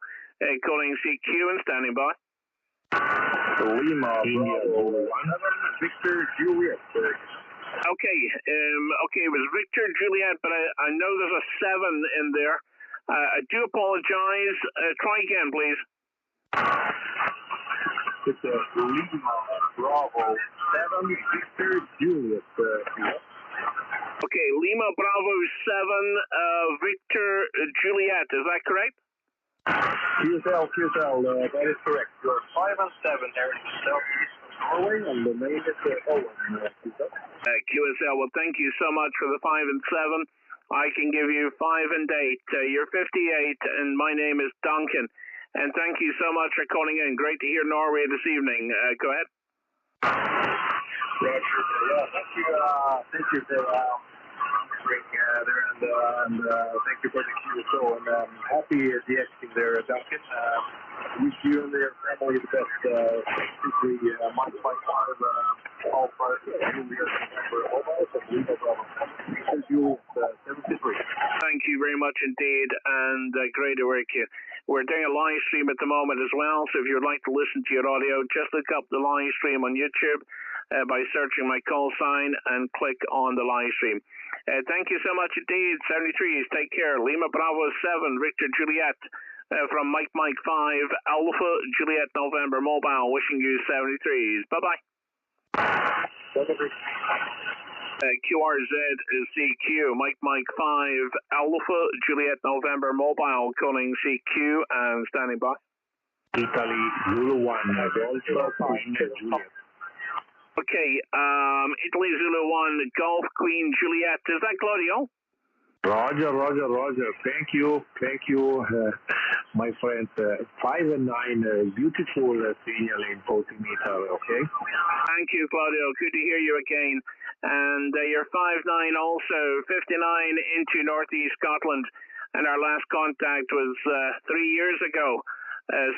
S2: Calling CQ and standing by.
S21: Lima, Bravo, 1, Victor Juliet.
S2: Okay, it was Victor Juliet, but I know there's a 7 in there. I do apologize. Try again, please.
S21: It's Lima, Bravo, 7, Victor Juliet.
S2: Okay, Lima, Bravo, 7, Victor Juliet. Is that correct?
S21: QSL, that is correct. You're 5 and 7 there in the southeast of Norway, and the name is Owen.
S2: QSL, well, thank you so much for the 5 and 7. I can give you 5 and 8. You're 58, and my name is Duncan. And thank you so much for calling in. Great to hear Norway this evening. Go ahead.
S21: Roger. Yeah, thank you for answering there, and thank you for the QSO, and happy de-exiting there, Duncan. Wish you and your family the best. Simply, Mike 5, Alpha, Juliet, November, mobile, and Lima, Bravo, Juliet, 73.
S2: Thank you very much indeed, and great to work here. We're doing a live stream at the moment as well, so if you'd like to listen to your audio, just look up the live stream on YouTube by searching my call sign and click on the live stream. Thank you so much indeed, 73s. Take care. Lima Bravo 7, Victor Juliet, from Mike 5, Alpha Juliet November mobile, wishing you 73s. Bye-bye. QRZ is CQ, Mike 5, Alpha Juliet November mobile, calling CQ and standing by.
S21: Italy, Zulu 1, Golf Queen Juliet.
S2: Okay, Italy Zulu 1, Golf Queen Juliet. Is that Claudio?
S21: Roger. Thank you, my friend. 5 and 9, beautiful signal in 40 meter, okay?
S2: Thank you, Claudio. Good to hear you again. And you're 5-9 also, 59 into Northeast Scotland. And our last contact was 3 years ago.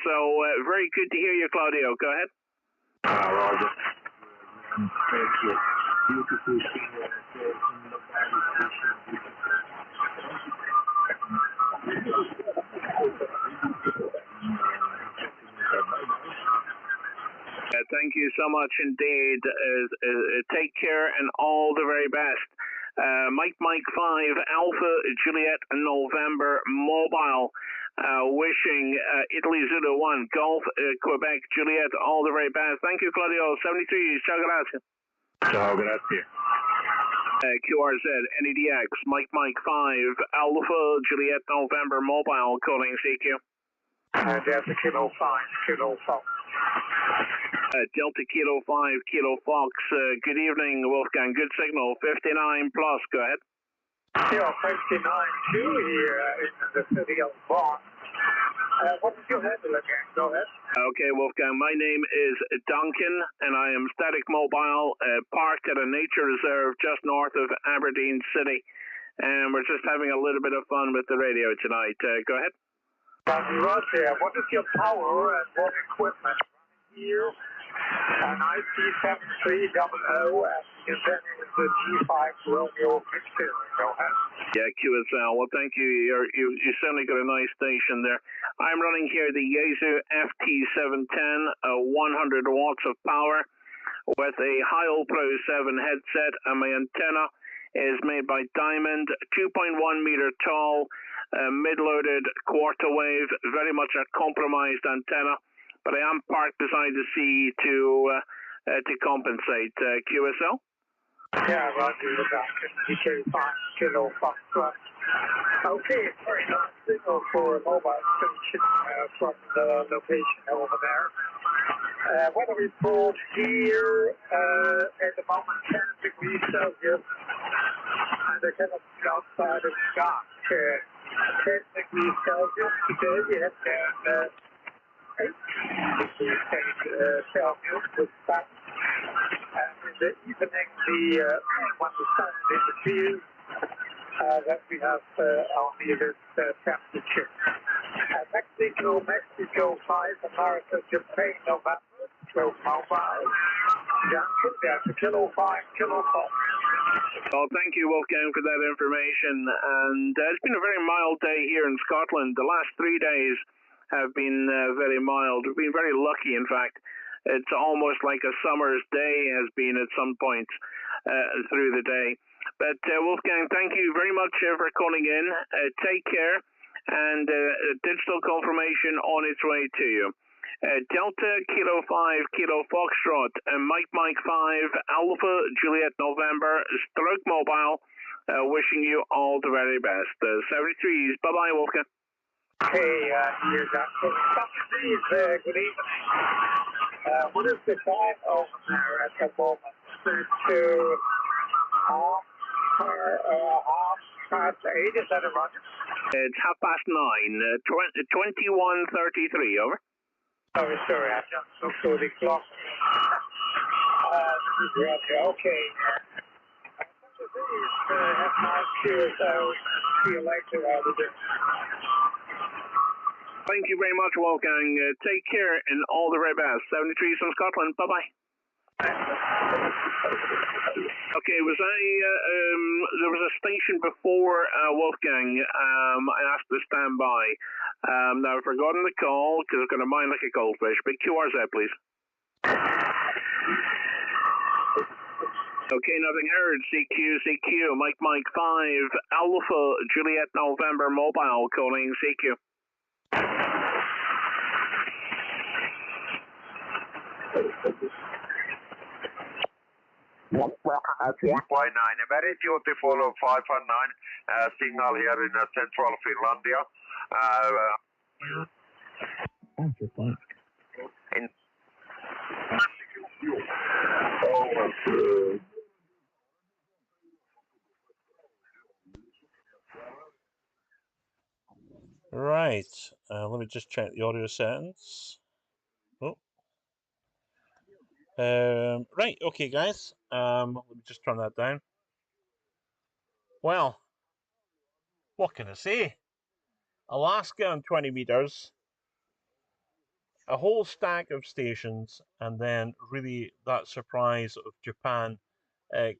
S2: So very good to hear you, Claudio. Go ahead.
S21: Roger. Thank you. Beautiful signal.
S2: Thank you so much indeed. Take care and all the very best. Mike 5, Alpha Juliet November mobile, wishing Italy Zulu 1, Golf Quebec Juliet all the very best. Thank you, Claudio. 73. Ciao, grazie.
S21: Ciao, grazie.
S2: QRZ, NEDX, Mike 5, Alpha Juliet November mobile, calling CQ.
S5: Delta Kilo 5, Kilo Fox.
S2: Delta Kilo 5, Kilo Fox. Good evening, Wolfgang. Good signal. 59 plus. Go ahead.
S5: Yeah, 59 too here in the city of Bonn. What is your handle again? Go ahead.
S2: Okay, Wolfgang. My name is Duncan, and I am static mobile, parked at a nature reserve just north of Aberdeen City. And we're just having a little bit of fun with the radio tonight. Go ahead.
S5: Roger. What is your power and what equipment here? An IP7300 and continuing with the G5 Romeo Victor. Go ahead.
S2: Yeah, QSL. Well, thank you. You certainly got a nice station there. I'm running here the Yaesu FT710, 100 watts of power with a Heil Pro 7 headset, and my antenna is made by Diamond, 2.1 meter tall, mid-loaded quarter wave, very much a compromised antenna, but I am parked beside the sea to compensate. QSL?
S7: Yeah, Roger, Duncan, G5 Kilo Foxtrot. Okay, very nice signal for a mobile station from the location over there. Weather report here at the moment 10 degrees Celsius, and I cannot see outside the sky. 10 degrees Celsius today, and 18 degrees Celsius with sun. And in the evening, when the sun disappears, that we have only this temperature. Mexico 5, America, Japan, November, 12 mobile. Duncan, that's Kilo 5, Kilo 4.
S2: Well, thank you, Wolfgang, for that information. And it's been a very mild day here in Scotland. The last 3 days have been very mild. We've been very lucky, in fact. It's almost like a summer's day has been at some point through the day. But Wolfgang, thank you very much for calling in. Take care, and digital confirmation on its way to you. Delta Kilo 5 Kilo Foxtrot, Mike 5 Alpha Juliet November Stroke Mobile, wishing you all the very best. 73s. Bye bye, Wolfgang.
S7: Hey, here, Duncan. Good evening. What is the time over there at the moment? Half past 8, is that a Roger?
S2: It's 9:30, 21:33, over.
S7: Sorry, I just looked through the clock. Okay. Have nice cheers. See you later, Roger.
S2: Thank you very much, Wolfgang. Take care and all the very best. 73s from Scotland. Bye-bye. Okay, there was a station before Wolfgang. I asked to stand by. Now I've forgotten the call because I've got a mind like a goldfish. But QRZ, please. Okay, nothing heard. CQ. Mike 5 Alpha Juliet November Mobile calling CQ.
S11: G5 9, a very beautiful 519 signal here in central Finlandia.
S15: Right, let me just check the audio settings. Right, okay guys, let me just turn that down. Well, what can I say? Alaska on 20 meters, a whole stack of stations, and then really that surprise of Japan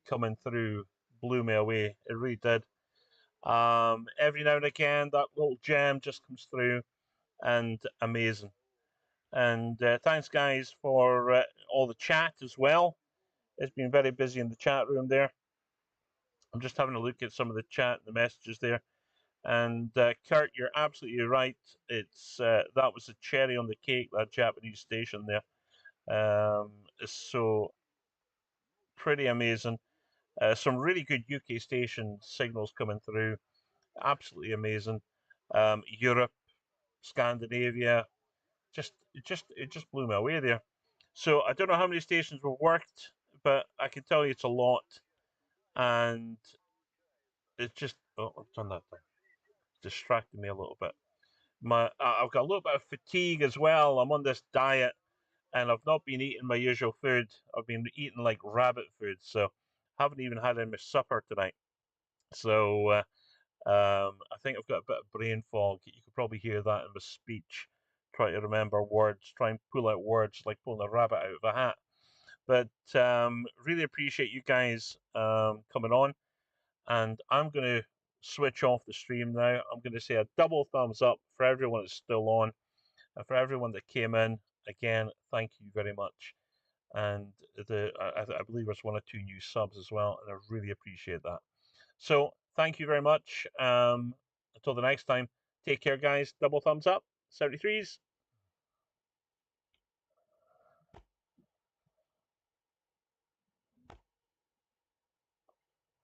S15: coming through blew me away. It really did. Every now and again, that little gem just comes through, and amazing. And thanks, guys, for all the chat as well. It's been very busy in the chat room there. I'm just having a look at some of the chat and the messages there. And Kurt, you're absolutely right. It's that was a cherry on the cake, that Japanese station there. So pretty amazing. Some really good UK station signals coming through. Absolutely amazing. Europe, Scandinavia, it just blew me away there. So I don't know how many stations were worked, but I can tell you it's a lot. And it's just I've done that thing. Distracted me a little bit. I've got a little bit of fatigue as well. I'm on this diet, and I've not been eating my usual food. I've been eating like rabbit food, so haven't even had any supper tonight. So I think I've got a bit of brain fog. You could probably hear that in my speech. Try to remember words, try and pull out words like pulling a rabbit out of a hat. But really appreciate you guys coming on. And I'm going to switch off the stream now. I'm going to say a double thumbs up for everyone that's still on. And for everyone that came in, again, thank you very much. And I believe there's 1 or 2 new subs as well, and I really appreciate that. So thank you very much. Until the next time, take care, guys. Double thumbs up. 73s.